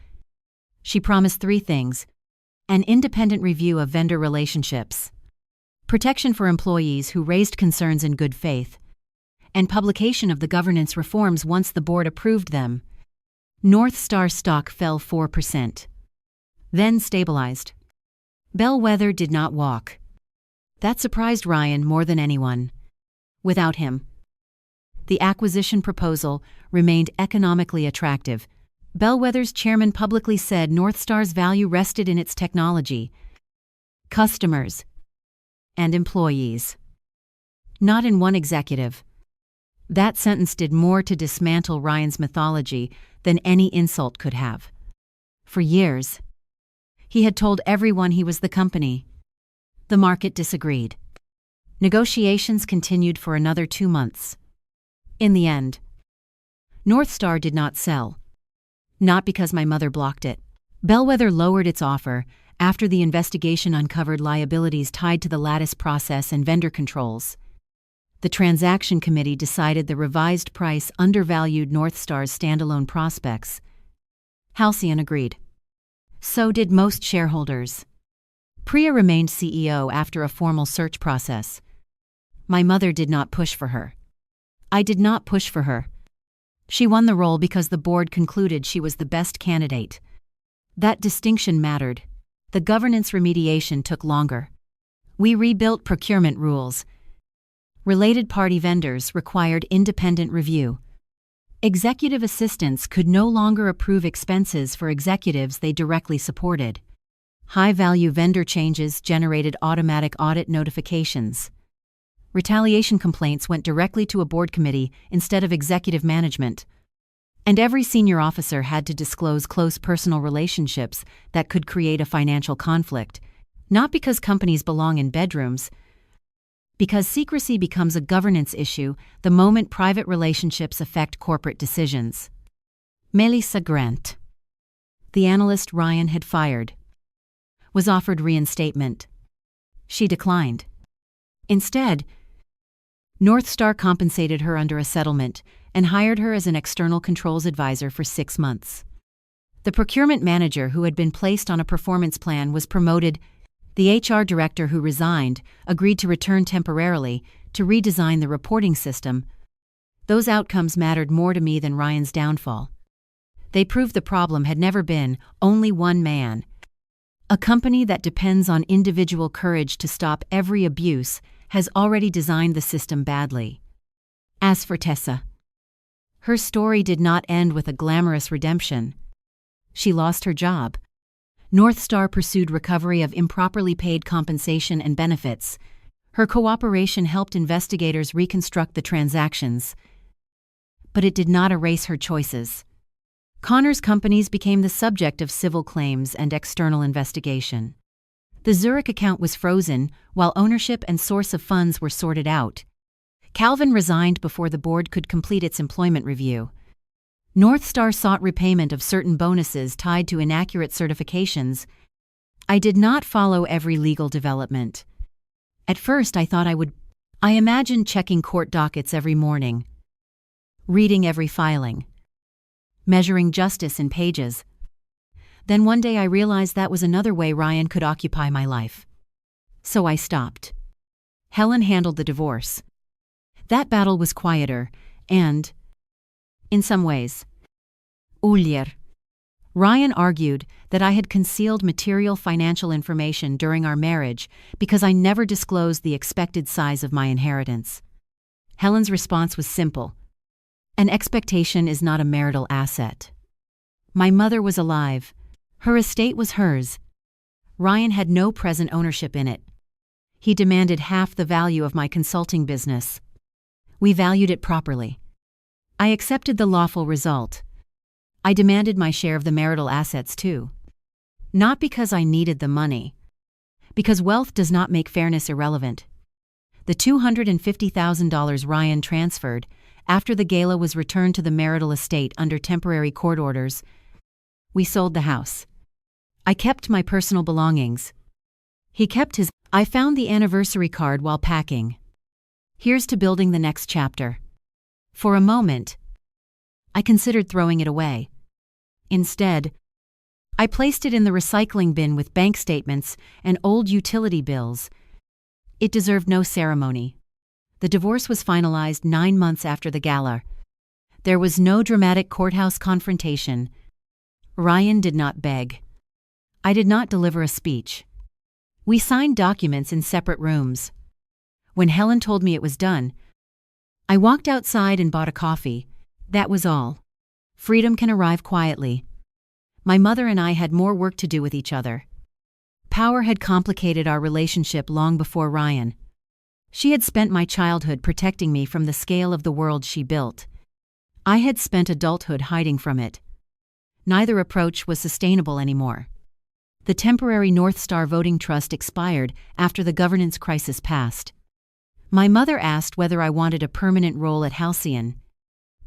She promised 3 things: an independent review of vendor relationships, protection for employees who raised concerns in good faith, and publication of the governance reforms once the board approved them. North Star stock fell 4%. Then stabilized. Bellwether did not walk. That surprised Ryan more than anyone. Without him, the acquisition proposal remained economically attractive. Bellwether's chairman publicly said North Star's value rested in its technology, customers, and employees, not in one executive. That sentence did more to dismantle Ryan's mythology than any insult could have. For years, he had told everyone he was the company. The market disagreed. Negotiations continued for another 2 months. In the end, North Star did not sell. Not because my mother blocked it. Bellwether lowered its offer after the investigation uncovered liabilities tied to the lattice process and vendor controls. The transaction committee decided the revised price undervalued North Star's standalone prospects. Halcyon agreed. So did most shareholders. Priya remained CEO after a formal search process. My mother did not push for her. I did not push for her. She won the role because the board concluded she was the best candidate. That distinction mattered. The governance remediation took longer. We rebuilt procurement rules. Related party vendors required independent review. Executive assistants could no longer approve expenses for executives they directly supported. High-value vendor changes generated automatic audit notifications. Retaliation complaints went directly to a board committee instead of executive management. And every senior officer had to disclose close personal relationships that could create a financial conflict, not because companies belong in bedrooms, because secrecy becomes a governance issue the moment private relationships affect corporate decisions. Melissa Grant, the analyst Ryan had fired, was offered reinstatement. She declined. Instead, North Star compensated her under a settlement and hired her as an external controls advisor for 6 months. The procurement manager who had been placed on a performance plan was promoted. The HR director who resigned agreed to return temporarily to redesign the reporting system. Those outcomes mattered more to me than Ryan's downfall. They proved the problem had never been only one man. A company that depends on individual courage to stop every abuse has already designed the system badly. As for Tessa, her story did not end with a glamorous redemption. She lost her job. North Star pursued recovery of improperly paid compensation and benefits. Her cooperation helped investigators reconstruct the transactions. But it did not erase her choices. Connor's companies became the subject of civil claims and external investigation. The Zurich account was frozen, while ownership and source of funds were sorted out. Calvin resigned before the board could complete its employment review. North Star sought repayment of certain bonuses tied to inaccurate certifications. I did not follow every legal development. At first, I thought I would. I imagined checking court dockets every morning, reading every filing, measuring justice in pages. Then one day I realized that was another way Ryan could occupy my life. So I stopped. Helen handled the divorce. That battle was quieter, and, in some ways, uglier. Ryan argued that I had concealed material financial information during our marriage because I never disclosed the expected size of my inheritance. Helen's response was simple. An expectation is not a marital asset. My mother was alive. Her estate was hers. Ryan had no present ownership in it. He demanded half the value of my consulting business. We valued it properly. I accepted the lawful result. I demanded my share of the marital assets too. Not because I needed the money. Because wealth does not make fairness irrelevant. The $250,000 Ryan transferred, after the Gala was returned to the marital estate under temporary court orders, we sold the house. I kept my personal belongings. He kept his. I found the anniversary card while packing. Here's to building the next chapter. For a moment, I considered throwing it away. Instead, I placed it in the recycling bin with bank statements and old utility bills. It deserved no ceremony. The divorce was finalized 9 months after the Gala. There was no dramatic courthouse confrontation. Ryan did not beg. I did not deliver a speech. We signed documents in separate rooms. When Helen told me it was done, I walked outside and bought a coffee. That was all. Freedom can arrive quietly. My mother and I had more work to do with each other. Power had complicated our relationship long before Ryan. She had spent my childhood protecting me from the scale of the world she built. I had spent adulthood hiding from it. Neither approach was sustainable anymore. The temporary North Star voting trust expired after the governance crisis passed. My mother asked whether I wanted a permanent role at Halcyon.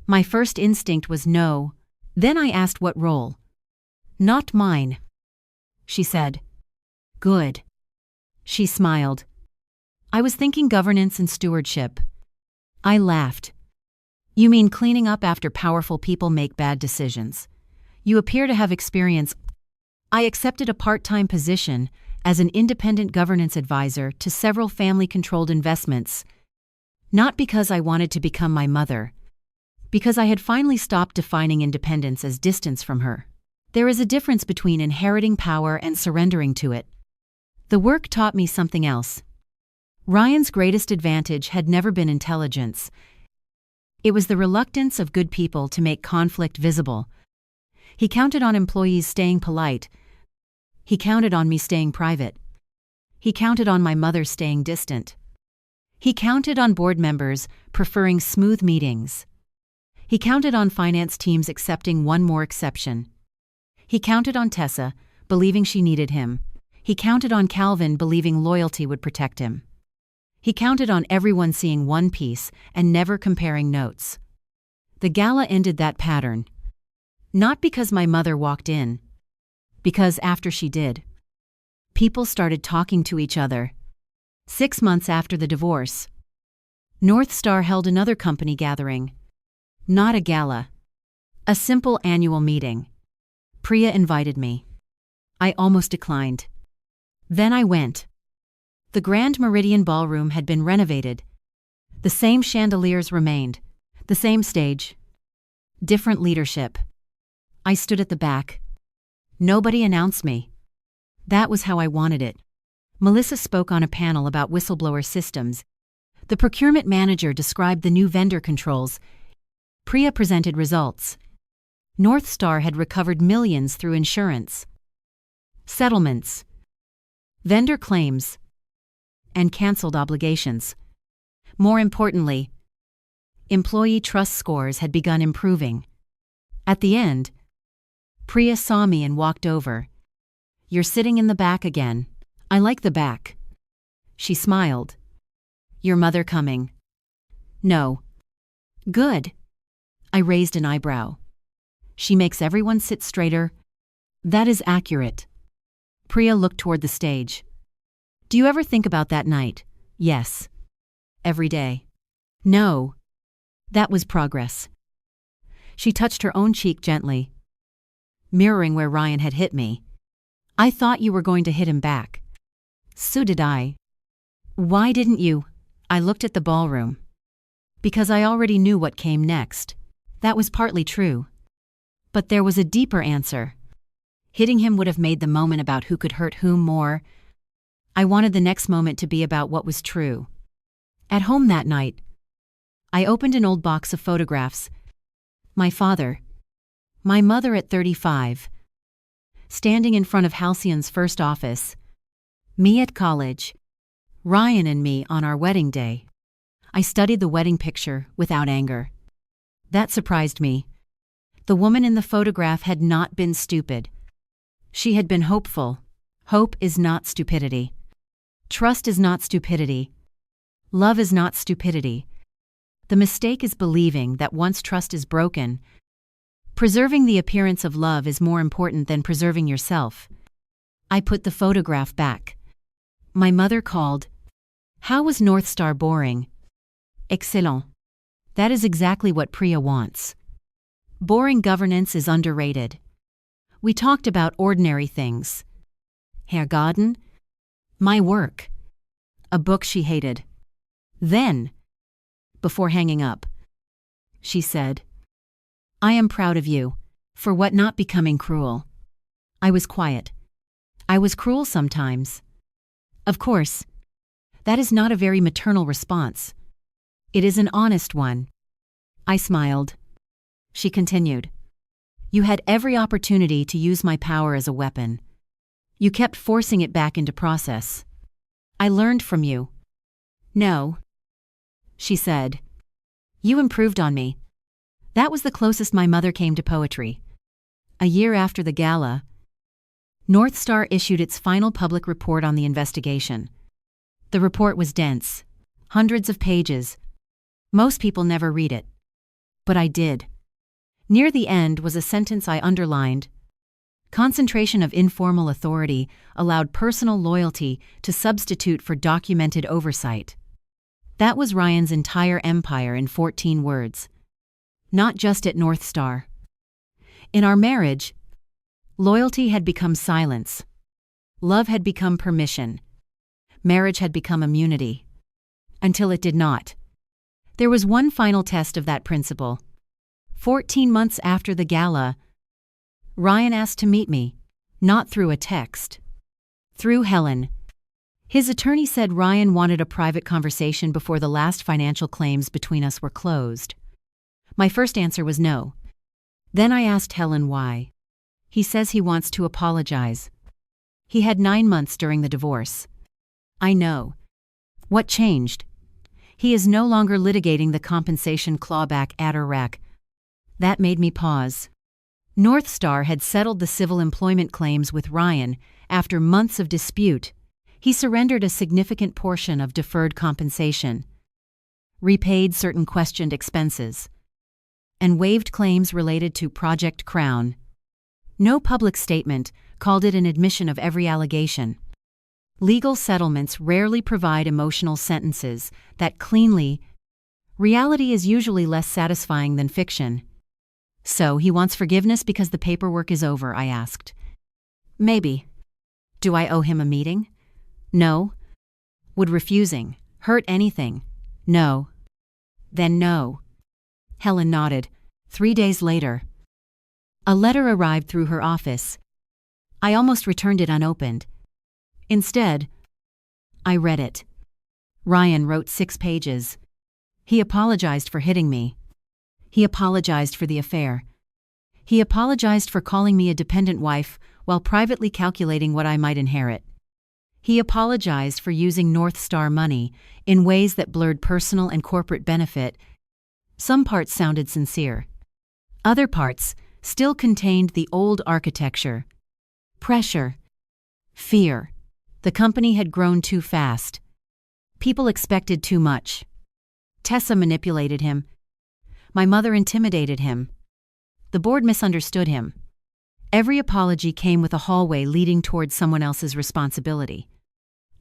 My first instinct was no. Then I asked what role. Not mine. She said. Good. She smiled. I was thinking governance and stewardship. I laughed. You mean cleaning up after powerful people make bad decisions? You appear to have experience. I accepted a part-time position as an independent governance advisor to several family-controlled investments, not because I wanted to become my mother, Because I had finally stopped defining independence as distance from her. There is a difference between inheriting power and surrendering to it. The work taught me something else. Ryan's greatest advantage had never been intelligence. It was the reluctance of good people to make conflict visible. He counted on employees staying polite. He counted on me staying private. He counted on my mother staying distant. He counted on board members preferring smooth meetings. He counted on finance teams accepting one more exception. He counted on Tessa, believing she needed him. He counted on Calvin believing loyalty would protect him. He counted on everyone seeing one piece and never comparing notes. The gala ended that pattern. Not because my mother walked in. Because after she did, people started talking to each other. 6 months after the divorce, North Star held another company gathering. Not a gala. A simple annual meeting. Priya invited me. I almost declined. Then I went. The Grand Meridian Ballroom had been renovated. The same chandeliers remained. The same stage. Different leadership. I stood at the back. Nobody announced me. That was how I wanted it. Melissa spoke on a panel about whistleblower systems. The procurement manager described the new vendor controls. Priya presented results. North Star had recovered millions through insurance, settlements, vendor claims, and canceled obligations. More importantly, employee trust scores had begun improving. At the end, Priya saw me and walked over. "You're sitting in the back again. I like the back." She smiled. "Your mother coming?" "No." "Good." I raised an eyebrow. "She makes everyone sit straighter." "That is accurate." Priya looked toward the stage. "Do you ever think about that night?" "Yes." "Every day?" "No." That was progress. She touched her own cheek gently, mirroring where Ryan had hit me. "I thought you were going to hit him back." "So did I." "Why didn't you?" I looked at the ballroom. "Because I already knew what came next." That was partly true. But there was a deeper answer. Hitting him would have made the moment about who could hurt whom more. I wanted the next moment to be about what was true. At home that night, I opened an old box of photographs. My father, my mother at 35, standing in front of Halcyon's first office, me at college, Ryan and me on our wedding day. I studied the wedding picture without anger. That surprised me. The woman in the photograph had not been stupid. She had been hopeful. Hope is not stupidity. Trust is not stupidity. Love is not stupidity. The mistake is believing that once trust is broken, preserving the appearance of love is more important than preserving yourself. I put the photograph back. My mother called. "How was North Star boring?" "Excellent." That is exactly what Priya wants. Boring governance is underrated. We talked about ordinary things. Herr Garden, my work, a book she hated. Then, before hanging up, she said, "I am proud of you, for what not becoming cruel." I was quiet. I was cruel sometimes. Of course, that is not a very maternal response. It is an honest one. I smiled. She continued, "You had every opportunity to use my power as a weapon. You kept forcing it back into process. I learned from you." "No," she said. "You improved on me." That was the closest my mother came to poetry. A year after the gala, North Star issued its final public report on the investigation. The report was dense, hundreds of pages. Most people never read it. But I did. Near the end was a sentence I underlined. Concentration of informal authority allowed personal loyalty to substitute for documented oversight. That was Ryan's entire empire in 14 words. Not just at North Star. In our marriage, loyalty had become silence. Love had become permission. Marriage had become immunity. Until it did not. There was one final test of that principle. 14 months after the gala, Ryan asked to meet me, not through a text. Through Helen. His attorney said Ryan wanted a private conversation before the last financial claims between us were closed. My first answer was no. Then I asked Helen why. He says he wants to apologize. He had 9 months during the divorce. I know. What changed? He is no longer litigating the compensation clawback adder-rack. That made me pause. North Star had settled the civil employment claims with Ryan after months of dispute. He surrendered a significant portion of deferred compensation, repaid certain questioned expenses, and waived claims related to Project Crown. No public statement called it an admission of every allegation. Legal settlements rarely provide emotional sentences that cleanly. Reality is usually less satisfying than fiction. So he wants forgiveness because the paperwork is over, I asked. Maybe. Do I owe him a meeting? No. Would refusing hurt anything? No. Then no. Helen nodded. 3 days later, a letter arrived through her office. I almost returned it unopened. Instead, I read it. Ryan wrote 6 pages. He apologized for hitting me. He apologized for the affair. He apologized for calling me a dependent wife while privately calculating what I might inherit. He apologized for using North Star money in ways that blurred personal and corporate benefit. Some parts sounded sincere. Other parts still contained the old architecture. Pressure. Fear. The company had grown too fast. People expected too much. Tessa manipulated him. My mother intimidated him. The board misunderstood him. Every apology came with a hallway leading towards someone else's responsibility.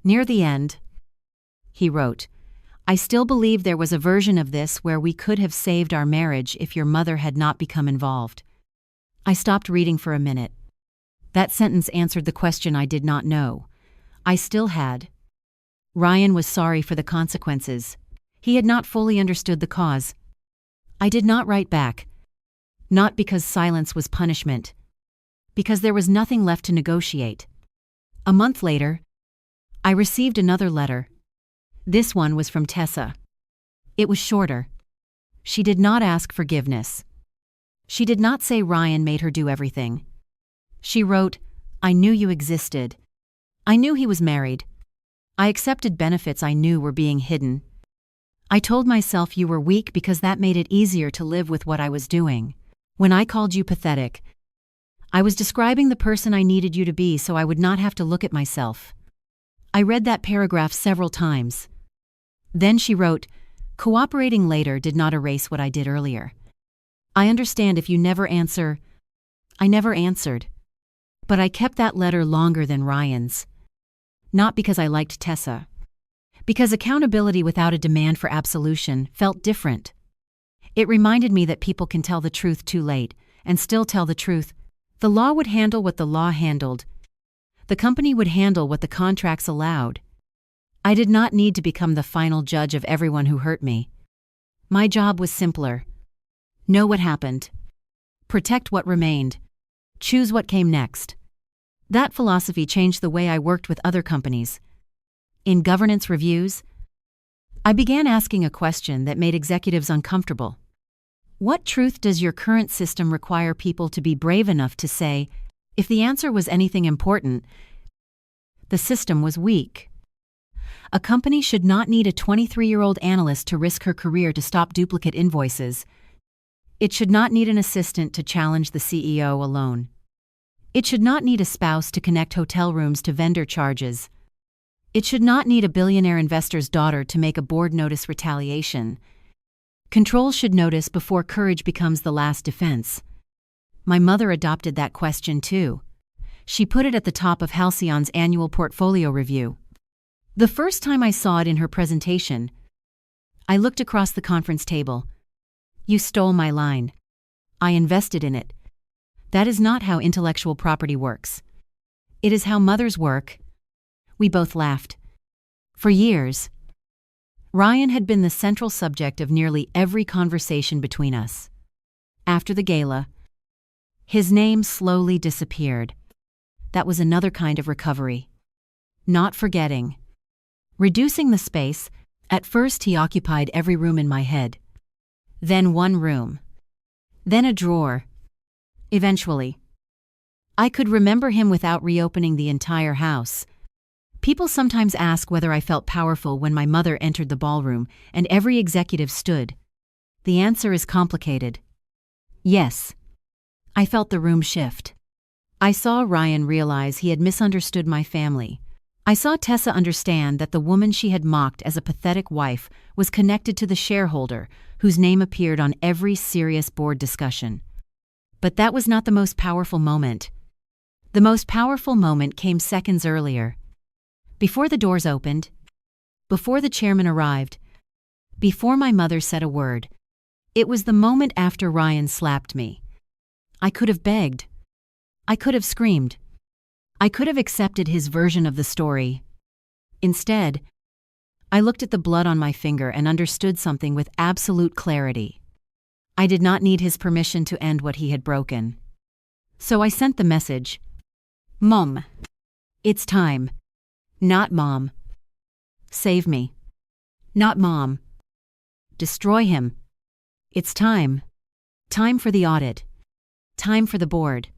Near the end, he wrote, I still believe there was a version of this where we could have saved our marriage if your mother had not become involved. I stopped reading for a minute. That sentence answered the question I did not know. I still had. Ryan was sorry for the consequences. He had not fully understood the cause. I did not write back. Not because silence was punishment. Because there was nothing left to negotiate. A month later, I received another letter. This one was from Tessa. It was shorter. She did not ask forgiveness. She did not say Ryan made her do everything. She wrote, I knew you existed. I knew he was married. I accepted benefits I knew were being hidden. I told myself you were weak because that made it easier to live with what I was doing. When I called you pathetic, I was describing the person I needed you to be so I would not have to look at myself. I read that paragraph several times. Then she wrote, cooperating later did not erase what I did earlier. I understand if you never answer. I never answered. But I kept that letter longer than Ryan's. Not because I liked Tessa. Because accountability without a demand for absolution felt different. It reminded me that people can tell the truth too late, and still tell the truth. The law would handle what the law handled. The company would handle what the contracts allowed. I did not need to become the final judge of everyone who hurt me. My job was simpler. Know what happened. Protect what remained. Choose what came next. That philosophy changed the way I worked with other companies. In governance reviews, I began asking a question that made executives uncomfortable. What truth does your current system require people to be brave enough to say? If the answer was anything important, the system was weak. A company should not need a 23-year-old analyst to risk her career to stop duplicate invoices. It should not need an assistant to challenge the CEO alone. It should not need a spouse to connect hotel rooms to vendor charges. It should not need a billionaire investor's daughter to make a board notice retaliation. Control should notice before courage becomes the last defense. My mother adopted that question too. She put it at the top of Halcyon's annual portfolio review. The first time I saw it in her presentation, I looked across the conference table. You stole my line. I invested in it. That is not how intellectual property works. It is how mothers work. We both laughed. For years, Ryan had been the central subject of nearly every conversation between us. After the gala, his name slowly disappeared. That was another kind of recovery. Not forgetting. Reducing the space, at first he occupied every room in my head. Then one room. Then a drawer. Eventually, I could remember him without reopening the entire house. People sometimes ask whether I felt powerful when my mother entered the ballroom and every executive stood. The answer is complicated. Yes. I felt the room shift. I saw Ryan realize he had misunderstood my family. I saw Tessa understand that the woman she had mocked as a pathetic wife was connected to the shareholder whose name appeared on every serious board discussion. But that was not the most powerful moment. The most powerful moment came seconds earlier. Before the doors opened, before the chairman arrived, before my mother said a word. It was the moment after Ryan slapped me. I could have begged. I could have screamed. I could have accepted his version of the story. Instead, I looked at the blood on my finger and understood something with absolute clarity. I did not need his permission to end what he had broken. So I sent the message. Mom. It's time. Not Mom. Save me. Not Mom. Destroy him. It's time. Time for the audit. Time for the board.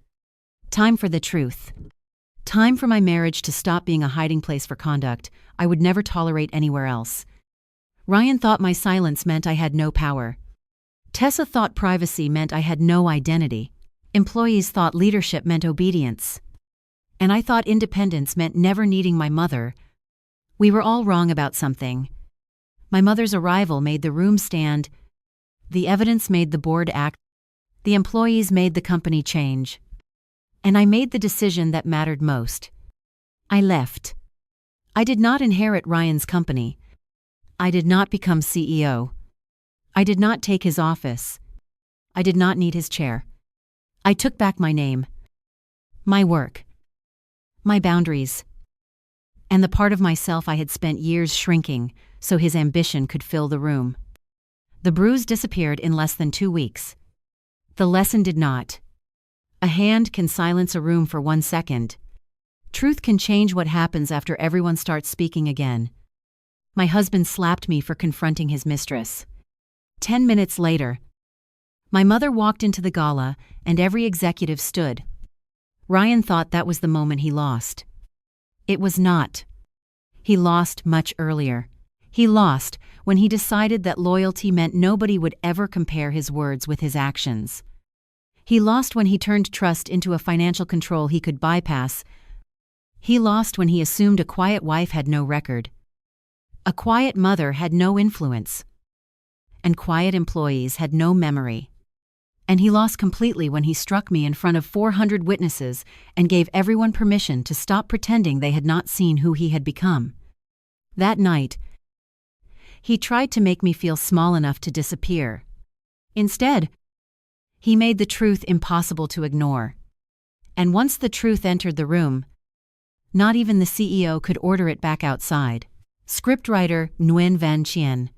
Time for the truth. Time for my marriage to stop being a hiding place for conduct I would never tolerate anywhere else. Ryan thought my silence meant I had no power. Tessa thought privacy meant I had no identity. Employees thought leadership meant obedience. And I thought independence meant never needing my mother. We were all wrong about something. My mother's arrival made the room stand. The evidence made the board act. The employees made the company change. And I made the decision that mattered most. I left. I did not inherit Ryan's company. I did not become CEO. I did not take his office. I did not need his chair. I took back my name, my work, my boundaries, and the part of myself I had spent years shrinking so his ambition could fill the room. The bruise disappeared in less than 2 weeks. The lesson did not. A hand can silence a room for 1 second. Truth can change what happens after everyone starts speaking again. My husband slapped me for confronting his mistress. 10 minutes later, my mother walked into the gala and every executive stood. Ryan thought that was the moment he lost. It was not. He lost much earlier. He lost when he decided that loyalty meant nobody would ever compare his words with his actions. He lost when he turned trust into a financial control he could bypass. He lost when he assumed a quiet wife had no record. A quiet mother had no influence. And quiet employees had no memory. And he lost completely when he struck me in front of 400 witnesses and gave everyone permission to stop pretending they had not seen who he had become. That night, he tried to make me feel small enough to disappear. Instead, he made the truth impossible to ignore. And once the truth entered the room, not even the CEO could order it back outside. Scriptwriter Nguyen Van Chien.